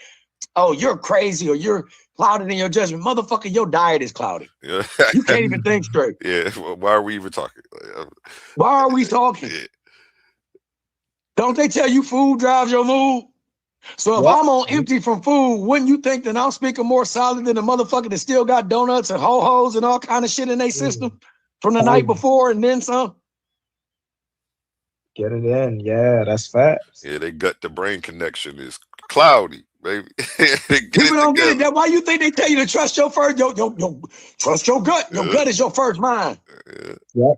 oh, you're crazy or you're clouded in your judgment. Motherfucker, your diet is clouded. Yeah. You can't even think straight. Yeah. Why are we even talking? Why are we talking? Yeah. Don't they tell you food drives your mood? So if Yep. I'm on empty from food, wouldn't you think that I'm speaking more solid than a motherfucker that still got donuts and ho-hos and all kind of shit in their system from the night before and then some? Get it in. Yeah, that's facts. Yeah, they gut the brain connection is cloudy, baby. People don't get it. That's why you think they tell you to trust your first, trust your gut. Your gut is your first mind. Yep.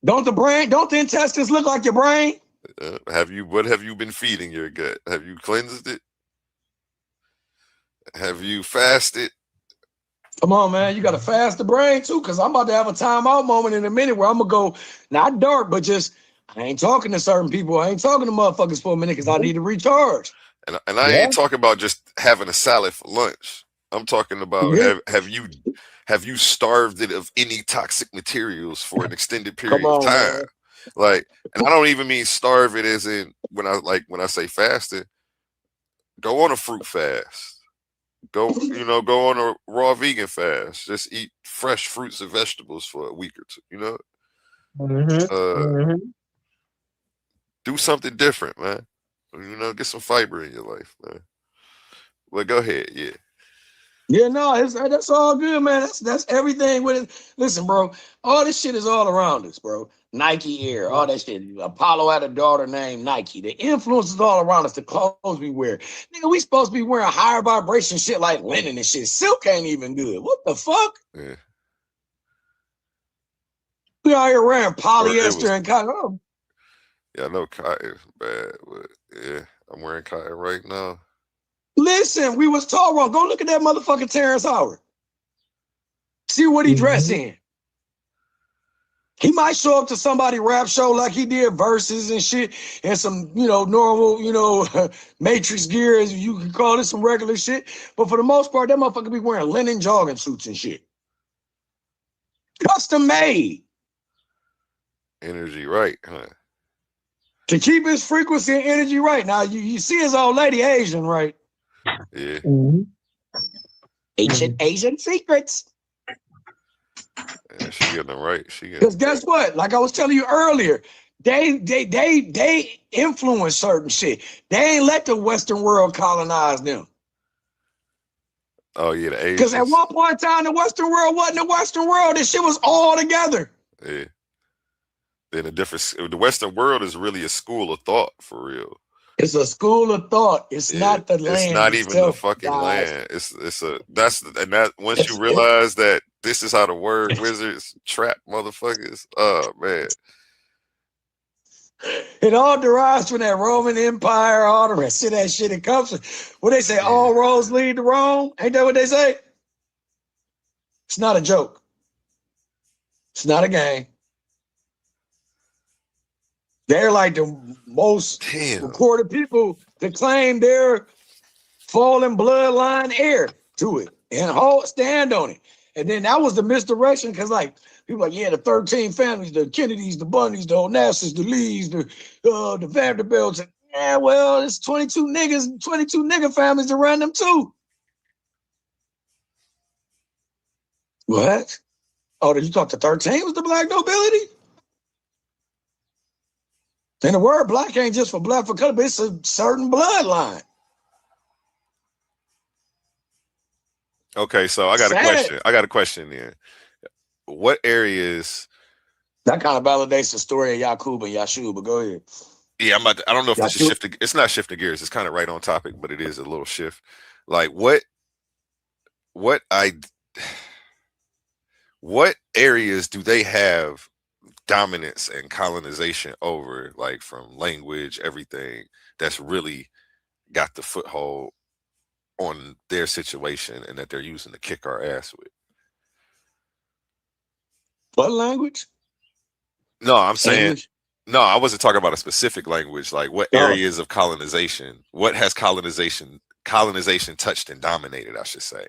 Don't the intestines look like your brain? What have you been feeding your gut? Have you cleansed it? Have you fasted? Come on, man. You got to fast the brain too, because I'm about to have a timeout moment in a minute where I'm going to go, not dark, but just, I ain't talking to certain people. I ain't talking to motherfuckers for a minute because I need to recharge. And I ain't talking about just having a salad for lunch. I'm talking about have you starved it of any toxic materials for an extended period of time? Man. Like, and I don't even mean starve it as in when I say fasting, go on a fruit fast. Go on a raw vegan fast. Just eat fresh fruits and vegetables for a week or two, do something different, man. Get some fiber in your life, man. Well, go ahead, yeah. Yeah, no, that's all good, man. That's everything with it. Listen, bro, all this shit is all around us, bro. Nike Air, all that shit. Apollo had a daughter named Nike. The influence is all around us. The clothes we wear. Nigga, we supposed to be wearing higher vibration shit like linen and shit. Silk ain't even good. What the fuck? Yeah. We out here wearing polyester and cotton. Yeah, I know cotton is bad, but yeah, I'm wearing cotton right now. Listen, we was taught wrong. Go look at that motherfucking Terrence Howard. See what he dressed in. He might show up to somebody rap show like he did verses and shit and some, normal, Matrix gear, as you can call it, some regular shit. But for the most part, that motherfucker be wearing linen jogging suits and shit. Custom made. Energy right, huh? To keep his frequency and energy right. Now, you see his old lady Asian, right? Yeah. Asian secrets. Yeah, she getting them right. Because guess what? Like I was telling you earlier, they influence certain shit. They ain't let the Western world colonize them. Oh yeah, the Asians. Because at one point in time, the Western world wasn't the Western world. This shit was all together. Yeah. Then the Western world is really a school of thought for real. It's a school of thought. It's not the land. It's not even the fucking land. Once you realize that this is how the word wizards trap motherfuckers. Oh man. It all derives from that Roman Empire, all the rest of that shit. It comes from what they say, all roads lead to Rome. Ain't that what they say? It's not a joke. It's not a game. They're like the most recorded people to claim their fallen bloodline heir to it and stand on it. And then that was the misdirection because, like, people like, yeah, the 13 families, the Kennedys, the Bundys, the Onassas, the Lees, the Vanderbilts. And, yeah, well, it's 22 nigga families around them too. What? Oh, did you talk to 13 was the black nobility? And the word black ain't just for black for color, but it's a certain bloodline. Okay, so I got a question. I got a question there. What areas? That kind of validates the story of Yakub and Yashub, but go ahead. Yeah, I don't know if this is shifting. It's not shifting gears. It's kind of right on topic, but it is a little shift. Like what areas do they have dominance and colonization over, like from language, everything that's really got the foothold on their situation and that they're using to kick our ass with? What language? No, I'm saying English? no. I wasn't talking about a specific language. Like what Oh. areas of colonization? What has colonization touched and dominated? I should say.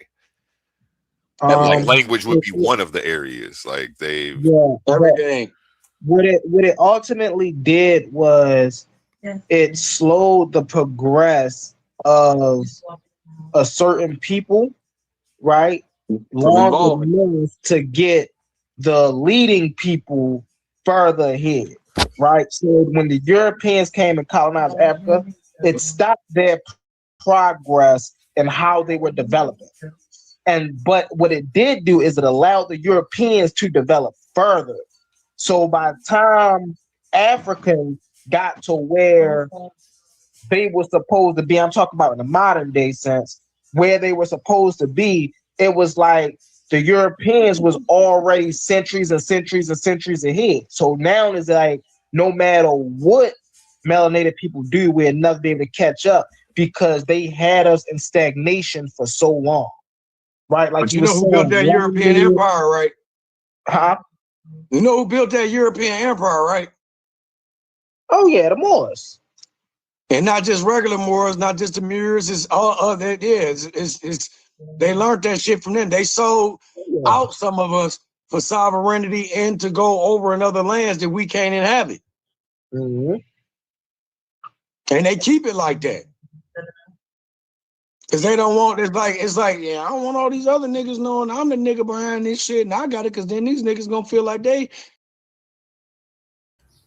Like language would be one of the areas. Like they've yeah, Everything. what it ultimately did was it slowed the progress of a certain people, right? Long evolving. enough to get the leading people further ahead, right? So when the Europeans came and colonized Africa, it stopped their progress in how they were developing. But what it did do is it allowed the Europeans to develop further. So by the time Africans got to where they were supposed to be, I'm talking about in the modern day sense, where they were supposed to be, it was like the Europeans was already centuries and centuries and centuries ahead. So now it's like no matter what melanated people do, we'll never be able to catch up because they had us in stagnation for so long. Right? Like But you know who built that European empire, right? Huh? You know who built that European empire, right? Oh yeah, the Moors. And not just regular Moors, not just the Moors, it's all other. Yeah, it's they learned that shit from them. They sold out some of us for sovereignty and to go over in other lands that we can't inhabit. Mm-hmm. And they keep it like that. Cause they don't want it's like, yeah, I don't want all these other niggas knowing I'm the nigga behind this shit, and I got it, cause then these niggas gonna feel like they.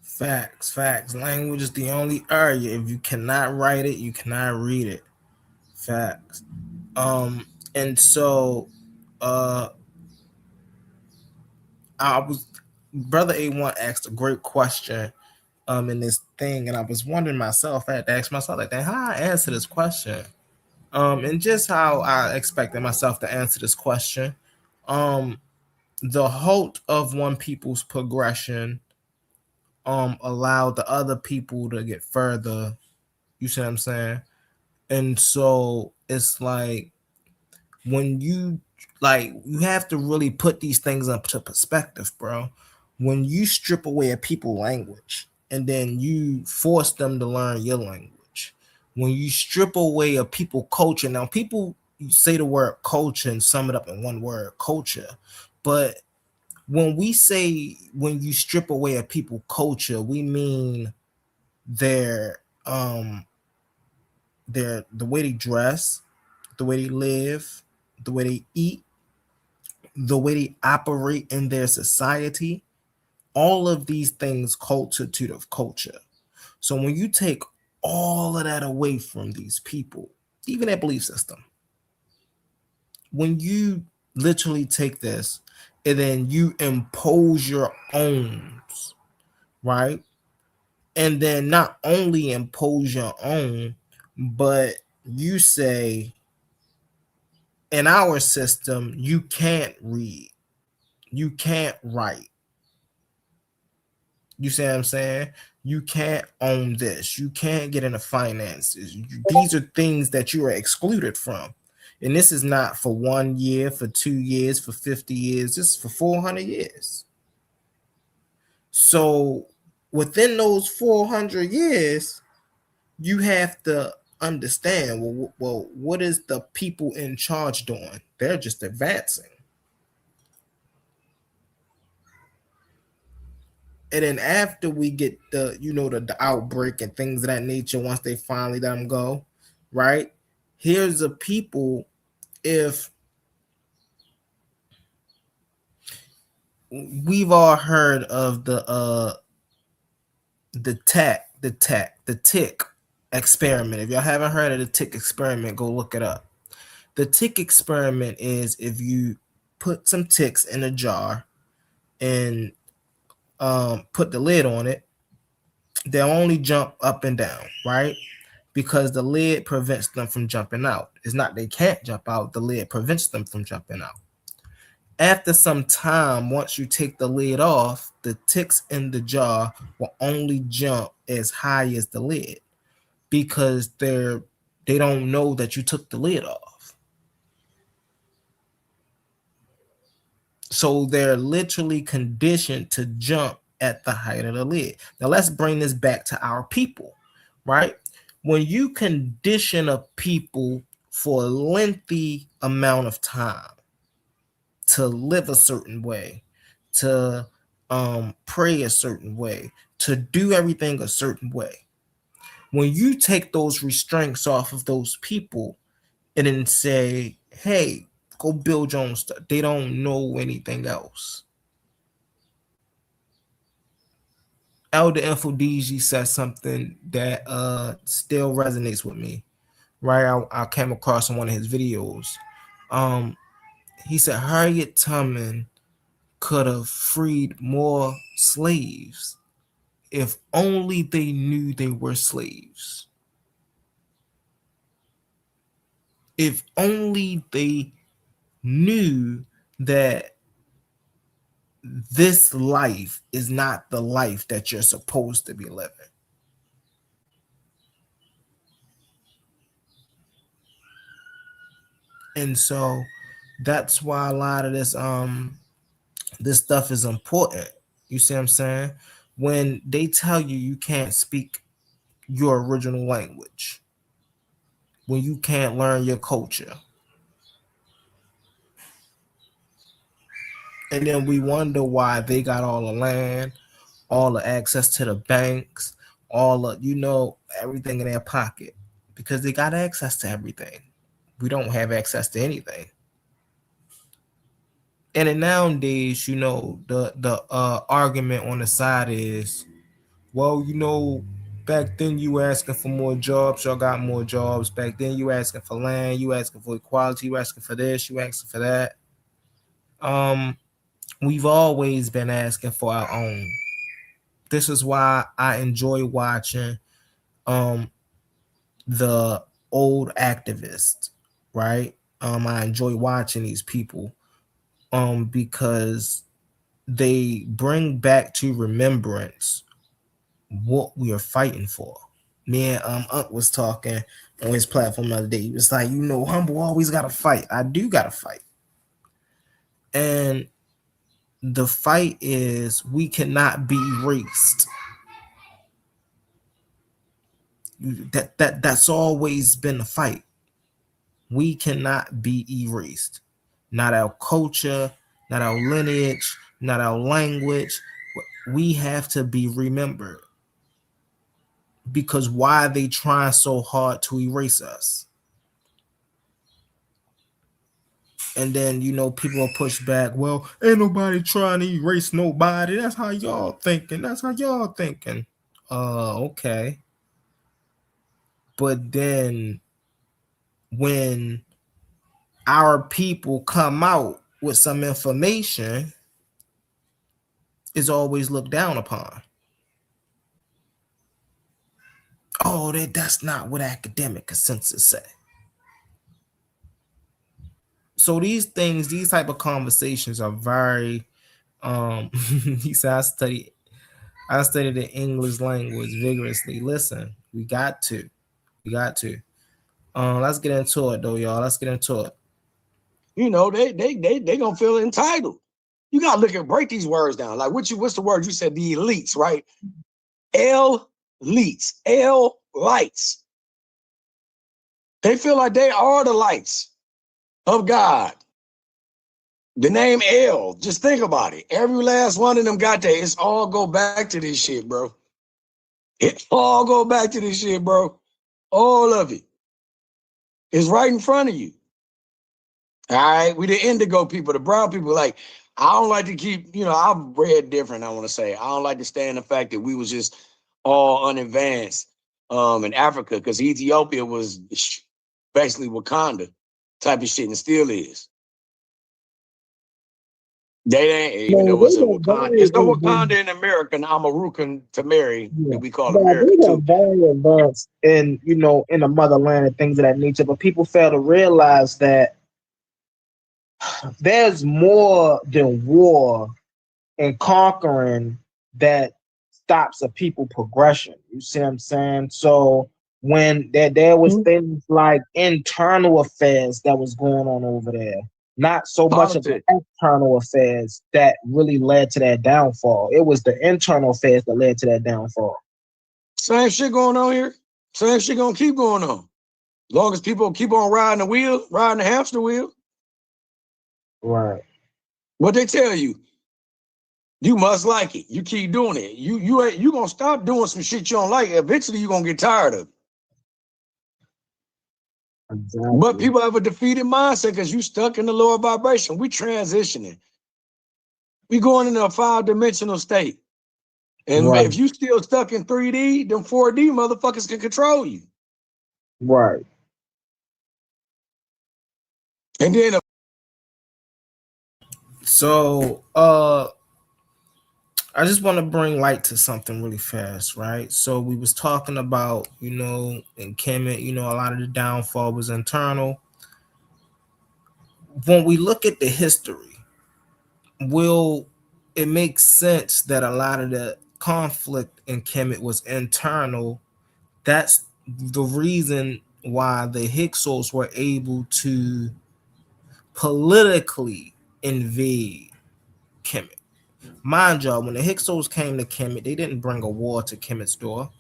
Facts. Language is the only area. If you cannot write it, you cannot read it. Facts. And so I was Brother A1 asked a great question in this thing, and I was wondering myself, I had to ask myself like, how I answer this question. And just how I expected myself to answer this question. The halt of one people's progression allowed the other people to get further. You see what I'm saying? And so it's like when you have to really put these things into perspective, bro. When you strip away a people's language and then you force them to learn your language, when you strip away a people culture, now people say the word culture and sum it up in one word, culture, but when you strip away a people culture, we mean their the way they dress, the way they live, the way they eat, the way they operate in their society. All of these things constitute of culture. So when you take all of that away from these people, even their belief system, when you literally take this and then you impose your own, right? And then not only impose your own, but you say, in our system, you can't read, you can't write. You see what I'm saying? You can't own this. You can't get into finances. These are things that you are excluded from. And this is not for 1 year, for 2 years, for 50 years. This is for 400 years. So within those 400 years, you have to understand, well, what is the people in charge doing? They're just advancing. And then after we get the outbreak and things of that nature, once they finally let them go, right? Here's a people, if we've all heard of the tick experiment. If y'all haven't heard of the tick experiment, go look it up. The tick experiment is if you put some ticks in a jar and put the lid on it, they'll only jump up and down, right? Because the lid prevents them from jumping out. It's not they can't jump out, the lid prevents them from jumping out. After some time, once you take the lid off, the ticks in the jar will only jump as high as the lid because they don't know that you took the lid off. So they're literally conditioned to jump at the height of the lid. Now let's bring this back to our people, right? When you condition a people for a lengthy amount of time to live a certain way, to pray a certain way, to do everything a certain way, when you take those restraints off of those people and then say, hey, go build your own stuff, they don't know anything else. Elder Infodigi said something that still resonates with me, right? I came across in one of his videos. He said Harriet Tubman could have freed more slaves if only they knew they were slaves. If only they knew that this life is not the life that you're supposed to be living. And so that's why a lot of this this stuff is important. You see what I'm saying? When they tell you you can't speak your original language, when you can't learn your culture, and then we wonder why they got all the land, all the access to the banks, all the, you know, everything in their pocket, because they got access to everything. We don't have access to anything. And then nowadays, you know, the argument on the side is, well, you know, back then you were asking for more jobs, y'all got more jobs. Back then you were asking for land, you were asking for equality, you were asking for this, you were asking for that. We've always been asking for our own. This is why I enjoy watching the old activists, right? I enjoy watching these people because they bring back to remembrance what we are fighting for. Me and Unc was talking on his platform the other day. He was like, you know, Humble always got to fight. I do got to fight. And the fight is we cannot be erased. That's always been the fight. We cannot be erased. Not our culture, not our lineage, not our language. We have to be remembered. Because why are they trying so hard to erase us? And then, you know, people will push back. Well, ain't nobody trying to erase nobody. That's how y'all thinking. That's how y'all thinking. Okay. But then when our people come out with some information, it's always looked down upon. Oh, that's not what academic consensus say. So these things, these type of conversations are very he said I studied the English language vigorously. Listen, we got to. Let's get into it though, y'all. Let's get into it. You know, they gonna feel entitled. You gotta break these words down. Like what's the word you said? The elites, right? Elites, lights. They feel like they are the lights of God. The name L, just think about it. Every last one of them got that. It's all go back to this shit, bro. It all go back to this shit, bro. All of it. It's right in front of you. All right, we the indigo people, the brown people. Like, I don't like to keep, you know, I'm bred different, I want to say. I don't like to stand the fact that we was just all unadvanced in Africa, because Ethiopia was basically Wakanda type of shit and still is. They ain't, even though it's a Wakanda. It's no Wakanda in America, and I'm a Rukan to marry, that we call America too. Very advanced in, you know, in the motherland and things of that nature, but people fail to realize that there's more than war and conquering that stops a people progression. You see what I'm saying? So when there was things like internal affairs that was going on over there, not so much of the Politics. external affairs that really led to that downfall. It was the internal affairs that led to that downfall. Same shit going on here. Same shit gonna keep going on. As long as people keep on riding the wheel, riding the hamster wheel. Right. What they tell you, you must like it. You keep doing it. You gonna stop doing some shit you don't like. Eventually, you gonna get tired of it. Exactly. But people have a defeated mindset because you stuck in the lower vibration. We transitioning. We going into a 5-dimensional state. And Right. if you still stuck in 3D, them 4D motherfuckers can control you. Right. And then So I just want to bring light to something really fast, right? So we was talking about, in Kemet, a lot of the downfall was internal. When we look at the history, it makes sense that a lot of the conflict in Kemet was internal. That's the reason why the Hyksos were able to politically invade Kemet. Mind y'all, when the Hyksos came to Kemet, they didn't bring a war to Kemet's door.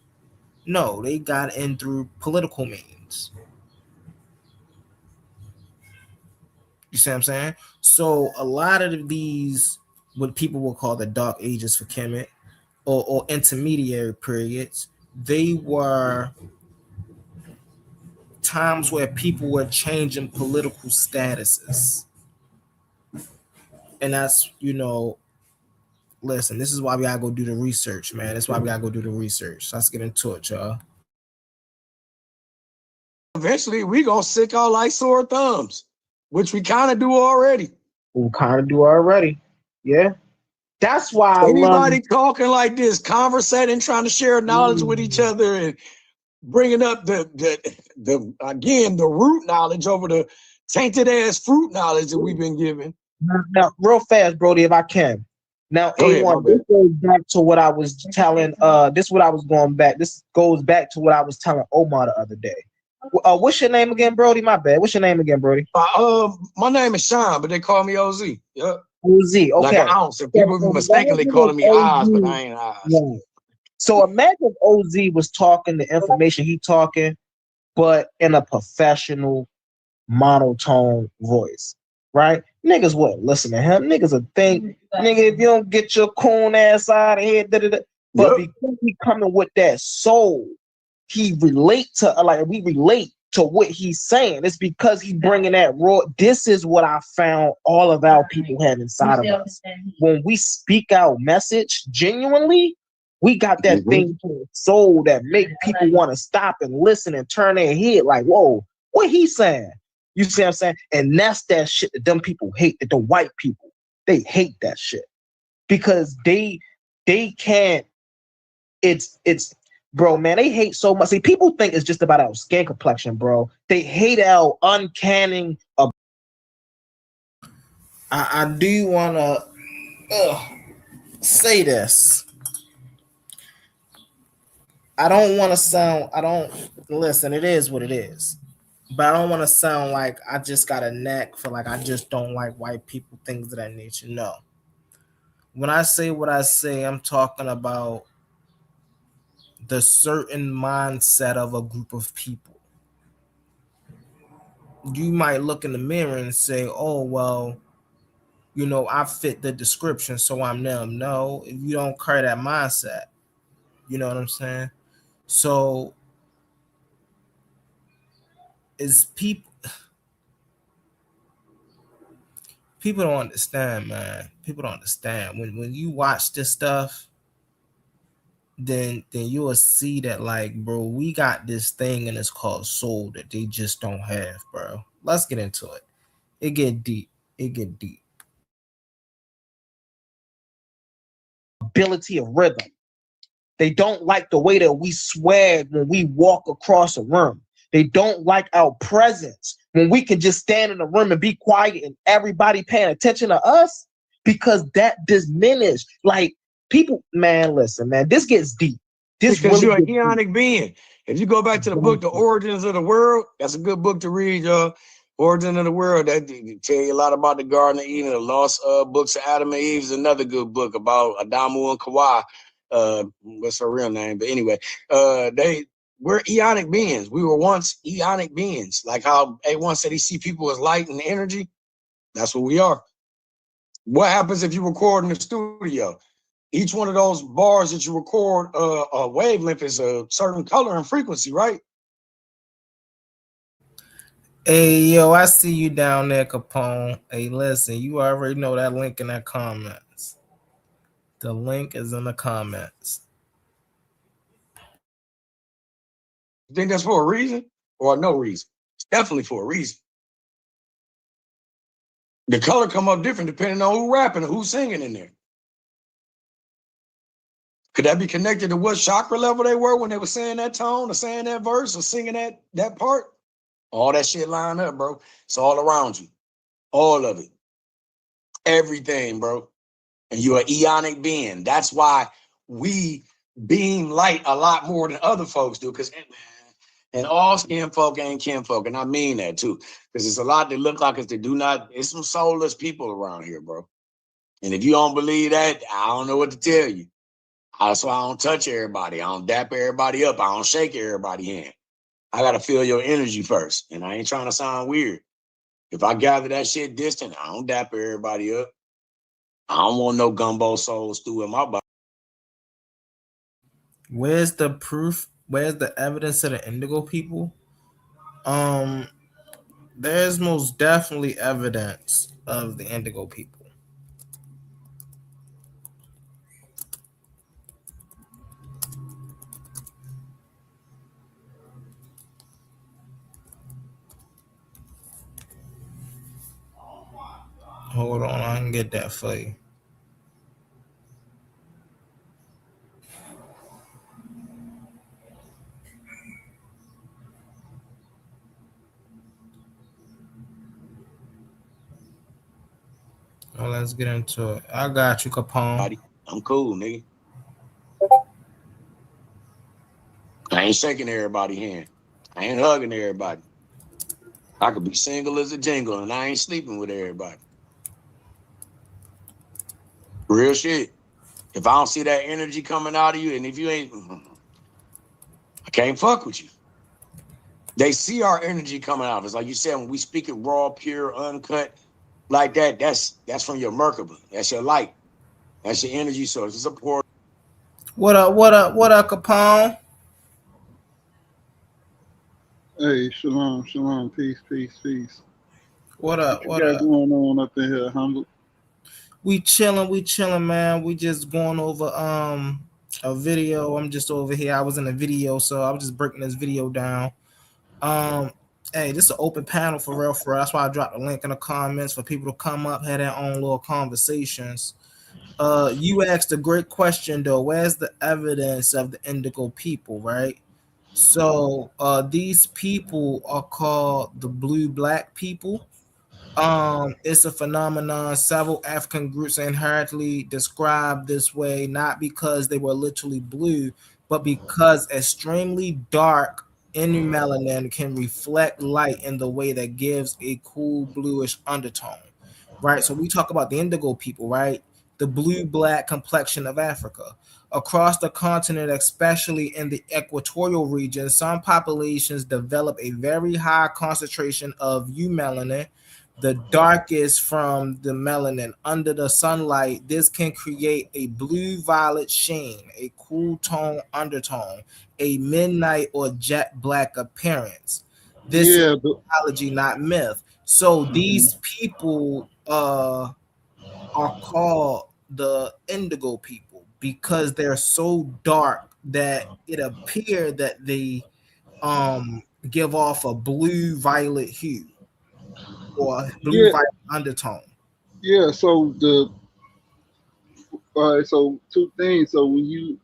No, they got in through political means. You see what I'm saying? So a lot of these, what people will call the dark ages for Kemet, or intermediary periods, they were times where people were changing political statuses. And that's, listen, this is why we gotta go do the research, man. That's why we gotta go do the research. So let's get into it, y'all. eventually we gonna sick our like sore thumbs, which we kind of do already. We kind of do already. Yeah. That's why anybody talking like this, conversating, trying to share knowledge with each other, and bringing up the root knowledge over the tainted ass fruit knowledge that we've been given. Now, real fast, Brody, if I can. Now, A1, this goes back to what I was telling. This goes back to what I was telling Omar the other day. What's your name again, Brody? My bad. What's your name again, Brody? My name is Sean, but they call me OZ. Yep. OZ. Okay. Like an ounce. And people mistakenly calling me Oz, but I ain't Oz. Yeah. So imagine OZ was talking the information he talking, but in a professional, monotone voice, right? Niggas wouldn't listen to him. Niggas would think, nigga, if you don't get your coon ass out of here, But because he coming with that soul, we relate to what he's saying. It's because he bringing that raw. This is what I found all of our people have inside of us. When we speak our message genuinely, we got that thing to the soul that make people want to stop and listen and turn their head like, whoa, what he saying? You see what I'm saying? And that's that shit that them people hate, that the white people, they hate that shit. Because they can't, it's bro, man, they hate so much. See, people think it's just about our skin complexion, bro. They hate our uncanny. I do want to say this. I don't want to sound, listen, it is what it is. But I don't want to sound like I just got a knack for like I just don't like white people, things of that nature. No. When I say what I say, I'm talking about the certain mindset of a group of people. You might look in the mirror and say, oh, well, I fit the description, so I'm them. No, if you don't carry that mindset, you know what I'm saying? So it's people don't understand, man. People don't understand. When you watch this stuff, then you will see that, like, bro, we got this thing and it's called soul that they just don't have, bro. Let's get into it. It get deep. Ability of rhythm. They don't like the way that we swag when we walk across a room. They don't like our presence when we can just stand in the room and be quiet and everybody paying attention to us, because that diminished. Like, people, man, listen, man, this gets deep. This because really you're a heonic being. If you go back to the book, The Origins of the World, that's a good book to read, y'all. Origin of the World, that tell you a lot about the Garden of Eden. The Lost Books of Adam and Eve is another good book about Adamu and Kawa. What's her real name? But anyway, we're eonic beings. We were once eonic beings. Like how A1 said he see people as light and energy. That's what we are. What happens if you record in the studio? Each one of those bars that you record, a wavelength is a certain color and frequency, right? Hey, yo, I see you down there, Capone. Hey, listen, you already know that link in the comments. The link is in the comments. You think that's for a reason or no reason? It's definitely for a reason. The color come up different depending on who rapping and who's singing in there. Could that be connected to what chakra level they were when they were saying that tone or saying that verse or singing that part? All that shit line up, bro. It's all around you. All of it. Everything, bro. And you're an eonic being. That's why we beam light a lot more than other folks do. And all skin folk ain't kin folk. And I mean that too. Because it's a lot that look like us that do not. It's some soulless people around here, bro. And if you don't believe that, I don't know what to tell you. That's why I don't touch everybody. I don't dap everybody up. I don't shake everybody's hand. I got to feel your energy first. And I ain't trying to sound weird. If I gather that shit distant, I don't dap everybody up. I don't want no gumbo soul stew in my body. Where's the proof? Where's the evidence of the indigo people? There's most definitely evidence of the indigo people. Hold on, I can get that for you. Well, let's get into it. I got you, Capone. I'm cool, nigga. I ain't shaking everybody's hand. I ain't hugging everybody. I could be single as a jingle and I ain't sleeping with everybody. Real shit. If I don't see that energy coming out of you, and if you ain't, I can't fuck with you. They see our energy coming out of us. Like you said, when we speak it raw, pure, uncut, like that, that's from your Merkaba. That's your light. That's your energy source. It's a portal. What up, Capone? Hey, shalom, peace. What up? What you got going on up in here, Humble? We chilling, man. We just going over a video. I'm just over here. I was in a video, so I was just breaking this video down. Hey, this is an open panel for real. That's why I dropped a link in the comments for people to come up, have their own little conversations. You asked a great question though. Where's the evidence of the indigo people, right? So these people are called the blue black people. It's a phenomenon several African groups are inherently described this way, not because they were literally blue, but because extremely dark inner melanin can reflect light in the way that gives a cool bluish undertone, right? So we talk about the indigo people, right? The blue-black complexion of Africa. Across the continent, especially in the equatorial region, some populations develop a very high concentration of eumelanin, the darkest from the melanin under the sunlight. This can create a blue-violet sheen, a cool tone undertone, a midnight or jet black appearance. This is biology, not myth. So these people are called the indigo people because they're so dark that it appears that they give off a blue-violet hue or blue-violet undertone. Yeah, so so two things. So when you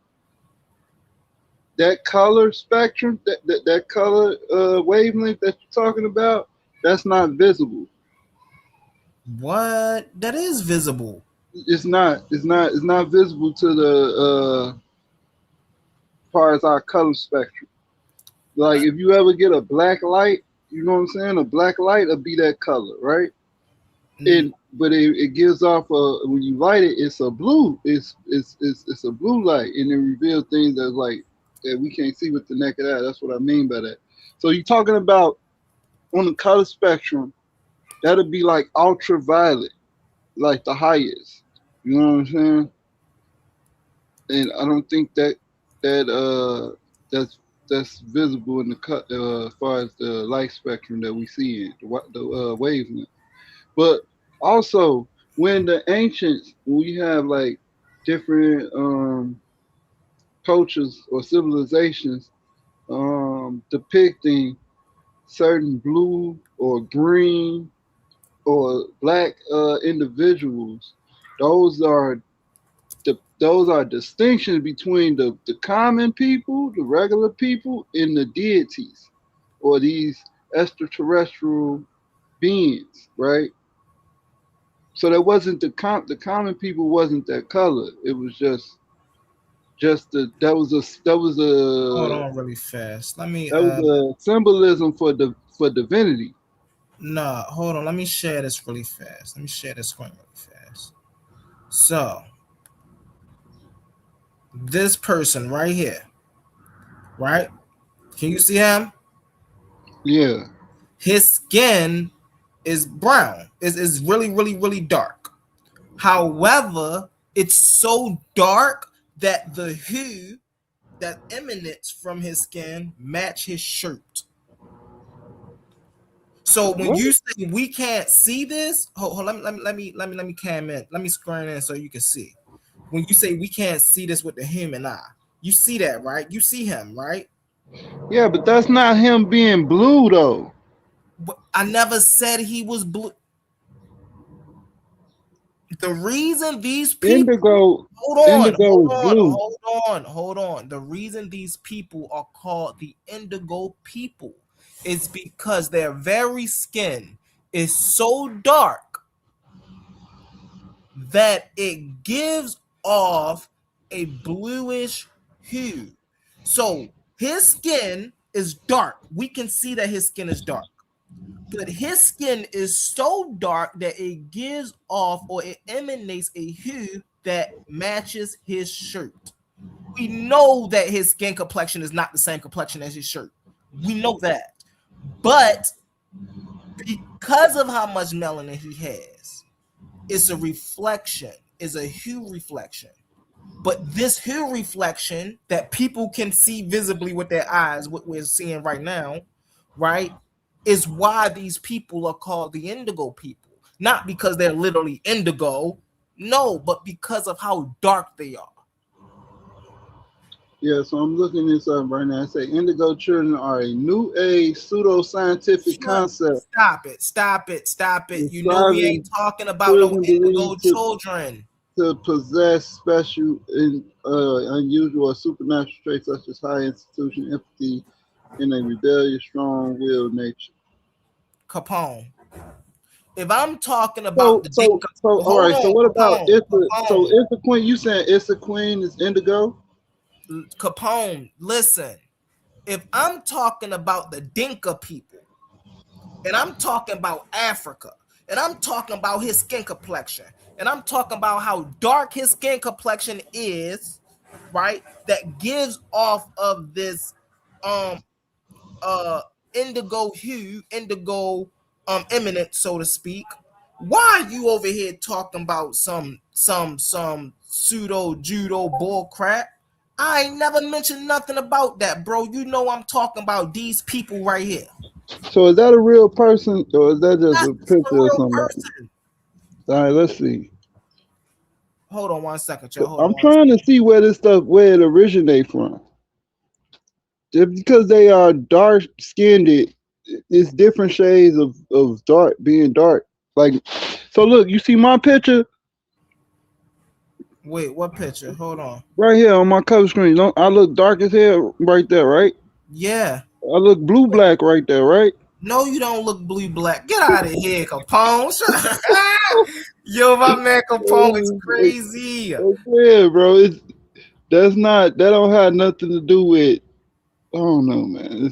that color spectrum, that color wavelength that you're talking about, that's not visible. What? That is visible. It's not visible to the far as our color spectrum. Like if you ever get a black light, you know what I'm saying? A black light will be that color, right? Mm, But it gives off when you light it, it's a blue. It's a blue light, and it reveals things that's like that we can't see with the naked eye. That's what I mean by that. So you're talking about on the color spectrum, that'll be like ultraviolet, like the highest. You know what I'm saying? And I don't think that's visible in the cut as far as the light spectrum that we see in the wavelength. But also, when the ancients, when we have like different cultures or civilizations depicting certain blue or green or black individuals, those are those are distinctions between the common people, the regular people, and the deities or these extraterrestrial beings, right? So that wasn't the common people wasn't that color. It was just the hold on really fast. that was a symbolism for divinity. Nah, hold on. Let me share this really fast. Let me share this screen really fast. So, this person right here, right? Can you see him? Yeah. His skin is brown. Is really, really, really dark. However, it's so dark that the hue that emanates from his skin match his shirt. So when What? you say we can't see this, hold let me cam in. Let me screen in so you can see. When you say we can't see this with the human eye, you see that, right? You see him, right? Yeah, but that's not him being blue though. But I never said he was blue. The reason these people Indigo indigo is blue. hold on. The reason these people are called the indigo people is because their very skin is so dark that it gives off a bluish hue. So his skin is dark. We can see that his skin is dark. But his skin is so dark that it gives off or it emanates a hue that matches his shirt. We know that his skin complexion is not the same complexion as his shirt. We know that. But because of how much melanin he has, it's a reflection, it's a hue reflection. But this hue reflection that people can see visibly with their eyes, what we're seeing right now, right, is why these people are called the indigo people. Not because they're literally indigo, no, but because of how dark they are. Yeah, so I'm looking this up right now. I say indigo children are a new age pseudoscientific concept. Stop it. You know we ain't talking about no Children indigo believed children. to possess special and unusual or supernatural traits such as high institution, empathy, and a rebellious, strong-willed nature. Capone. If I'm talking about All right. So what about Capone, if the queen? You saying it's the queen is indigo? Capone, listen. If I'm talking about the Dinka people, and I'm talking about Africa, and I'm talking about his skin complexion, and I'm talking about how dark his skin complexion is, right? That gives off of this indigo hue, indigo eminence, so to speak. Why are you over here talking about some pseudo judo bull crap? I ain't never mentioned nothing about that, bro. You know I'm talking about these people right here. So is that a real person or is that just That's a a picture of real somebody? person. All right, let's see. Hold on 1 second, y'all. I'm trying to see where it originates from. Just because they are dark skinned, it's different shades of dark being dark. Like, so look, you see my picture Wait, what picture? Hold on. right here on my cover screen. Don't I look dark as hell right there, right? Yeah. I look blue black right there, right? No, you don't look blue black. Get out of here, Capone. Yo, my man Capone is crazy. Yeah, bro. That don't have nothing to do with. I don't know, man.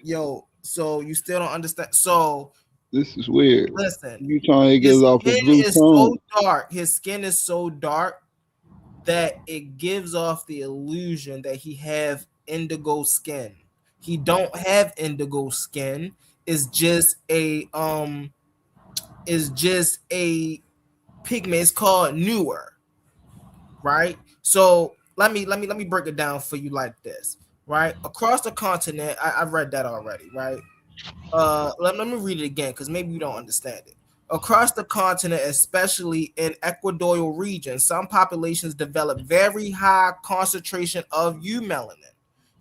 Yo, So you still don't understand. So This is weird. listen, You trying to get his off a skin blue is tone? so dark. His skin is so dark that it gives off the illusion that he have indigo skin. He don't have indigo skin. It's just a pigment. It's called newer, right? So let me break it down for you like this, right? Across the continent, I've read that already, right? Let me read it again because maybe you don't understand it. Across the continent, especially in equatorial regions, some populations develop very high concentration of U melanin,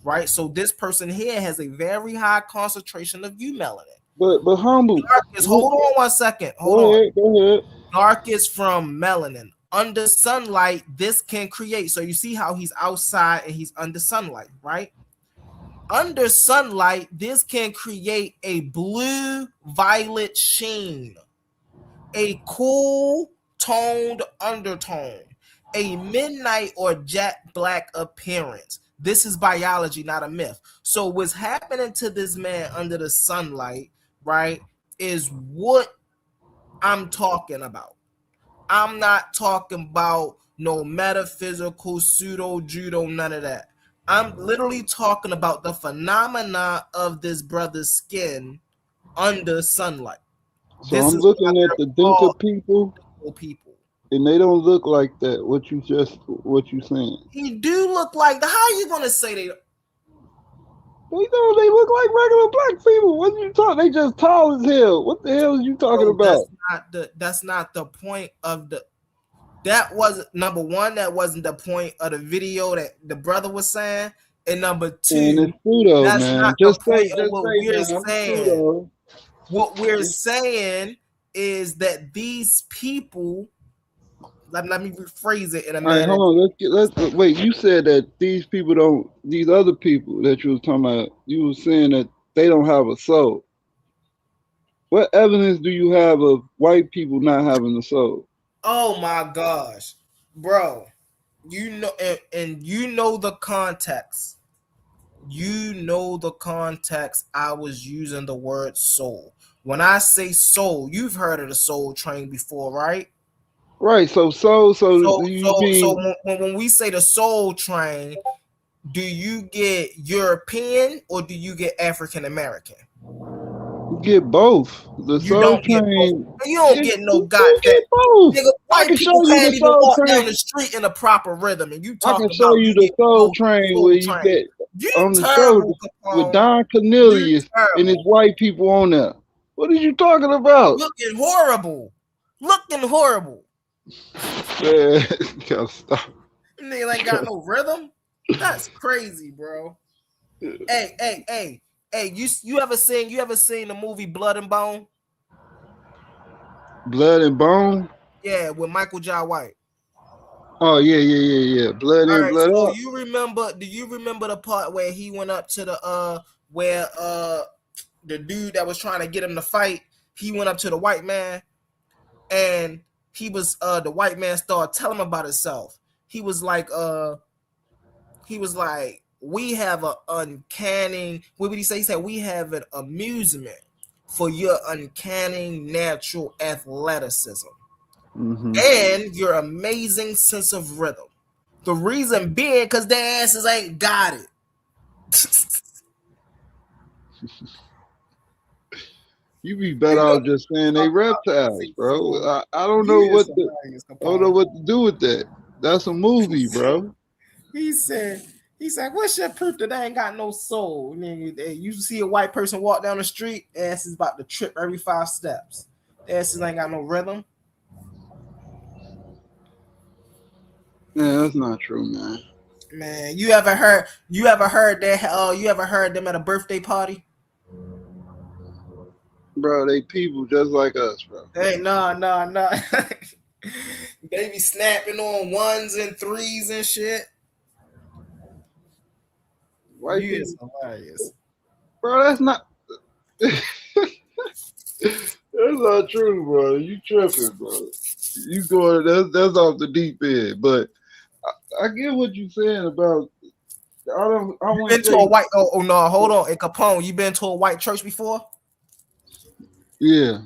right? So this person here has a very high concentration of U melanin. But humble. Hold on 1 second. Go ahead. Darkest from melanin. Under sunlight, this can create. So you see how he's outside and he's under sunlight, right? Under sunlight, this can create a blue-violet sheen, a cool toned undertone, a midnight or jet black appearance. This is biology, not a myth. So what's happening to this man under the sunlight, right, is what I'm talking about. I'm not talking about no metaphysical, pseudo judo, none of that. I'm literally talking about the phenomena of this brother's skin under sunlight. So I'm looking at the Dinka people, and they don't look like that. What you saying? He do look like the. How are you gonna say they? They look like regular black people. What are you talking? They just tall as hell. What the hell are you talking about? That's not the point of the. That wasn't number one. That wasn't the point of the video that the brother was saying. And number two, that's not the point of what we're saying. What we're saying is that these people. Let me rephrase it in a minute. All right, hold on. Let's wait. You said that these people don't. These other people that you was talking about. You were saying that they don't have a soul. What evidence do you have of white people not having a soul? Oh my gosh, bro! You know, and you know the context. You know the context. I was using the word soul. When I say soul, you've heard of the Soul Train before, right? Right. So when we say the Soul Train, do you get European or do you get African American? You get both. The Soul Train. You don't get no goddamn. Nigga, white people can't even walk down the street in a proper rhythm, and you talking about. I can show you the Soul Train where you get on the shoulder with Don Cornelius and his white people on there. What are you talking about? Looking horrible. Man, gotta stop. Nigga ain't got no rhythm. That's crazy, bro. Hey, you ever seen the movie Blood and Bone? Blood and Bone? Yeah, with Michael Jai White. Oh yeah. Blood in, blood so up. Do you remember the part where he went up to the where the dude that was trying to get him to fight, he went up to the white man and he was the white man started telling him about himself. He was like we have an uncanny, what would he say? He said, we have an amusement for your uncanny natural athleticism and your amazing sense of rhythm. The reason being because their asses ain't got it. You be better off just saying they reptiles, bro. I don't know what to do with that. That's a movie, bro. He said, what's your proof that they ain't got no soul? I mean, you see a white person walk down the street, ass is about to trip every 5 steps. Their asses ain't got no rhythm. Yeah, that's not true, man. Man, you ever heard that? You ever heard them at a birthday party? Bro, they people just like us, bro. Hey, no. They be snapping on 1s and 3s and shit. White you people, is hilarious. Bro, that's not that's not true, bro. You tripping, bro. You going that's off the deep end. But I get what you're saying about I You want been to to a say, white? Oh no, hold on. In Capone, you been to a white church before? yeah,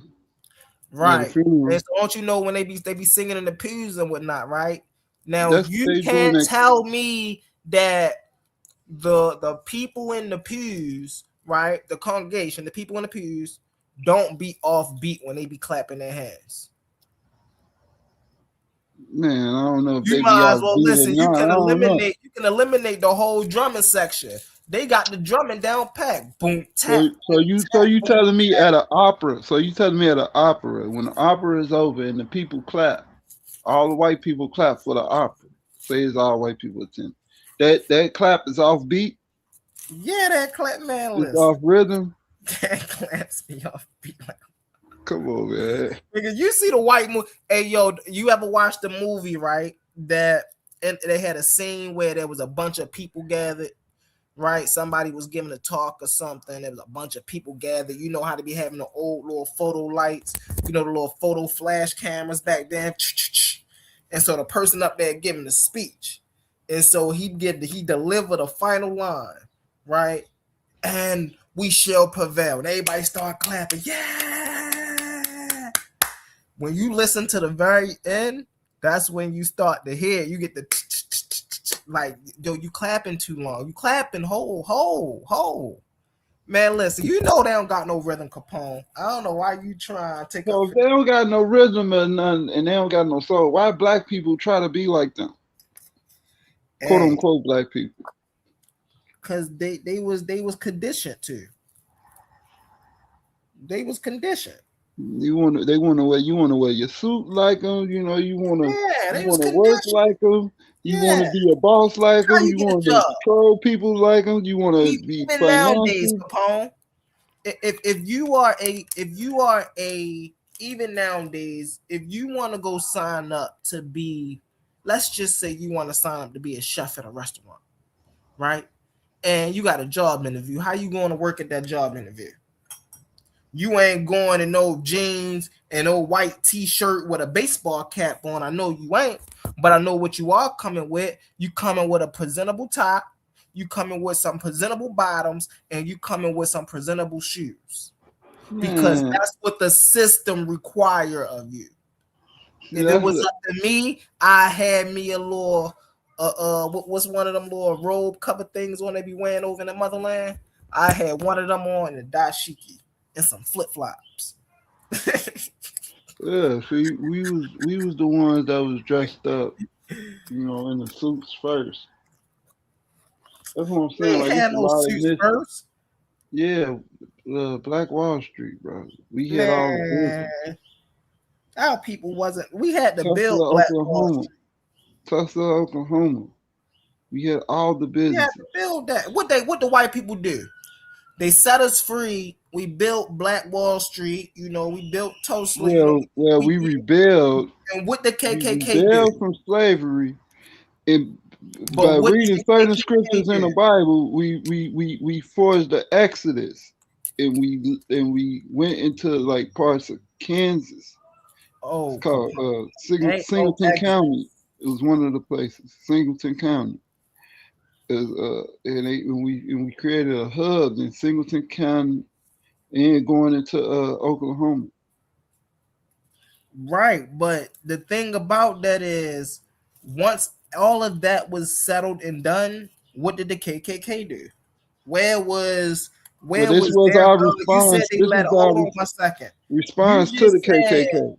yeah, the Right. funeral. And so don't you know when they be singing in the pews and whatnot, right? Now That's you they doing can't that. tell me that the people in the pews, right? The congregation, the people in the pews don't be off beat when they be clapping their hands. Man, I don't know if You they be might as off well beat or listen. You not. can I don't know. eliminate the whole drumming section. They got the drumming down pat. Boom, So, tap, so boom, you, so tap, you boom, telling me tap. at an opera? So you telling me at an opera when the opera is over and the people clap, all the white people clap for the opera. Say it's all white people attend. That clap is off beat. Yeah, that clap, man. It's Listen, off rhythm. that claps me off beat. Come on, man. Nigga, you see the white movie? Hey, yo, you ever watched the movie, right? That and they had a scene where there was a bunch of people gathered, right? Somebody was giving a talk or something. There was a bunch of people gathered. You know how to be having the old little photo lights, you know, the little photo flash cameras back then. And so the person up there giving the speech, and so he delivered a final line, right? And we shall prevail. And everybody start clapping. Yeah. When you listen to the very end, that's when you start to hear. You get the like, yo, you clapping too long. You clapping ho. Man, listen, you know they don't got no rhythm, Capone. I don't know why you trying to take So up. if they don't got no rhythm or nothing, and they don't got no soul, why black people try to be like them? Quote Hey, unquote black people. because they was conditioned to. They was conditioned. They want to wear your suit like them. You know, you Yeah, they was want to work conditioned. like them. You want Yeah. to be a boss like How them. you You get a want to job? control people like them. You want to be Even nowadays, financial. Capone, if you are a even nowadays, if you want to go sign up to be, let's just say you want to sign up to be a chef at a restaurant, right? And you got a job interview. How you going to work at that job interview? You ain't going in no jeans and no white t-shirt with a baseball cap on. I know you ain't, but I know what you are coming with. You coming with a presentable top, you coming with some presentable bottoms, and you coming with some presentable shoes. Because Man, that's what the system require of you. see, If it that's was up to me, I had me a little what's one of them little robe cover things on they be wearing over in the motherland? I had one of them on and a dashiki and some flip-flops. yeah. See, we was the ones that was dressed up, you know, in the suits first. That's what I'm We saying. ain't Like it's had a no lot of suits this. first. Yeah, Black Wall Street, bro. We had all the Man, business. our people wasn't. We had to build Tulsa, Black Wall Oklahoma. Street. Tulsa, Oklahoma. We had all the We had businesses. to build that. What the white people do? They set us free. We built Black Wall Street. You know, we built Tulsa. You know, Well, we we did. rebelled. And what the We KKK do? rebelled from slavery, and But by what reading the certain KKK scriptures in the do? Bible, we forged the Exodus, and we went into like parts of Kansas. It's Oh, called Capone. Ain't no Singleton County. It was one of the places, Singleton County. And we created a hub in Singleton County and going into Oklahoma. right. But the thing about that is, once all of that was settled and done, what did the KKK do? Where was Well, where this was was their our ability? You said response. they This let was it. our Hold on 1 second. You response to the just said KKK.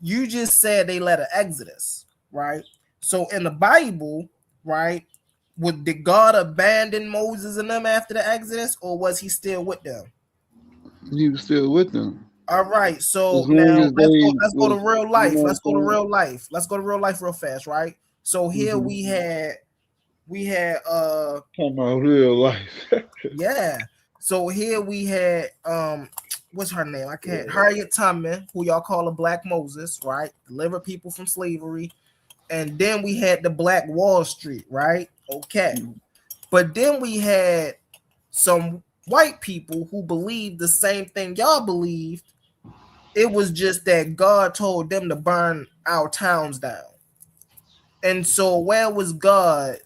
you just said they led an exodus, right? So in the Bible, right, did God abandon Moses and them after the exodus, or was he still with them? He was still with them All right, so as long now as they let's go to was, real you life. know Let's what go to I'm real life. Let's go to real life real fast, right? So saying? here we had Talking about real life. yeah. So here we had what's her name? I can't Harriet Tubman, who y'all call a Black Moses, right? Deliver people from slavery. And then we had the Black Wall Street, right? Okay. But then we had some white people who believed the same thing y'all believed. It was just that God told them to burn our towns down. And so where was God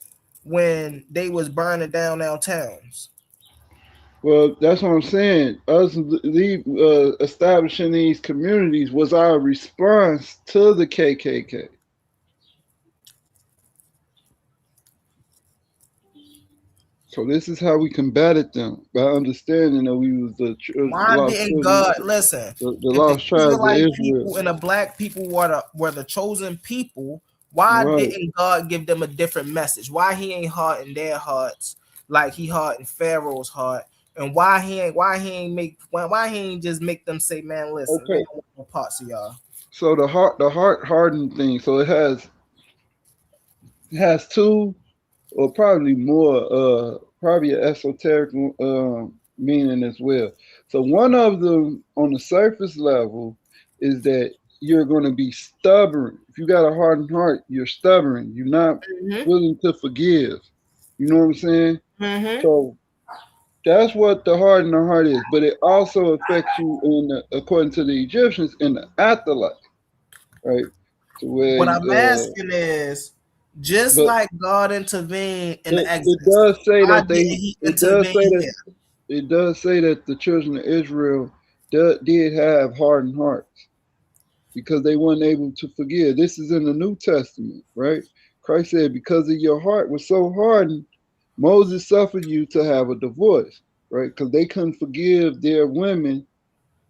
when they was burning down our towns. Well, that's what I'm saying. Us establishing these communities was our response to the KKK. So this is how we combated them, by understanding that we was the Why lost didn't children, God listen? the If the lost tribes of Israelite Israel. people and the black people were the chosen people, why Right. didn't God give them a different message? Why he ain't hardened their hearts like he hardened Pharaoh's heart? And why he ain't just make them say, man, listen, we Okay. don't want no parts of y'all. So the heart hardened thing. So it has two, or probably more, probably an esoteric meaning as well. So one of them on the surface level is that you're going to be stubborn. If you got a hardened heart, you're stubborn. You're not willing to forgive. You know what I'm saying? Mm-hmm. So that's what the hardened heart is. But it also affects you according to the Egyptians, in the afterlife, right? To where What I'm asking is, just but like God intervened in the it Exodus, does say why that didn't he intervene here? it does say that the children of Israel did have hardened hearts because they weren't able to forgive. This is in the New Testament, right? Christ said, because of your heart was so hardened, Moses suffered you to have a divorce, right? Because they couldn't forgive their women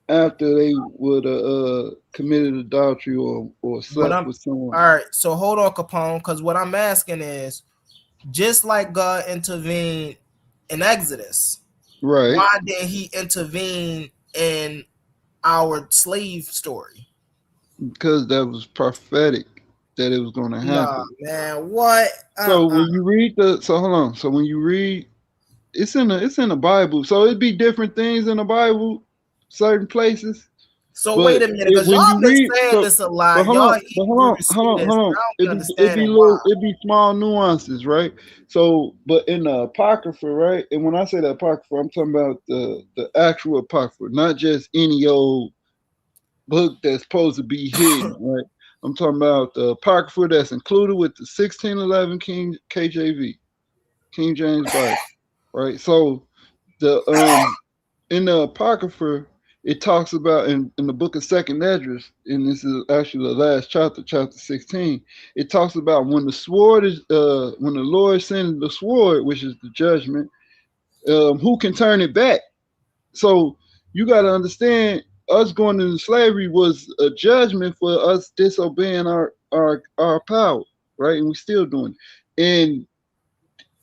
after they would have committed adultery or slept with someone. All right, so hold on, Capone, because what I'm asking is, just like God intervened in Exodus, Right. why didn't he intervene in our slave story? Because that was prophetic that it was going to happen. Nah, man, what? So when you read hold on. So when you read, it's in the Bible. So it'd be different things in the Bible, certain places. So But wait a minute, because y'all been saying this a lot. Y'all hold on. It'd be small nuances, right? So, but in the Apocrypha, right? And when I say the Apocrypha, I'm talking about the actual Apocrypha, not just any old book that's supposed to be hidden, right? I'm talking about the Apocrypha that's included with the 1611 KJV, King James Bible, right? So the in the Apocrypha, it talks about in the book of Second Esdras, and this is actually the last chapter, chapter 16. It talks about when the sword is when the Lord sends the sword, which is the judgment, who can turn it back? So you got to understand, us going into slavery was a judgment for us disobeying our power, right? And we still doing it. And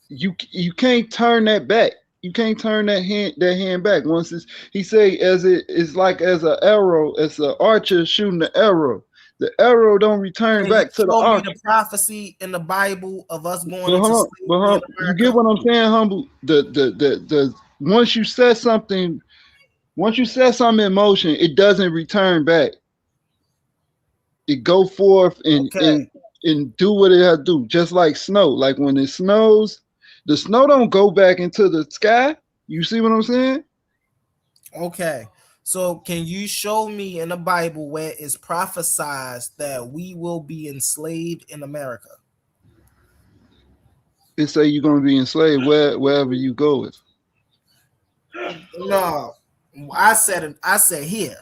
you can't turn that back. You can't turn that hand back. Once he say, as it is like as an arrow, as an archer shooting the arrow. The arrow don't return back to the archer. Show me the prophecy in the Bible of us going into slavery in America. You get what I'm saying, humble? The once you set something in motion, it doesn't return back. It go forth and do what it has to do. Just like snow. Like when it snows, the snow don't go back into the sky. You see what I'm saying? Okay. So can you show me in the Bible where it's prophesied that we will be enslaved in America? It say you're going to be enslaved wherever you go with. No, I said here.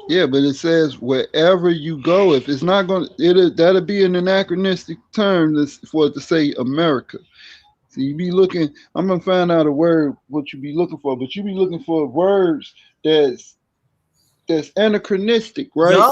Yeah, but it says wherever you go. If it's not going to, that'll be an anachronistic term for it to say America. So you be looking, I'm going to find out a word, what you be looking for, but you be looking for words that's anachronistic, right? Y'all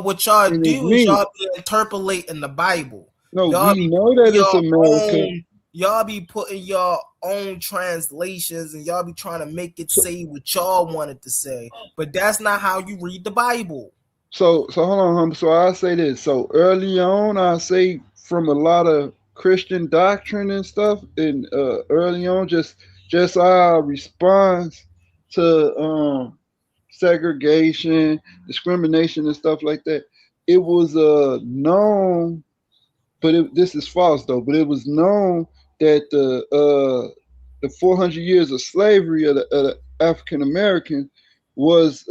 what y'all do is y'all be interpolating the Bible. No, we know that it's America. Y'all be putting your own translations and y'all be trying to make it say what y'all wanted to say, but that's not how you read the Bible. So hold on, so I say this. So early on, I say from a lot of Christian doctrine and stuff, and early on, just our response to segregation, discrimination, and stuff like that. It was known, but this is false though. But it was known that the 400 years of slavery of the African American was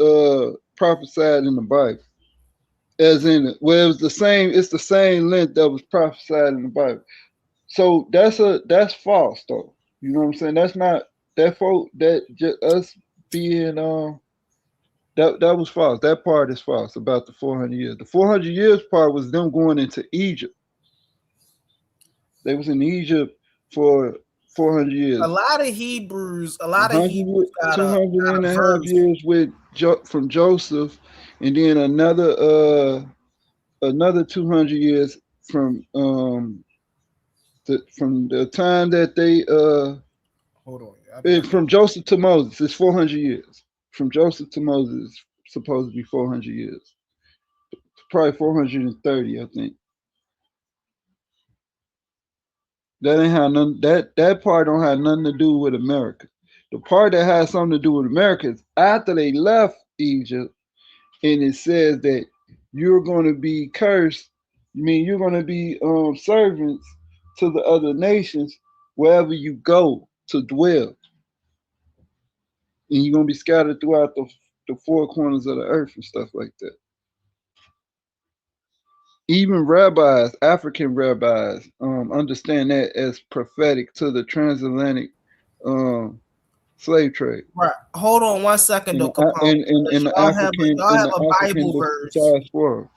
prophesied in the Bible. As in, well, it's the same length that was prophesied in the Bible. So that's false though. You know what I'm saying? That's not that folk that just us being that was false. That part is false about the 400 years. The 400 years part was them going into Egypt. They was in Egypt for 400 A years. lot of Hebrews, 200 got and a a half verse. years with from Joseph, and then another 200 years from the time that they Hold on. from Joseph to Moses. It's 400 years. From Joseph to Moses, it's supposed to be 400 years. Probably 430, I think. That ain't have none. That part don't have nothing to do with America. The part that has something to do with America is after they left Egypt, and it says that you're going to be cursed. I mean, you're going to be servants to the other nations wherever you go to dwell, and you're going to be scattered throughout the four corners of the earth and stuff like that. Even rabbis, African rabbis, understand that as prophetic to the transatlantic slave trade. Right. Hold on 1 second, though, Capone. In the African, Y'all have a African Bible verse. diaspora.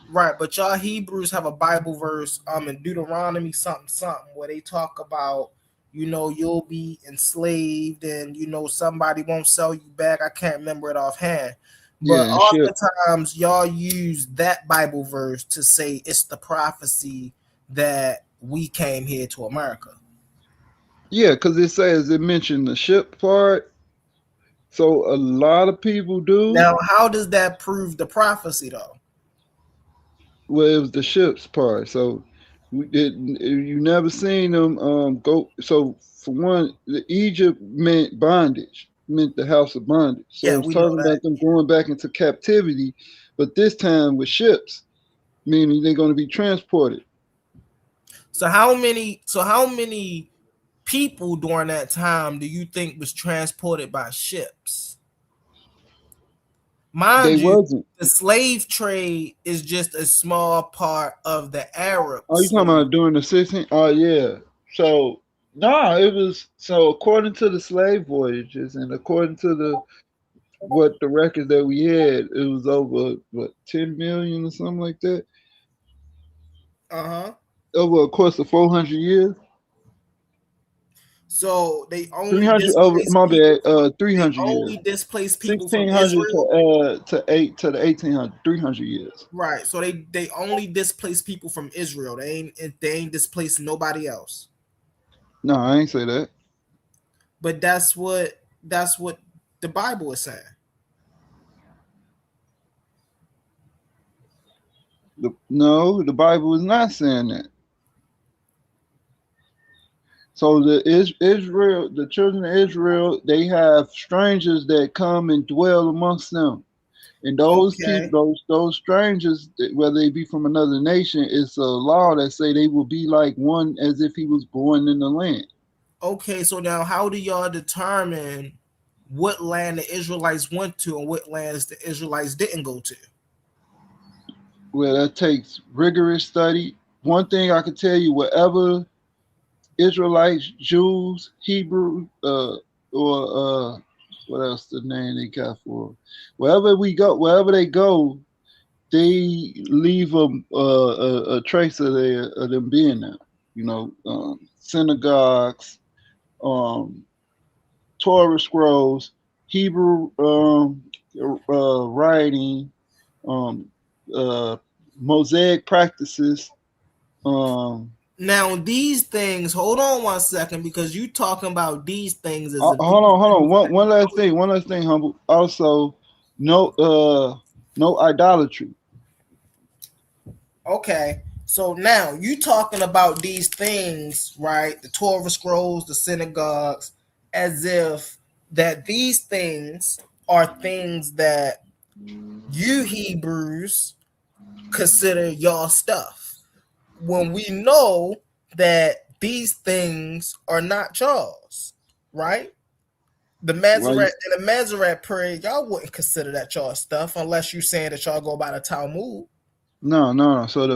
Right, but y'all Hebrews have a Bible verse in Deuteronomy something where they talk about, you'll be enslaved and somebody won't sell you back. I can't remember it offhand. But oftentimes y'all use that Bible verse to say it's the prophecy that we came here to America. Yeah, because it mentioned the ship part. So a lot of people do. Now, how does that prove the prophecy though? Well, it was the ship's part. So you never seen them go. So for one, the Egypt meant bondage, meant the house of bondage. So it's talking about them going back into captivity, but this time with ships, meaning they're going to be transported. So how many people during that time do you think was transported by ships? Mind you, the slave trade is just a small part of the Arabs. Oh, you talking about during the 16th? Oh, yeah. So, no, it was, so according to the slave voyages and according to what the records that we had, it was over, 10 million or something like that? Over a course of 400 years. So they only 300 over my bad 300 only years. displaced people 1600 from to 1800 300 years. Right. So they only displaced people from Israel. They ain't displaced nobody else. No, I ain't say that. But that's what the Bible is saying. No, the Bible is not saying that. So the children of Israel, they have strangers that come and dwell amongst them, and those people, those strangers, whether they be from another nation, it's a law that say they will be like one as if he was born in the land. Okay, so now how do y'all determine what land the Israelites went to and what lands the Israelites didn't go to? Well, that takes rigorous study. One thing I can tell you, whatever Israelites, Jews, Hebrew, or what else the name they got for? Wherever they go, they leave a trace of them being there. Synagogues, Torah scrolls, Hebrew writing, Mosaic practices. Now these things, hold on 1 second, because you talking about these things as hold on. One last thing, humble. Also, no idolatry. Okay, so now you talking about these things, right? The Torah scrolls, the synagogues, as if that these things are things that you Hebrews consider y'all stuff, when we know that these things are not y'all's, right? The Masoret prayer, y'all wouldn't consider that y'all stuff unless you saying that y'all go by the Talmud. No. So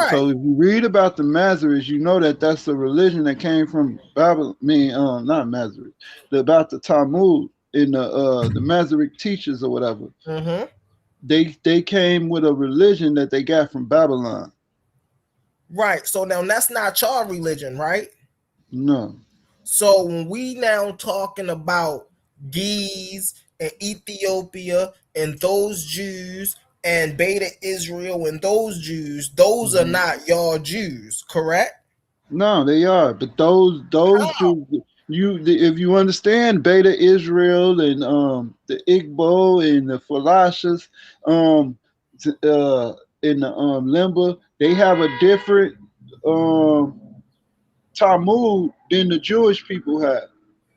so if you read about the Masoretes, you know that that's the religion that came from Babylon. I mean, not Masoret. About the Talmud in the Masoretic teachers or whatever. Mm-hmm. They came with a religion that they got from Babylon. Right. So now that's not your religion, right? No. So when we now talking about Geese and Ethiopia and those Jews and Beta Israel and those Jews, those are not your Jews, correct? No, they are. But those Jews, if you understand Beta Israel and the Igbo and the Falashas, in the Limba, they have a different Talmud than the Jewish people have.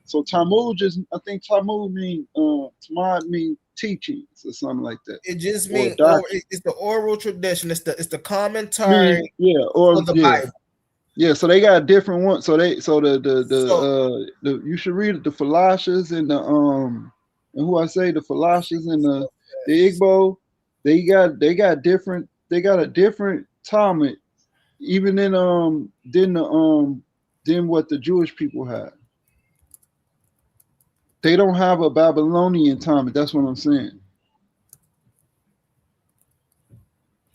So Talmud I think Talmud mean teachings or something like that. It just Or means doctrine. it's the oral tradition. It's the commentary Or of the Bible. Yeah, so they got different ones. So the you should read it, the Falashas and the and who I say the Falashas and the Igbo, they got a different Talmud even in than what the Jewish people have. They don't have a Babylonian Talmud. That's what I'm saying.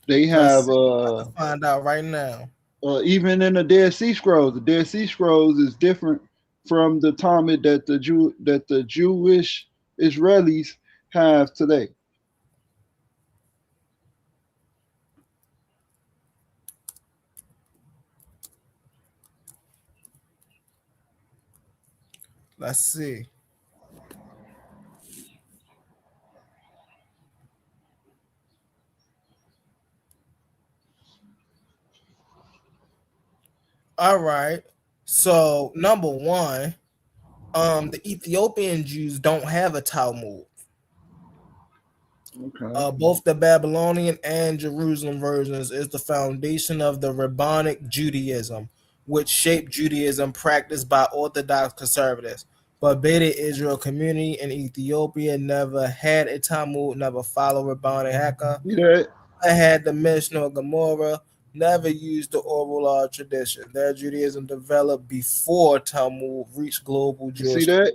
They have Let's find out right now. Even in the Dead Sea Scrolls is different from the Talmud that the Jewish Israelis have today. Let's see. All right. So number one, the Ethiopian Jews don't have a Talmud. Okay. Both the Babylonian and Jerusalem versions is the foundation of the Rabbinic Judaism, which shaped Judaism practiced by Orthodox conservatives. But Beta Israel community in Ethiopia never had a Talmud, never followed Rabbinic Haka, had the Mishnah or Gemara, never used the oral tradition. Their Judaism developed before Talmud reached global Jewish. See that?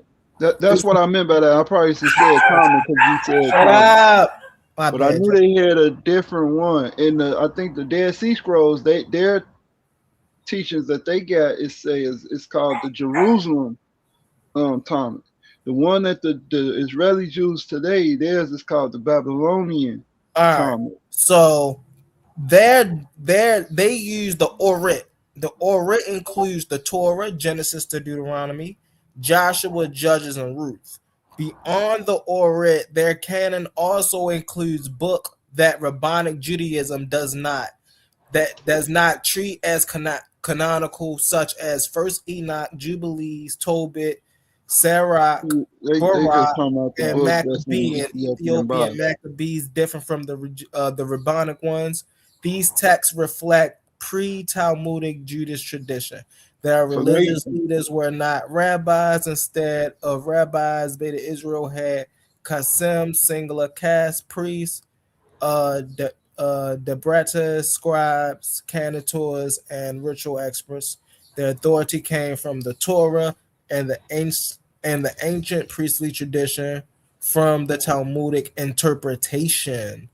That's what I meant by that. I probably should say a comment because you said shut up. But I knew they had a different one. And I think the Dead Sea Scrolls, their teachings that they got is called the Jerusalem Talmud. The one that the Israeli Jews today, theirs is called the Babylonian Talmud. So they use the Orit. The Orit includes the Torah, Genesis to Deuteronomy, Joshua, Judges, and Ruth. Beyond the Orit, their canon also includes book that Rabbinic Judaism does not treat as canonical, such as First Enoch, Jubilees, Tobit, Sirach, Barak, and Maccabee. And Ethiopian Maccabees different from the Rabbinic ones. These texts reflect pre-Talmudic Jewish tradition. Their religious leaders were not rabbis. Instead of rabbis, Beta Israel had Qasim, singular caste, priests, debretas, scribes, canitors, and ritual experts. Their authority came from the Torah and the ancient priestly tradition from the Talmudic interpretation.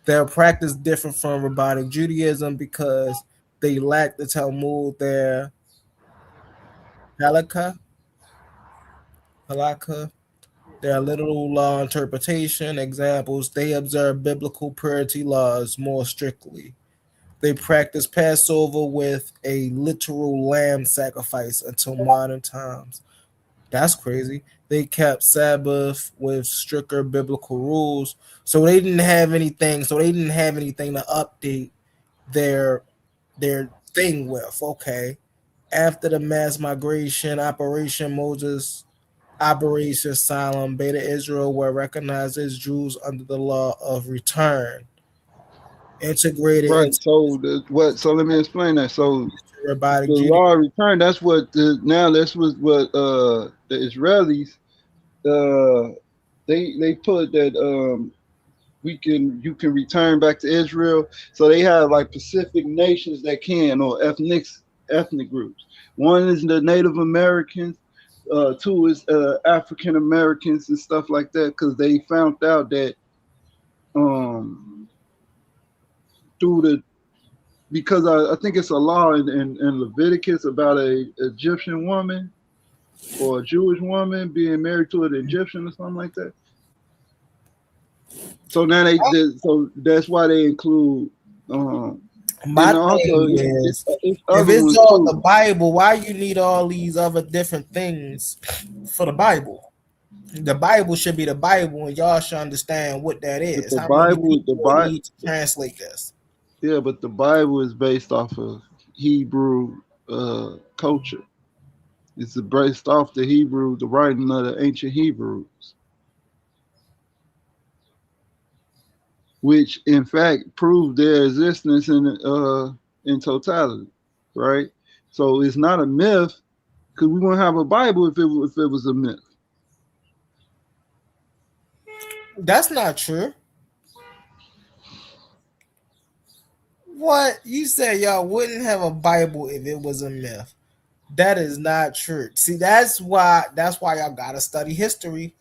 Their practice different from Rabbinic Judaism because they lack the Talmud. Their halakha, their literal law interpretation. Examples: they observe biblical purity laws more strictly. They practice Passover with a literal lamb sacrifice until modern times. That's crazy. They kept Sabbath with stricter biblical rules. So they didn't have anything. So they didn't have anything to update their thing with. Okay. After the mass migration, Operation Moses, Operation Solemn, Beta Israel were recognized as Jews under the law of return. Integrated. Right. So let me explain that. So Robotic the law of return. That's what the Israelis they put that you can return back to Israel. So they have like Pacific nations that can, or ethnic groups. One is the Native Americans. Two is African Americans and stuff like that, because they found out that through the because I think it's a law in Leviticus about a Egyptian woman or a Jewish woman being married to an Egyptian or something like that. So now so that's why they include. My also, thing is, it's if other it's ones all too. the Bible, why you need all these other different things for the Bible? The Bible should be the Bible, and y'all should understand what that But is. the How many Bible, people need to translate this? yeah, but the Bible is based off of Hebrew culture. It's based off the writing of the ancient Hebrews, which in fact proved their existence in totality, right? So it's not a myth, because we wouldn't have a Bible if it was a myth. That's not true. What you said, y'all wouldn't have a Bible if it was a myth. That is not true. See, that's why y'all gotta study history.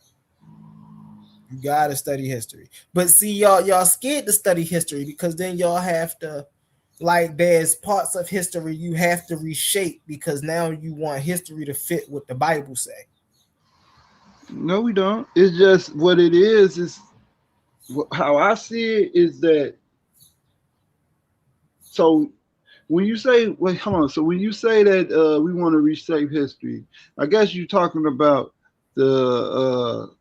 You gotta study history. But see, y'all scared to study history because then y'all have to, like, there's parts of history you have to reshape because now you want history to fit what the Bible say. No, we don't. It's just what it is how I see it is that. So when you say, wait, hold on. So when you say that we want to reshape history, I guess you're talking about the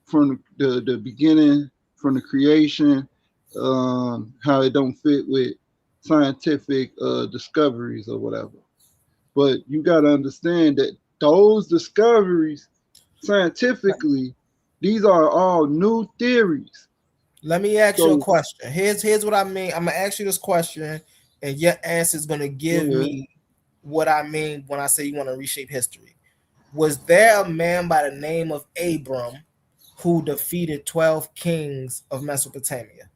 from the beginning, from the creation, how it don't fit with scientific discoveries or whatever. But you got to understand that those discoveries, scientifically, these are all new theories. Let me ask you a question. Here's what I mean. I'm gonna ask you this question, and your answer is gonna give me what I mean when I say you want to reshape history. Was there a man by the name of Abram who defeated 12 kings of Mesopotamia?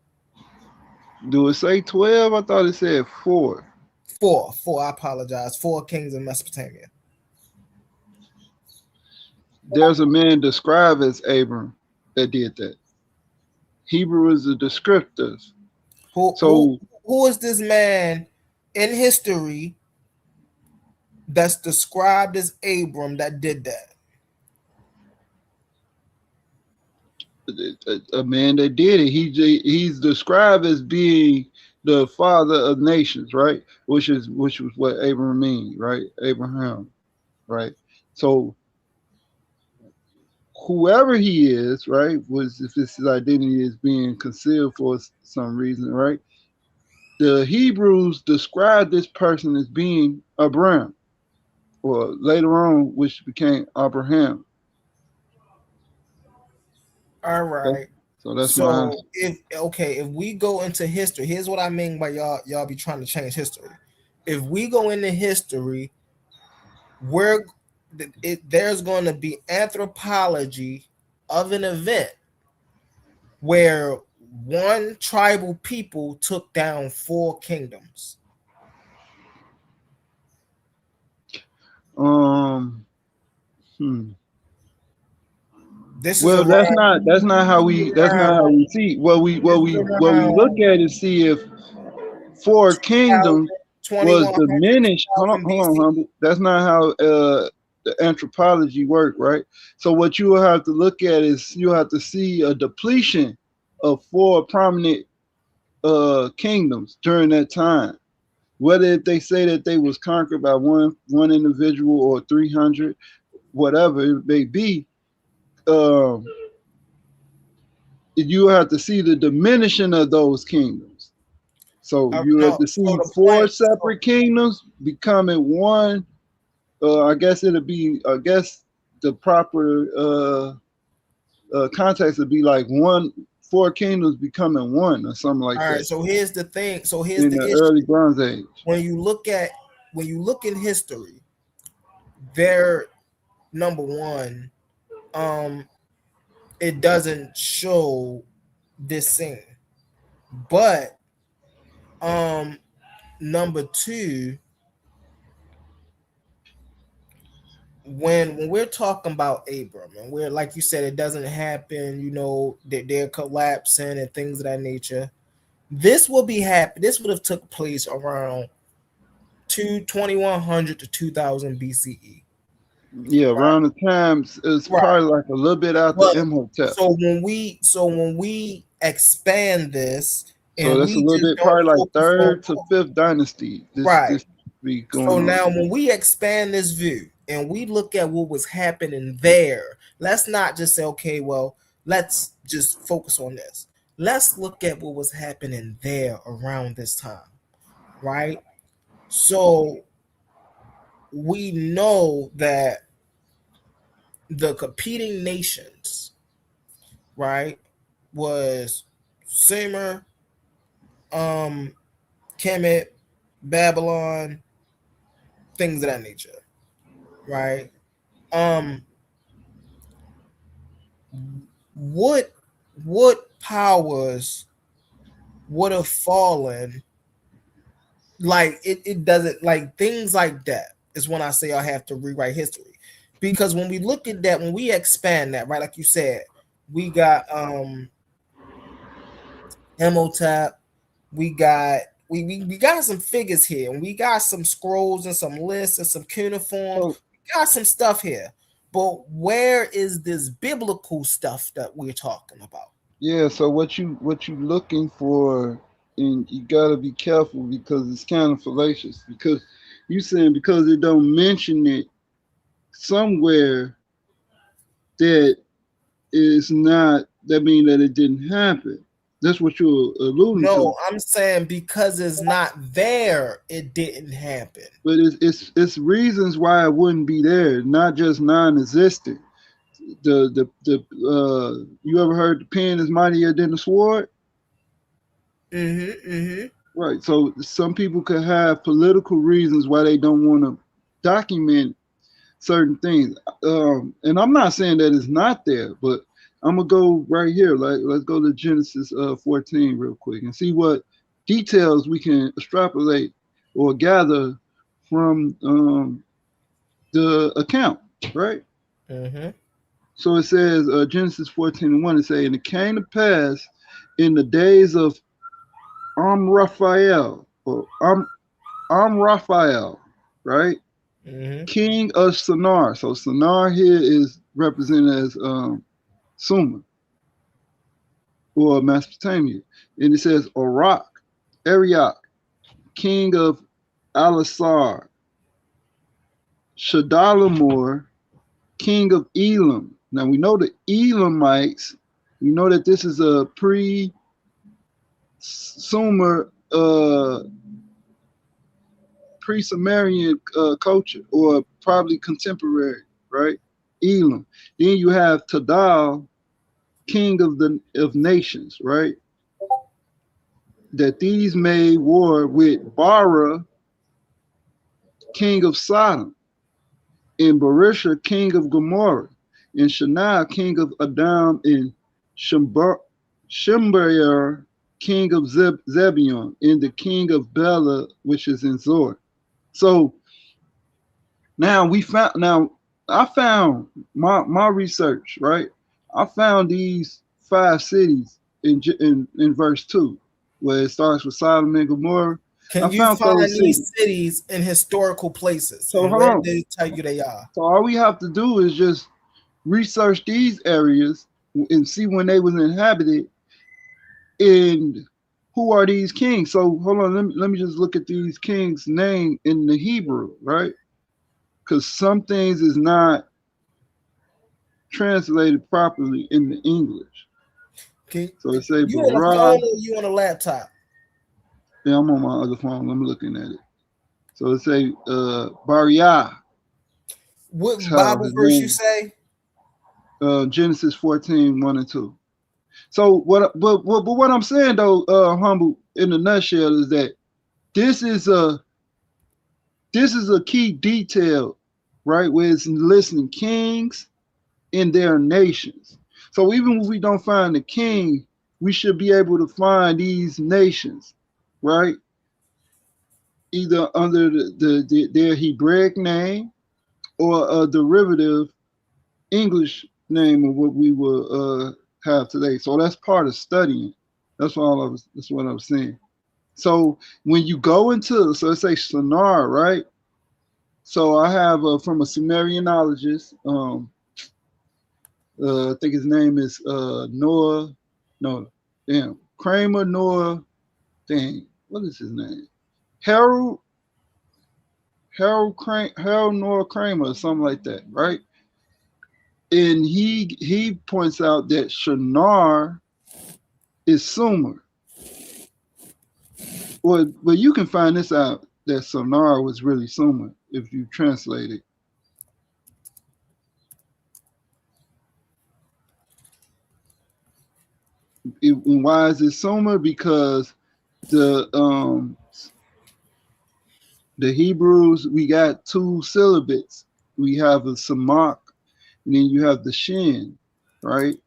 Do it say 12? I thought it said 4. Four. I apologize. 4 kings of Mesopotamia. There's a man described as Abram that did that. Hebrew is a descriptive. Who is this man in history that's described as Abram that did that? A man that did it. He's described as being the father of nations, right? Which was what Abram means, right? Abraham, right? So whoever he is, right, was if his identity is being concealed for some reason, right? The Hebrews described this person as being Abraham, or later on, which became Abraham. All right. So that's my answer. If we go into history, here's what I mean by y'all be trying to change history. If we go into history, there's going to be anthropology of an event where one tribal people took down 4 kingdoms. This well, is that's not how we see. What we look at is see if 4 kingdoms was diminished. Hold on, humble. That's not how the anthropology work, right? So what you will have to look at is you have to see a depletion of 4 prominent kingdoms during that time. Whether if they say that they was conquered by one individual or 300, whatever it may be, you have to see the diminishing of those kingdoms. So you have to see 4 separate kingdoms becoming one. I guess it'll be. I guess the proper context would be like 4 kingdoms becoming one or something like that. All right. So here's the thing. So here's in the the issue. early Bronze Age. When you look in history, there, number one, it doesn't show this scene. But number two, when we're talking about Abram, and we're like you said, it doesn't happen, you know, that they're collapsing and things of that nature. This will be happen. This would have took place around 2100 to 2000 BCE. Yeah, around the time it's Right. probably like a little bit after But Imhotep. so when we expand this So and that's a we little just bit don't probably like focus on third to fifth dynasty. right. This be going So on. now when we expand this view and we look at what was happening there, let's not just say, okay, well, let's just focus on this. Let's look at what was happening there around this time, right? So we know that the competing nations, right, was Sumer, Kemet, Babylon, things of that nature, right? What powers would have fallen? Like it doesn't, like things like that is when I say I have to rewrite history, because when we look at that, when we expand that, right, like you said, we got Emotep, we got we got some figures here, and we got some scrolls and some lists and some cuneiforms. So, We got some stuff here, but where is this biblical stuff that we're talking about? yeah, so what you looking for, and you gotta be careful because it's kind of fallacious. Because you saying because it don't mention it somewhere that is not, that mean that it didn't happen. That's what you're alluding to. No, I'm saying because it's not there, it didn't happen. But it's reasons why it wouldn't be there, not just non-existent. You ever heard the pen is mightier than the sword? Right. So some people could have political reasons why they don't want to document certain things. And I'm not saying that it's not there, but I'm gonna go right here. Like, let's go to Genesis 14 real quick and see what details we can extrapolate or gather from the account, right? So it says Genesis 14:1. It says, and it came to pass in the days of Amraphel, or Amraphel, right? King of Shinar. So Shinar here is represented as Sumer or Mesopotamia. And it says Arioch, king of Elasar, Shadalamor, king of Elam. Now we know the Elamites, we know that this is a pre-Sumer, pre-Sumerian culture, or probably contemporary, right? Elam. Then you have Tadal, king of nations, right? That these made war with Bara, king of Sodom, and Barisha, king of Gomorrah, and Shania, king of Adam, and Shimber, king of Zebulun, and the king of Bela, which is in Zor. So now I found my research, right? I found these 5 cities in verse 2, where it starts with Sodom and Gomorrah. Can you find these cities in historical places? So and where they tell you they are? So all we have to do is just research these areas and see when they was inhabited and who are these kings. So hold on, let me just look at these kings' name in the Hebrew, right? Because some things is not translated properly in the English. Okay. So it say you on a phone or you on a laptop? Yeah, I'm on my other phone. I'm looking at it. So it say Bariah. What Bible verse you say? Genesis 14:1 and 2. So what I'm saying though, humble, in a nutshell, is that this is a key detail, right? Where it's listing kings in their nations. So even if we don't find the king we should be able to find these nations, right? Either under their Hebraic name or a derivative English name of what we will have today. So that's part of studying. That's what I was saying. So when you go into, so let's say Sonar, right? So I have from a Sumerianologist, I think his name is Noah, no, damn, Kramer Noah, dang, what is his name? Harold Noah Kramer or something like that, right? And he points out that Shinar is Sumer. Well, you can find this out that Sonar was really Sumer if you translate it. And why is it Sumer? Because the Hebrews, we got two syllables. We have a Samak, and then you have the Shin, right?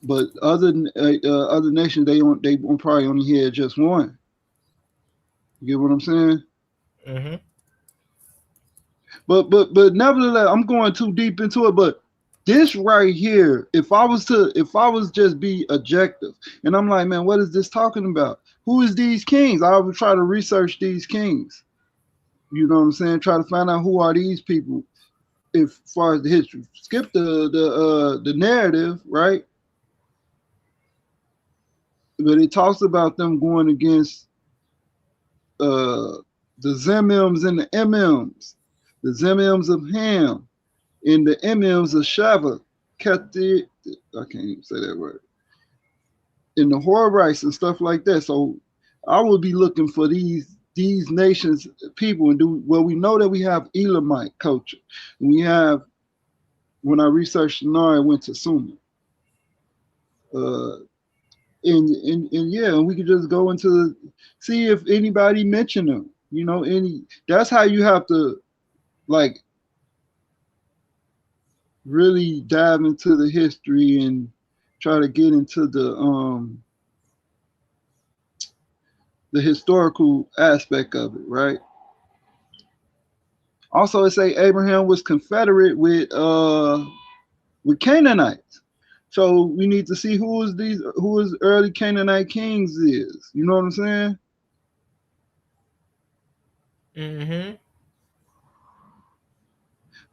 But other nations, they won't probably only hear just one. You get what I'm saying? Mm-hmm. But nevertheless, I'm going too deep into it. But this right here, if I was just be objective, and I'm like, man, what is this talking about? Who is these kings? I would try to research these kings. You know what I'm saying? Try to find out who are these people. As far as the history, skip the narrative, right? But it talks about them going against the Zemims and the Emims, the Zemims of Ham, and the Emims of Shava, Kethi, I can't even say that word, and the Horites and stuff like that. So I would be looking for these nations, people, and we know that we have Elamite culture. And we have, when I researched Shinar, I went to Sumer. And yeah, we could just go into see if anybody mentioned them. You know, that's how you have to like really dive into the history and try to get into the historical aspect of it, right? Also, it say Abraham was confederate with Canaanites. So we need to see who is early Canaanite kings is. You know what I'm saying? Mm-hmm.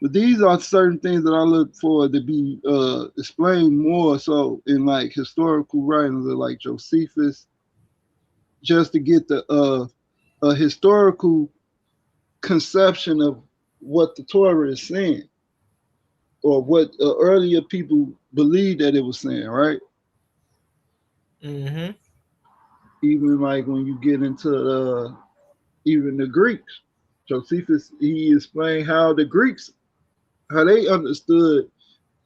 But these are certain things that I look for to be explained more so in like historical writings of like Josephus, just to get the a historical conception of what the Torah is saying, or what earlier people believed that it was saying, right? Mm-hmm. Even like when you get into even the Greeks, Josephus, he explained how the Greeks, how they understood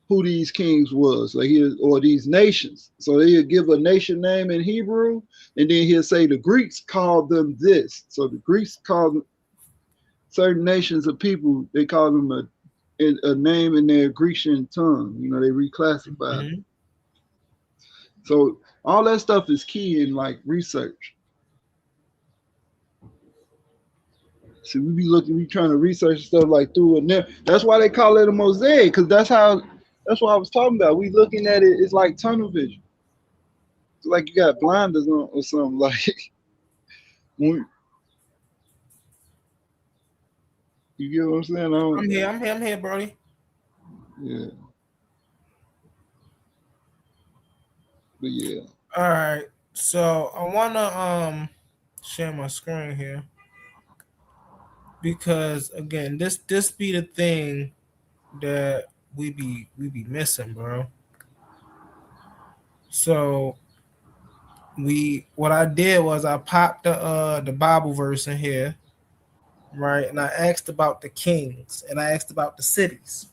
who these kings was, like or these nations. So he'll give a nation name in Hebrew, and then he'll say the Greeks called them this. So the Greeks called certain nations of people, they call them a name in their Grecian tongue. You know, they reclassify. Mm-hmm. So all that stuff is key in like research. So we trying to research stuff like through and there. That's why they call it a mosaic, because that's what I was talking about. We looking at it, it's like tunnel vision. It's like you got blinders on or something. Like you get what I'm saying? I'm here, Brody. Yeah. But yeah. All right. So I wanna share my screen here, because again, this be the thing that we be missing, bro. So what I did was I popped the Bible verse in here, right? And I asked about the kings and I asked about the cities.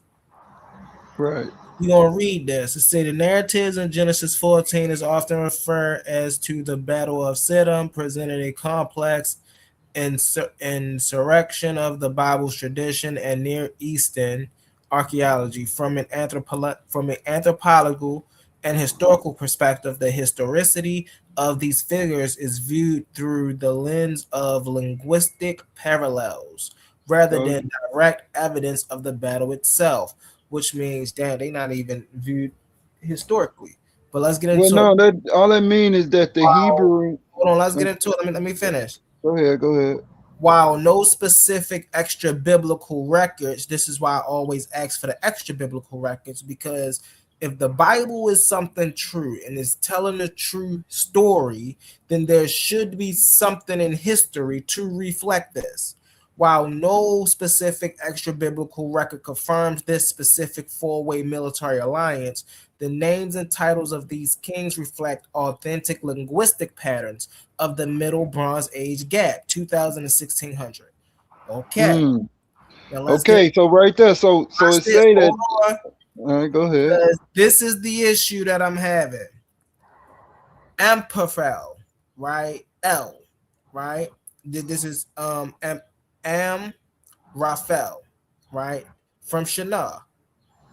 Right. We're gonna read this. It said the narratives in Genesis 14 is often referred as to the Battle of Siddim, presented a complex insurrection of the Bible's tradition and Near Eastern archaeology from an anthropological and historical perspective, the historicity of these figures is viewed through the lens of linguistic parallels rather So, than direct evidence of the battle itself, which means, damn, they not even viewed historically. But let's get well, into it. no, that all that mean is that the While, Hebrew. hold on, let's get into it. Let me finish. Go ahead, go ahead. While no specific extra biblical records, this is why I always ask for the extra biblical records, because if the Bible is something true and is telling a true story, then there should be something in history to reflect this. While no specific extra biblical record confirms this specific four-way military alliance, the names and titles of these kings reflect authentic linguistic patterns of the Middle Bronze Age gap, 2000 and 1600. Okay, Mm. now let's get Okay, so right there, so watch it this. say that. Hold on, All right, go ahead. because this is the issue that I'm having. Amperfel, right? L, right? This is Am Raphael, right? From Shinar.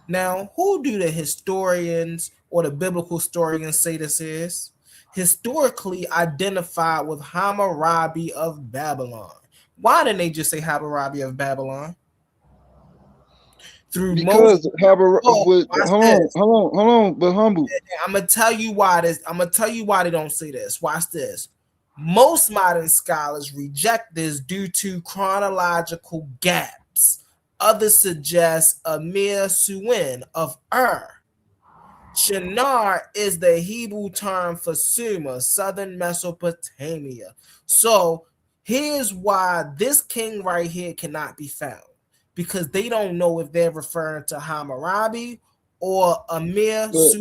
Now, who do the historians or the biblical historians say this is? Historically identified with Hammurabi of Babylon. Why didn't they just say Hammurabi of Babylon? Through most, Because Habar, oh, with, watch this. hold on, but humble. I'm gonna tell you why this. I'm gonna tell you why they don't say this. Watch this. Most modern scholars reject this due to chronological gaps. Others suggest Amir Suin of Shinar is the Hebrew term for Sumer, southern Mesopotamia. So here's why this king right here cannot be found, because they don't know if they're referring to Hammurabi or Amir Suin.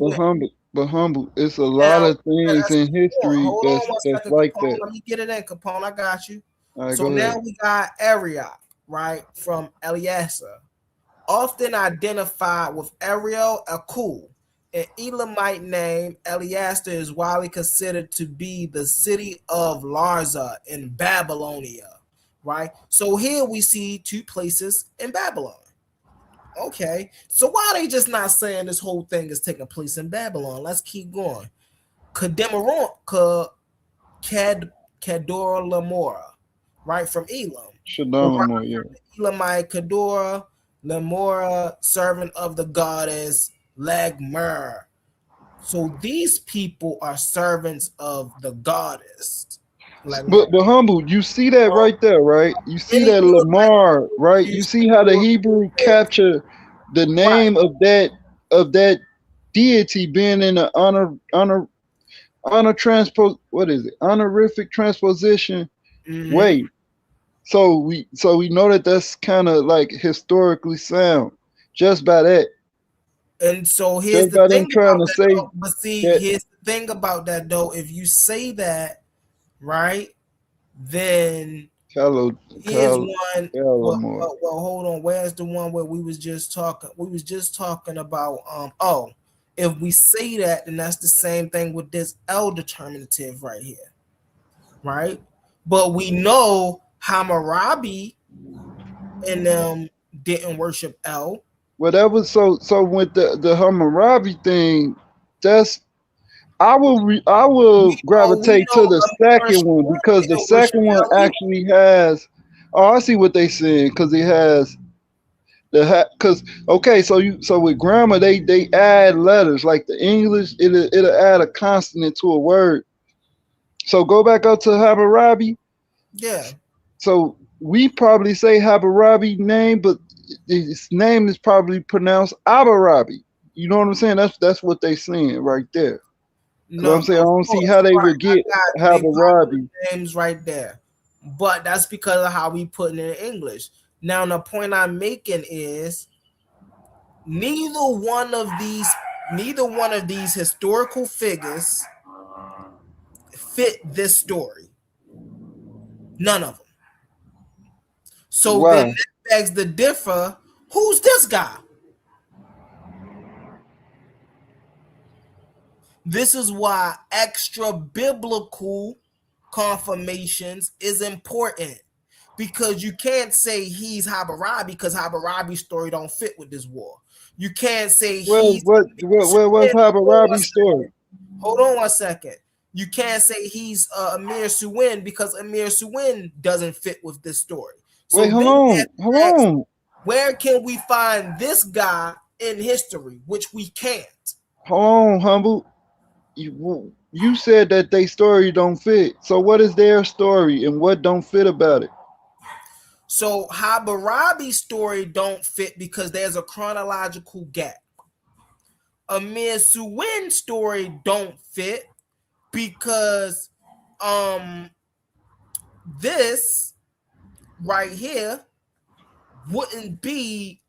But humble. It's a lot Now, of things in history hold on one that's second, like Capone. that. Let me get it in, Capone. I got you. All right, So go now ahead. we got Arioch, right, from Eliezer, often identified with Ariel Akul. An Elamite name, Eleazar is widely considered to be the city of Larsa in Babylonia, right? So here we see two places in Babylon. Okay, so why are they just not saying this whole thing is taking place in Babylon? Let's keep going. Kedora Lamora, right, from Elam. Shadama, yeah. Elamite Kedora Lamora, servant of the goddess Lagmer. So these people are servants of the goddess. But humble, you see that right there, right? You see that Lamar, right? You see how the Hebrew capture the name of that deity being in an honor transpose, what is it? Honorific transposition way. So we know that that's kind of like historically sound just by that. And so here's Just the by thing them trying about to that, say though. But see, that. here's the thing about that though. If you say that, right, then here's one. Well, hold on. Where's the one where we was just talking? We was just talking about oh, if we say that, then that's the same thing with this L determinative right here, right? But we know Hammurabi and them didn't worship L. Well, that was so with the Hammurabi thing. That's I will gravitate to the second one because the second one actually has. Oh, I see what they saying because it has because okay, so with grammar they add letters like the English it'll add a consonant to a word. So go back up to Hammurabi. Yeah. So we probably say Hammurabi name, but his name is probably pronounced Abarabi. You know what I'm saying? That's what they saying right there. No, I'm saying I don't see how they would get Hammurabi names right there, but that's because of how we put it in English. Now the point I'm making is neither one of these historical figures fit this story. None of them. So then that begs the differ. Who's this guy? This is why extra biblical confirmations is important, because you can't say he's Hammurabi because Hammurabi's story don't fit with this war. You can't say he's What's Hammurabi's story? Hold on 1 second. You can't say he's Amir Suwin because Amir Suwin doesn't fit with this story. So Wait, hold on. Where can we find this guy in history, which we can't? Hold on, Humble. You said that their story don't fit. So what is their story and what don't fit about it? So Hammurabi's story don't fit because there's a chronological gap. Amir Suwin's story don't fit because this right here wouldn't be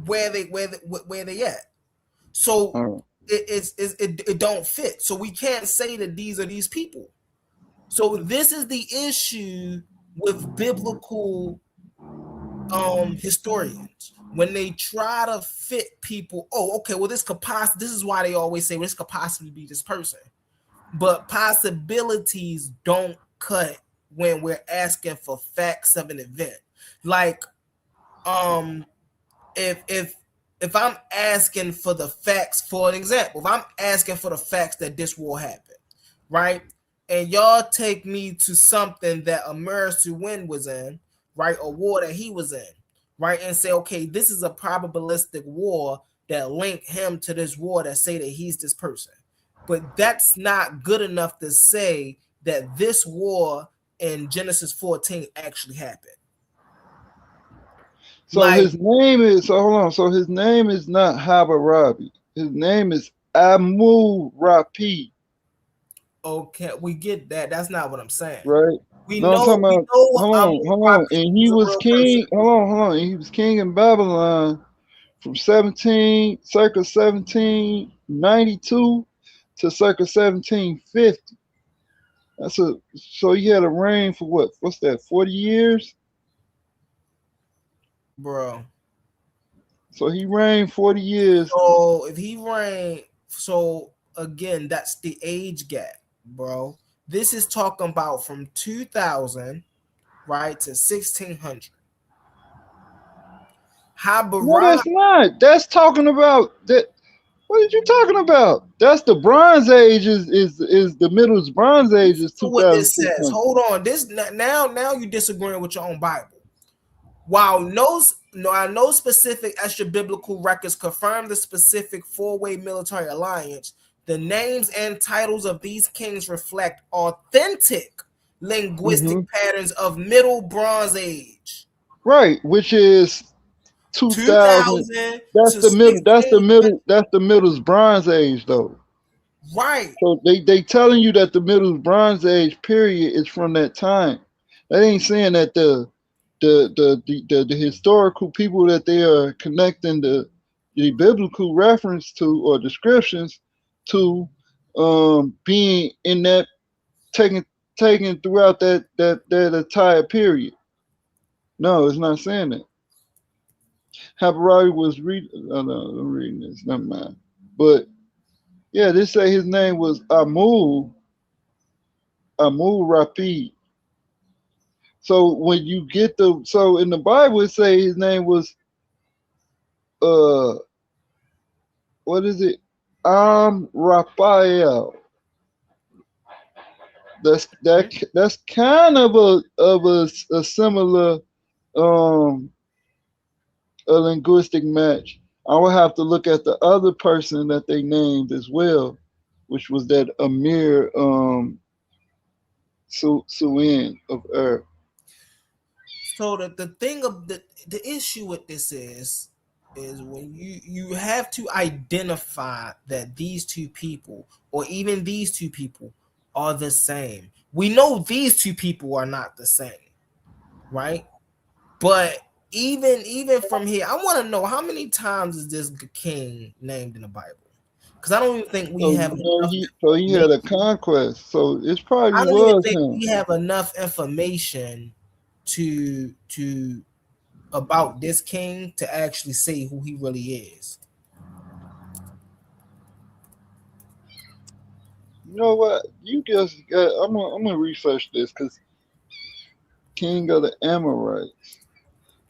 where they at. So it don't fit. So we can't say that these are these people. So this is the issue with biblical historians when they try to fit people. Oh, okay, well this is why they always say, well, this could possibly be this person. But possibilities don't cut when we're asking for facts of an event. Like, if I'm asking for the facts, for an example, if I'm asking for the facts that this war happened, right? And y'all take me to something that Amir Suwin was in, right? A war that he was in, right? And say, okay, this is a probabilistic war that link him to this war that say that he's this person. But that's not good enough to say that this war in Genesis 14 actually happened. So his name is, hold on. So his name is not Hammurabi. His name is Amurapi. Okay, we get that. That's not what I'm saying. Right. Hold on. And he was king. Hold on. And he was king in Babylon from circa 1792 to circa 1750. So he had a reign for what? What's that? 40 years? Bro. So he reigned 40 years. So if he reigned, so again, that's the age gap, bro. This is talking about from 2000, right, to 1600. No, that's not. That's talking about that. What are you talking about? That's the Bronze Age. Is the Middle Bronze Age is 2000. What this says. Hold on. This now you disagreeing with your own Bible. While no specific extra biblical records confirm the specific four-way military alliance, the names and titles of these kings reflect authentic linguistic patterns of Middle Bronze Age. Right, which is 2000. That's the middle. That's the middle. That's the Middle's Bronze Age, though. Right. So they telling you that the Middle's Bronze Age period is from that time. They ain't saying that the historical people that they are connecting the biblical reference to or descriptions to being in that taken throughout that entire period. No, it's not saying that. Hammurabi was I'm reading this, never mind. But yeah, they say his name was Amurapi. So when you get so in the Bible it say his name was what is it? Raphael. That's kind of a similar a linguistic match. I would have to look at the other person that they named as well, which was that Amir Suwin of Ur. So the thing of the issue with this is when you have to identify that these two people or even these two people are the same. We know these two people are not the same, right? But even from here, I want to know how many times is this king named in the Bible? Because I don't even think we have. So he had a conquest. So it's probably I don't even think we have enough information to about this king to actually say who he really is. You know what? You just got. I'm gonna research this because king of the Amorites.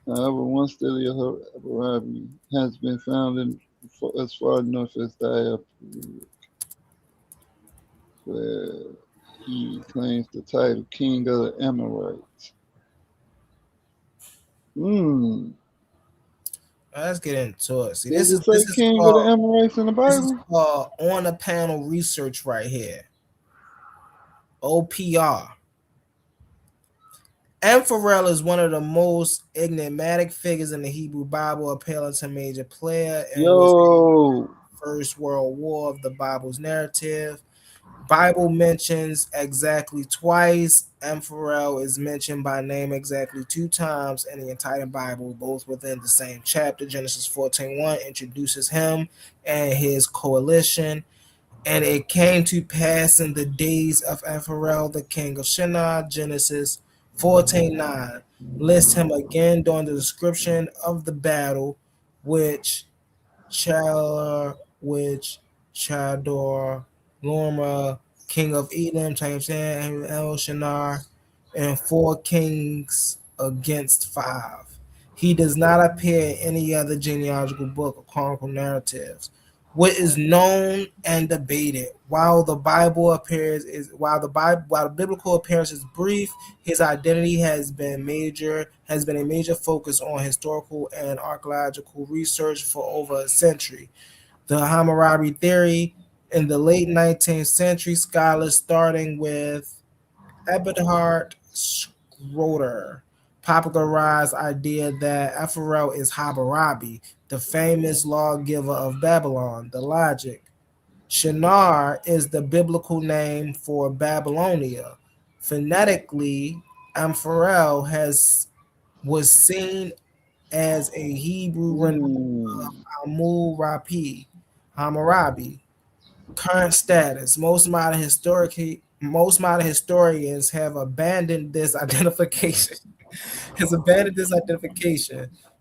However, one study of Hammurabi has been found as far north as Diapur, where he claims the title king of the Amorites. Hmm. Let's get into it. See, Does this it is say this is king of the called Amorites in the this is Bible? called on the panel research right here. OPR. Ampharel is one of the most enigmatic figures in the Hebrew Bible, appealing to major player and was Yo. First World War of the Bible's narrative. Bible mentions exactly twice. Ampharel is mentioned by name exactly 2 times in the entire Bible, both within the same chapter. Genesis 14:1 introduces him and his coalition. And it came to pass in the days of Ampharel, the king of Shinar, Genesis 14:9. List him again during the description of the battle, which which Chador, Lorma, king of Edom, Timestan, El Shinar, and 4 kings against 5. He does not appear in any other genealogical book or chronicle narratives. What is known and debated, while the biblical appearance is brief, his identity has been a major focus on historical and archaeological research for over a century. The Hammurabi theory in the late 19th century, scholars starting with Eberhard Schroeder popularized idea that Ampharel is Hammurabi, the famous lawgiver of Babylon. The logic. Shinar is the biblical name for Babylonia. Phonetically, Ampharel was seen as a Hebrew rendition Ooh. of Hammurabi. Current status: most modern historians have abandoned this identification.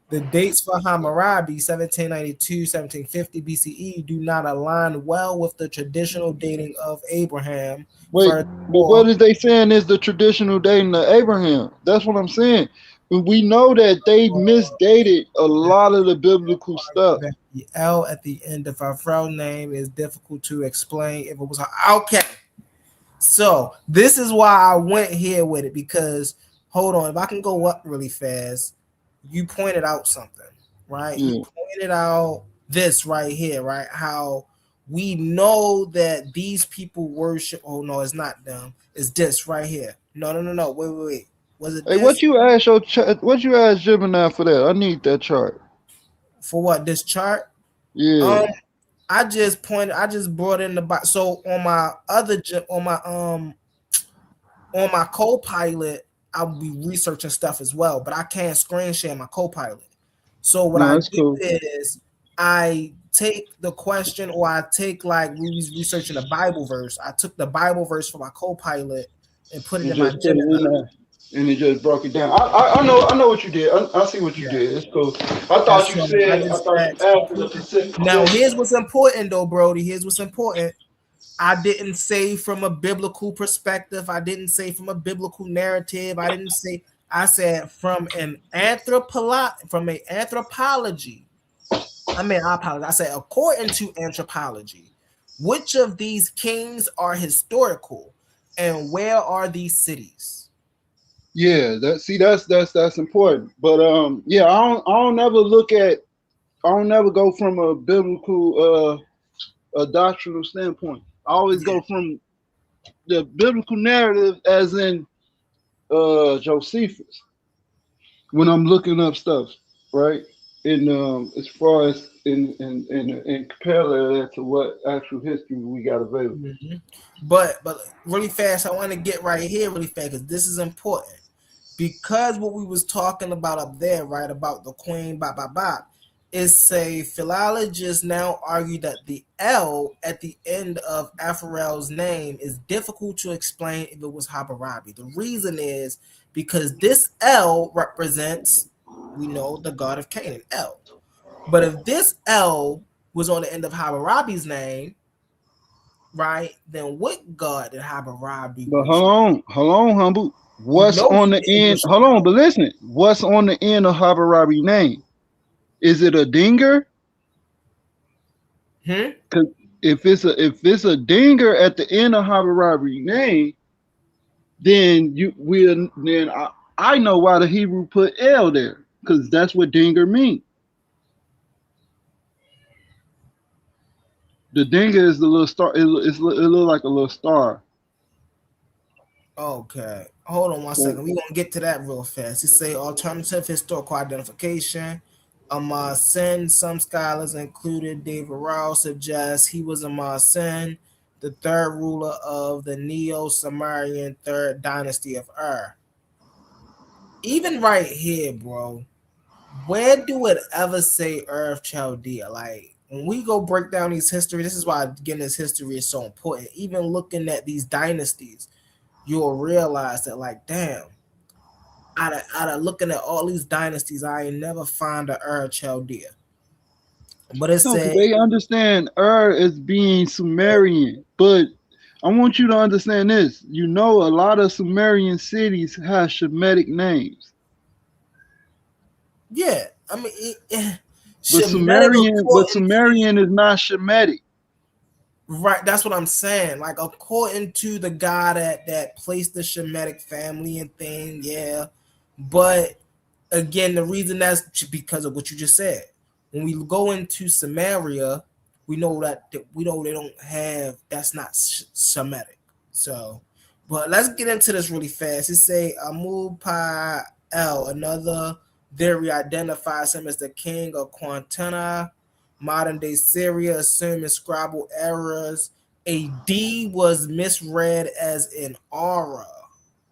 The dates for Hammurabi, 1792-1750 BCE, do not align well with the traditional dating of Abraham. Wait, but Furthermore, what is they saying is the traditional dating of Abraham? That's what I'm saying. We know that they misdated a lot of the biblical stuff. that the L at the end of our Frau name is difficult to explain if it was okay. So this is why I went here with it, because hold on, if I can go up really fast, you pointed out something, right? Yeah. You pointed out this right here, right? How we know that these people worship. Oh no, it's not them. It's this right here. No. Wait. Was it Hey, this? what you ask Gemini for that? I need that chart. For what? This chart? Yeah. I just brought in the box. So on my on my co-pilot, I'll be researching stuff as well, but I can't screen share my co-pilot. So what No, I that's do cool. is I take the question, or I take, like, we was researching a Bible verse. I took the Bible verse for my co-pilot and put it And in my just put it Gemini. in there. And it just broke it down. I know what you did. I see what you Yeah. did. It's cool. And so I I just thought you asked. asked for the specific. Now here's what's important though, Brody. Here's what's important. I didn't say from a biblical perspective. I didn't say from a biblical narrative. I said from an anthropology. I apologize. I said according to anthropology, which of these kings are historical and where are these cities? Yeah, that's important. But yeah, I don't never go from a biblical a doctrinal standpoint. I always go from the biblical narrative, as in Josephus, when I'm looking up stuff, right? And as far as in compare that to what actual history we got available. Mm-hmm. But really fast, I want to get right here really fast because this is important. Because what we was talking about up there, right, about the queen, is say philologists now argue that the L at the end of Ampharel's name is difficult to explain if it was Hammurabi. The reason is because this L represents, we know, the god of Canaan, El. But if this L was on the end of Hammurabi's name, right, then what god did Hammurabi But worship? hold on, humble. You What's know on he the didn't end? worship. Hold on, but listen. What's on the end of Hammurabi name? Is it a dinger? Hmm? Cause if it's a dinger at the end of Hammurabi name, then I know why the Hebrew put L there, because that's what dinger means. The dinger is the little star. It look like a little star. Okay, hold on one So, second. We gonna get to that real fast. It say alternative historical identification. Sin. Some scholars, included David Rao, suggest he was Sin, the third ruler of the Neo-Sumerian third dynasty of Ur. Even right here, bro, where do it ever say Ur of Chaldea? Like when we go break down these history, this is why getting this history is so important. Even looking at these dynasties, you'll realize that, like, damn, out of looking at all these dynasties, I ain't never find a Ur of Chaldea. But it no, because said, they understand as being Sumerian, but I want you to understand this. You know, a lot of Sumerian cities have Shemitic names, yeah, I mean, but Shemitic Sumerian, but according to, Sumerian is not Shemitic. right, that's what I'm saying. Like according to the guy that placed the Shemitic family and thing, yeah. But again, the reason that's because of what you just said. When we go into Samaria, we know that we know they don't have, that's not Semitic. So, but let's get into this really fast. It say Amu Pa El, another theory identifies him as the king of Quantana, modern day Syria, assuming scribal errors. A D was misread as an aura.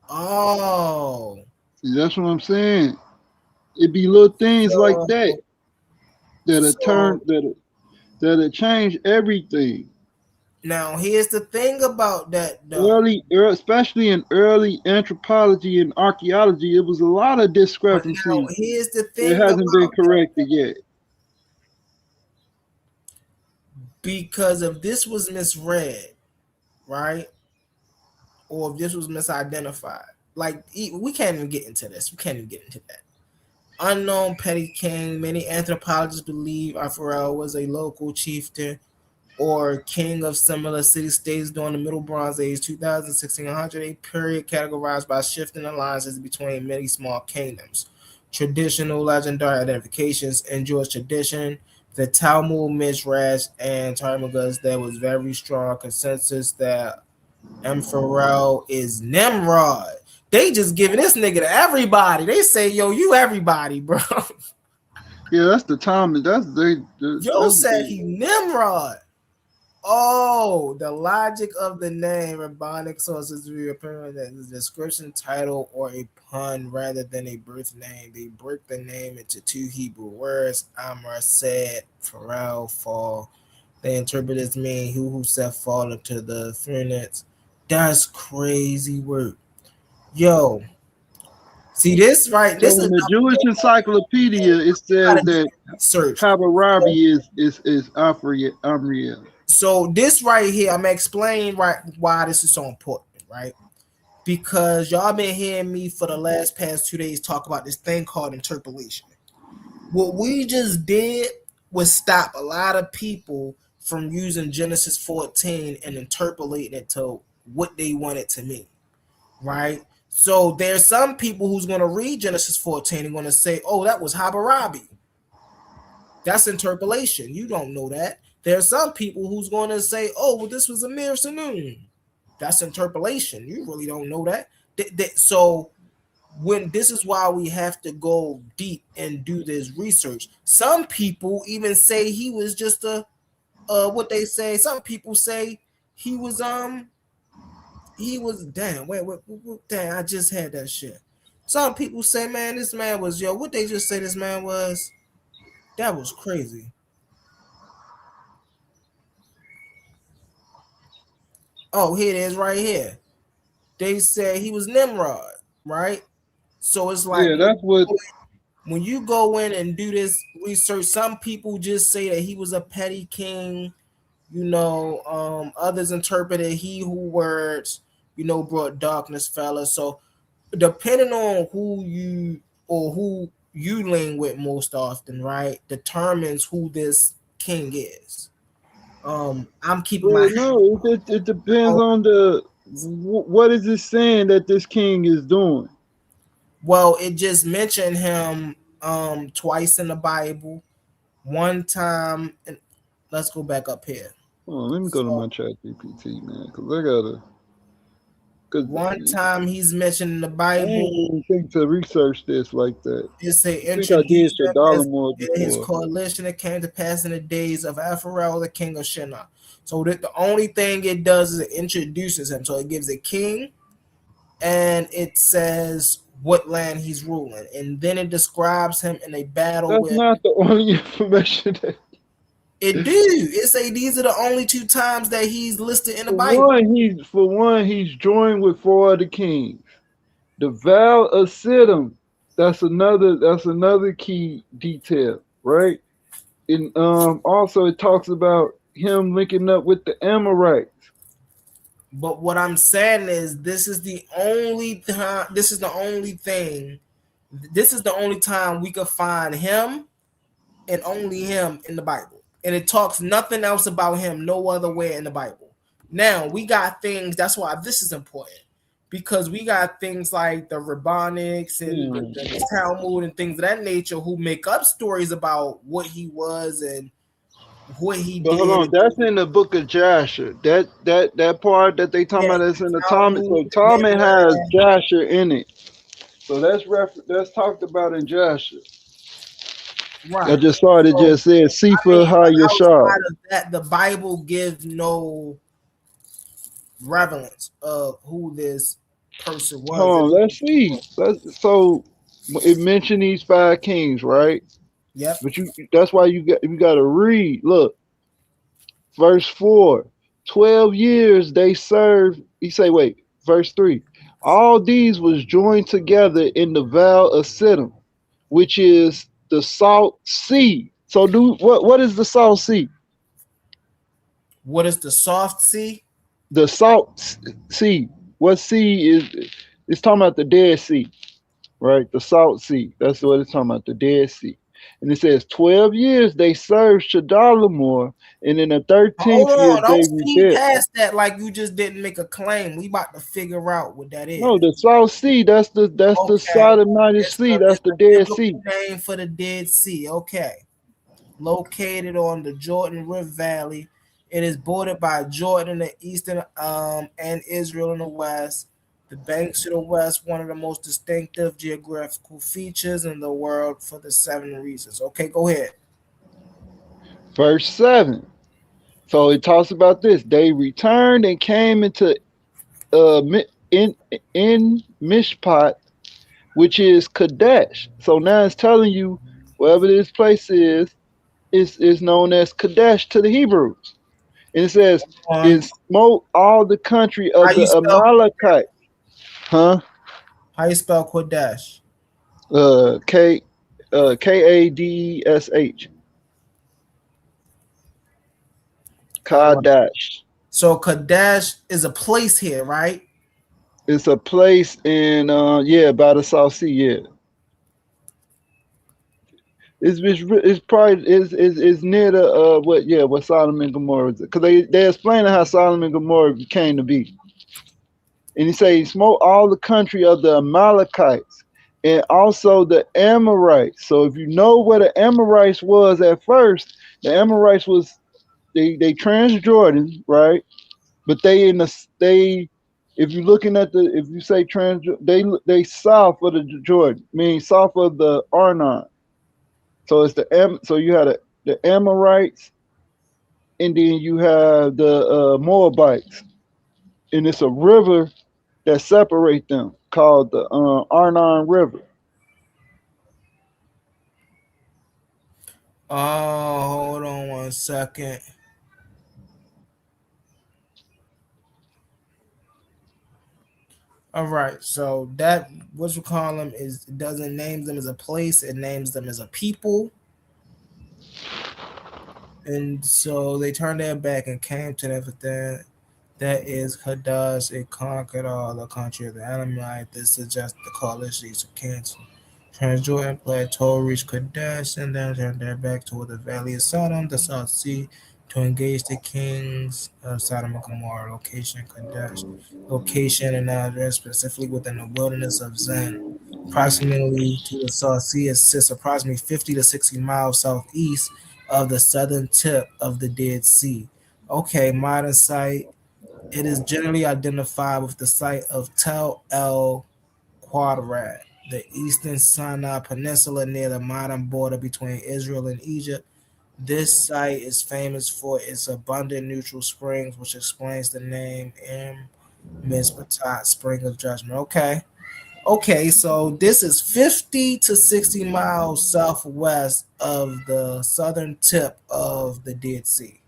Oh, See, that's what I'm saying. It be little things like so that that'll so turn that'll change everything. now here's the thing about that though. Especially in early anthropology and archaeology, it was a lot of But now discrepancies. here's the It thing hasn't been about that. corrected yet. Because if this was misread, right? Or if this was misidentified, like we can't even get into this. We can't even get into that. Unknown petty king. Many anthropologists believe Aphorel was a local chieftain or king of similar city-states during the Middle Bronze Age, 2000 1600, a period categorized by shifting alliances between many small kingdoms. Traditional legendary identifications in Jewish tradition, the Talmud, Midrash, and Targums, there was very strong consensus that Emperor is Nimrod. They just giving this nigga to everybody. They say, yo, you everybody, bro. Yeah, that's the time. Yo That's said the he Nimrod. Oh, the logic of the name. Rabbinic sources reappearing as a description, title, or a pun rather than a birth name. They break the name into two Hebrew words. Amar said, Pharrell, fall. They interpret as mean who said fall into the three nets. That's crazy work. Yo, see this right? This so is in the another Jewish thing. encyclopedia, it You gotta says do that research. Hammurabi is Amriel. So this right here, I'm explaining right why this is so important, right? Because y'all been hearing me for the last past 2 days talk about this thing called interpolation. What we just did was stop a lot of people from using Genesis 14 and interpolating it to what they want it to mean, right? So there's some people who's going to read Genesis 14 and going to say, oh, that was Hammurabi. That's interpolation. You don't know that. There are some people who's going to say, oh, well, this was Amir Sanoon. That's interpolation. You really don't know that. So when this is why we have to go deep and do this research. Some people even say he was just a what they say. Some people say he was damn wait damn, I just had that shit. Some people say, man, this man was what they just say this man was. That was crazy. Oh, here it is right here. They said he was Nimrod, right? So it's like Yeah, that's what. when you go in and do this research, some people just say that he was a petty king. Others interpreted he who words, brought darkness, fella. So depending on who you lean with most often, right, determines who this king is. I'm keeping my Well, hat no, it depends on. on the what is it saying that this king is doing. Well, it just mentioned him twice in the Bible. One time, and let's go back up here. Hold on, let me go to So my chat GPT, man, because I gotta. Because one time he's mentioned in the I ain't Bible. even think to research this like that. It's a I think I did introduced him as Shadallamore his before. coalition that came to pass in the days of Apharel, the king of Shinar. So that the only thing it does is it introduces him. So it gives a king and it says what land he's ruling, and then it describes him in a battle That's with. not the only information that. It do. It say these are the only two times that he's listed in the For Bible. one, he's joined with four other kings. The vow of Siddim. That's another. That's another key detail, right? And also it talks about him linking up with the Amorites. But what I'm saying is this is the only time. This is the only thing. This is the only time we could find him and only him in the Bible. And it talks nothing else about him no other way in the Bible. Now we got things, that's why this is important. Because we got things like the Rabbinics and the Talmud and things of that nature who make up stories about what he was and what he But hold did. on, that's in the book of Jasher. That part that they talking Yeah, about that's in the Talmud. Talmud, So the Talmud has Midrash. Jasher in it. So that's talked about in Jasher. I Right. just saw it. It So just said I mean, Sifa but HaYashar. outside of that, the Bible gives no relevance of who this person was. Hold on, let's see. So it mentioned these five kings, right? Yep. But that's why you got to read. Look, verse 4. 12 years they served. He say, wait, verse 3. All these was joined together in the vow of Siddim, which is the salt sea. So what is the salt sea? What is the soft sea? The salt sea. What sea is? It's talking about the Dead Sea, right? The salt sea. That's what it's talking about, the Dead Sea. And it says 12 years they served Shadalamore, and in the Hold 13th year on, don't they speed rebuilt. past that like you just didn't make a claim. We about to figure out what that is. No, the South Sea, that's the Okay. Sodomite Sea, that's It's the a Dead biblical Sea. name for the Dead Sea. Okay. Located on the Jordan River Valley. It is bordered by Jordan in the eastern and Israel in the west. The banks to the west, one of the most distinctive geographical features in the world for the 7 reasons. Okay, go ahead. Verse 7. So it talks about this. They returned and came into in Mishpat, which is Kadesh. So now it's telling you wherever this place is known as Kadesh to the Hebrews. And it says, Um, it smote all the country how of you the spell Amalekites. Huh? how you spell Kodesh? K Kadesh. All right. Kadesh. So Kadesh is a place here, right? It's a place in by the South Sea, yeah. It's probably is near the what Sodom and Gomorrah is, because they explaining how Sodom and Gomorrah came to be. And he say he smote all the country of the Amalekites and also the Amorites. So if you know what the Amorites was at first, the Amorites was they Transjordan, right? But they if you're looking at if you say trans, they south of the Jordan, meaning south of the Arnon. So it's so you had the Amorites, and then you have the Moabites, and it's a river that separate them called the Arnon River. Oh, hold on 1 second. All right, so that what you call them is it doesn't name them as a place; it names them as a people. And so they turned their back and came to them with that. That is, Kadash, it conquered all the country of the Elamite. This suggests the coalition to cancel. Transjordan Plateau reached Kadesh and then turned their back toward the valley of Sodom, the South Sea, to engage the kings of Sodom and Gomorrah. Location Kadesh. Location and address specifically within the wilderness of Zen. Approximately to the South Sea, it sits approximately 50 to 60 miles southeast of the southern tip of the Dead Sea. Okay, modern site. It is generally identified with the site of Tel El Quadrat, the eastern Sinai Peninsula near the modern border between Israel and Egypt. This site is famous for its abundant neutral springs, which explains the name M. Mizpatat, Spring of Judgment. Okay. Okay, so this is 50 to 60 miles southwest of the southern tip of the Dead Sea.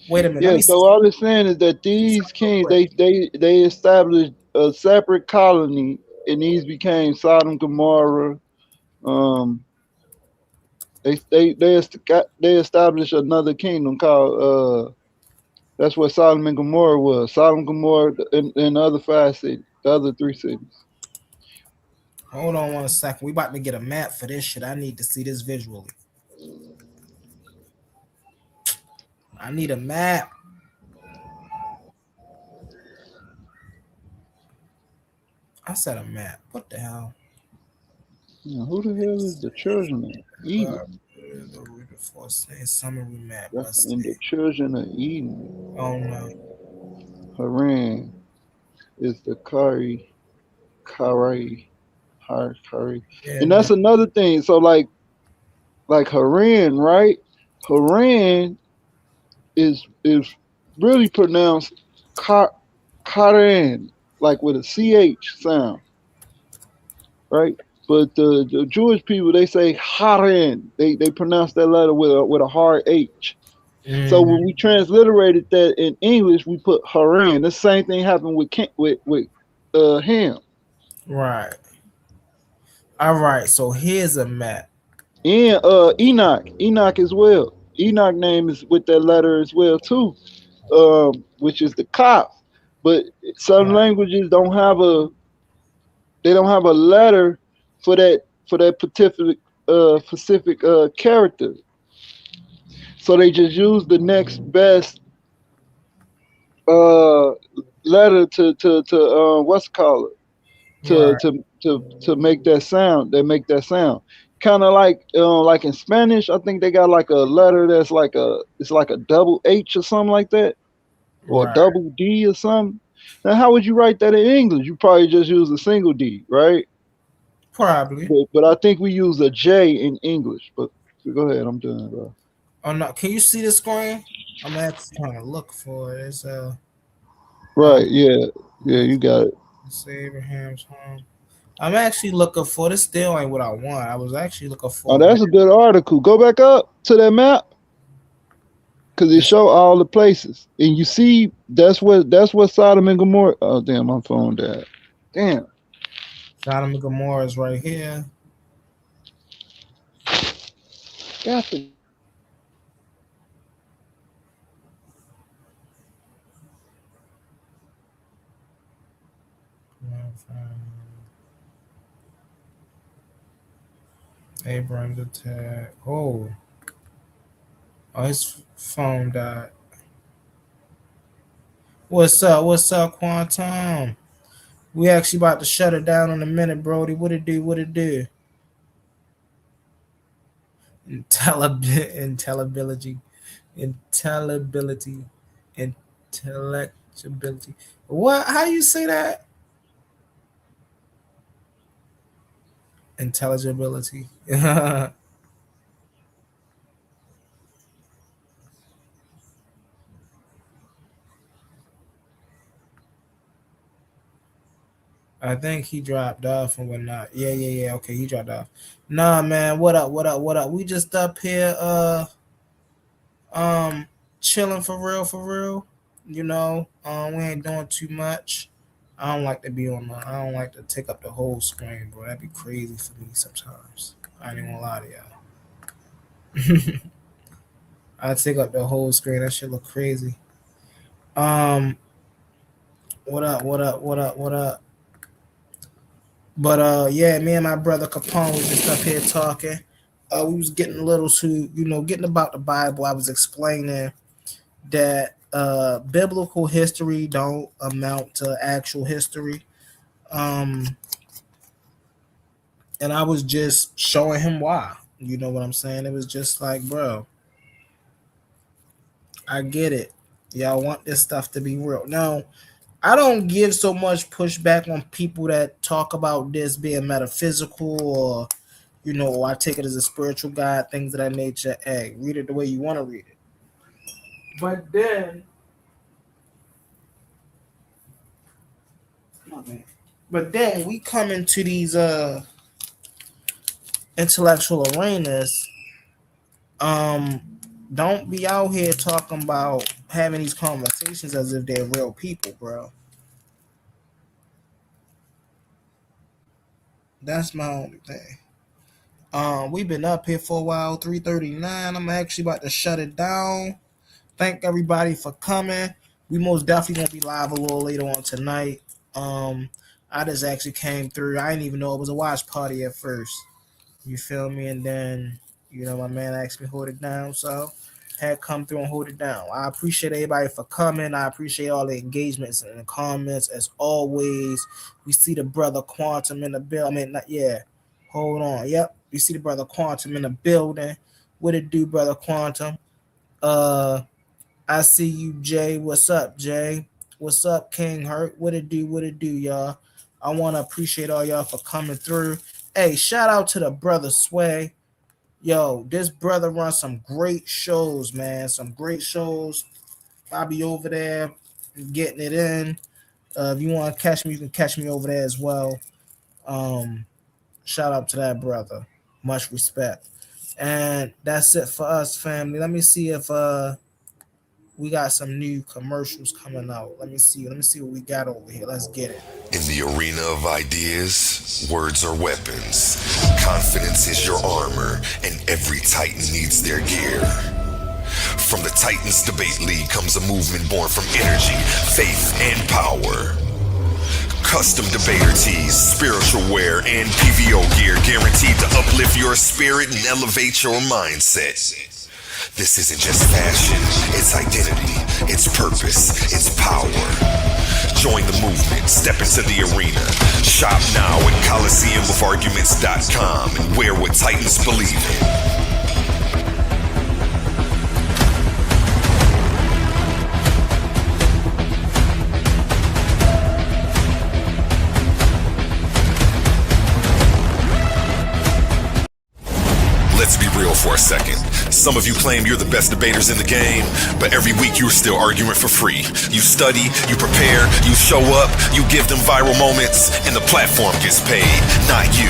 Wait a minute, let Yeah, me see so all it's saying is that these something real kings quick. they established a separate colony, and these became Sodom, Gomorrah. Um, they established another kingdom called that's what Sodom and Gomorrah was. Sodom, Gomorrah, and the other 5 cities, the other 3 cities. Hold on 1 second. We about to get a map for this shit. I need to see this visually. I need a map. I said a map. What the hell? Who the hell is the children of Eden? Before saying summary map. Let's And the see. children of Eden, Oh no. Haran is the Kari. Yeah, And no. that's another thing. So like Haran, right? Haran is really pronounced Karen, like with a CH sound, right? But the Jewish people, they say Haran. They pronounce that letter with a hard H. So when we Mm, transliterated that in English, we put Haran. The same thing happened with Ham. right. All right. So here's a map. And Enoch as well. Enoch name is with that letter as well too, which is the Kaf. But some Right. languages don't have a letter for that specific character. So they just use the next best uh, letter to what's it called Right. to make that sound. They make that sound. Kind of like in Spanish, I think they got like a letter that's it's like a double H or something like that, or a Right. double D or something. Now, how would you write that in English? You probably just use a single D, right? Probably. But I think we use a J in English. But go ahead, I'm done, bro. Oh no. Can you see the screen? I'm actually trying to look for it. Oh, Right, yeah, yeah, let's you got it. see Abraham's home. I'm actually looking for this. Still ain't what I want. I was actually looking Oh, for a map. that's a good article. Go back up to that map because it This show all the places, and you see that's what Sodom and Gomorrah. Oh, damn, my phone died. Damn, Sodom and Gomorrah is right here. got the Abraham's attack. Oh, his phone died. What's up? What's up, Quantum? We actually about to shut it down in a minute, Brody. What it do? What it do? Intelligibility, intelligibility, intellectibility. What? How you say that? Intelligibility. I think he dropped off and whatnot. Yeah, yeah, yeah. Okay, he dropped off. Nah, man. What up? What up? What up? We just up here, um, chilling for real, for real. You know, we ain't doing too much. I don't like to be on the. I don't like to take up the whole screen, bro. That'd be crazy for me sometimes. I ain't even gonna lie to y'all. I take up the whole screen. That shit look crazy. Um, what up? What up? What up? What up? But yeah, me and my brother Capone was just up here talking. We was getting a little to, getting about the Bible. I was explaining that biblical history don't amount to actual history. Um, and I was just showing him why. You know what I'm saying? It was just like, bro, I get it. Y'all want this stuff to be real. Now, I don't give so much pushback on people that talk about this being metaphysical or, I take it as a spiritual guide, things of that nature. Hey, read it the way you want to read it. But then we come into these intellectual arenas. Don't be out here talking about having these conversations as if they're real people, bro. That's my only thing. We've been up here for a while, 3:39. I'm actually about to shut it down. Thank everybody for coming. We most definitely gonna be live a little later on tonight. I just actually came through. I didn't even know it was a watch party at first. You feel me? And then, my man asked me to hold it down, so I had come through and hold it down. I appreciate everybody for coming. I appreciate all the engagements and the comments as always. We see the brother Quantum in the building. I mean, yeah. Hold on. Yep. We see the brother Quantum in the building. What it do, brother Quantum? I see you, Jay. What's up, Jay? What's up, King Hurt? What it do, y'all? I want to appreciate all y'all for coming through. Hey, shout out to the brother Sway. Yo, this brother runs some great shows, man. Some great shows. I'll be over there getting it in. If you want to catch me, you can catch me over there as well. Shout out to that brother. Much respect. And that's it for us, family. Let me see if we got some new commercials coming out. Let me see what we got over here. Let's get it. In the arena of ideas, words are weapons. Confidence is your armor, and every Titan needs their gear. From the Titans Debate League comes a movement born from energy, faith, and power. Custom debater tees, spiritual wear, and PVO gear guaranteed to uplift your spirit and elevate your mindset. This isn't just fashion, it's identity, it's purpose, it's power. Join the movement, step into the arena. Shop now at coliseumufarguments.com and wear what Titans believe in. Let's be real for a second. Some of you claim you're the best debaters in the game, but every week you're still arguing for free. You study, you prepare, you show up, you give them viral moments, and the platform gets paid, not you.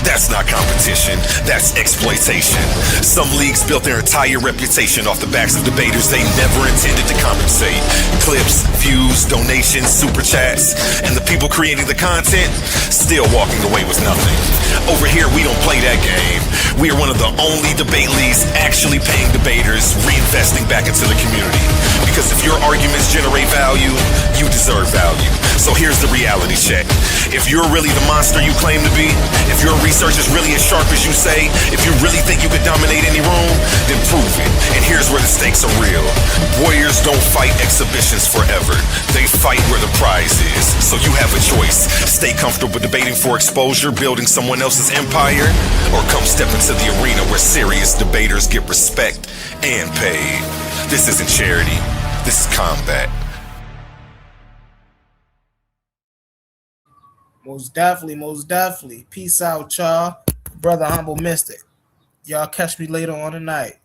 That's not competition, that's exploitation. Some leagues built their entire reputation off the backs of debaters they never intended to compensate. Clips, views, donations, super chats, and the people creating the content still walking away with nothing. Over here, we don't play that game. We are one of the only debate leagues actually paying debaters, reinvesting back into the community. Because if your arguments generate value, you deserve value. So here's the reality check. If you're really the monster you claim to be, if your research is really as sharp as you say, if you really think you could dominate any room, then prove it. And here's where the stakes are real. Warriors don't fight exhibitions forever. They fight where the prize is. So you have a choice. Stay comfortable debating for exposure, building someone else's empire, or come step into the arena where serious debaters get respect and paid. This isn't charity. This is combat. Most definitely. Peace out, y'all. Brother Humble Mystic. Y'all catch me later on tonight.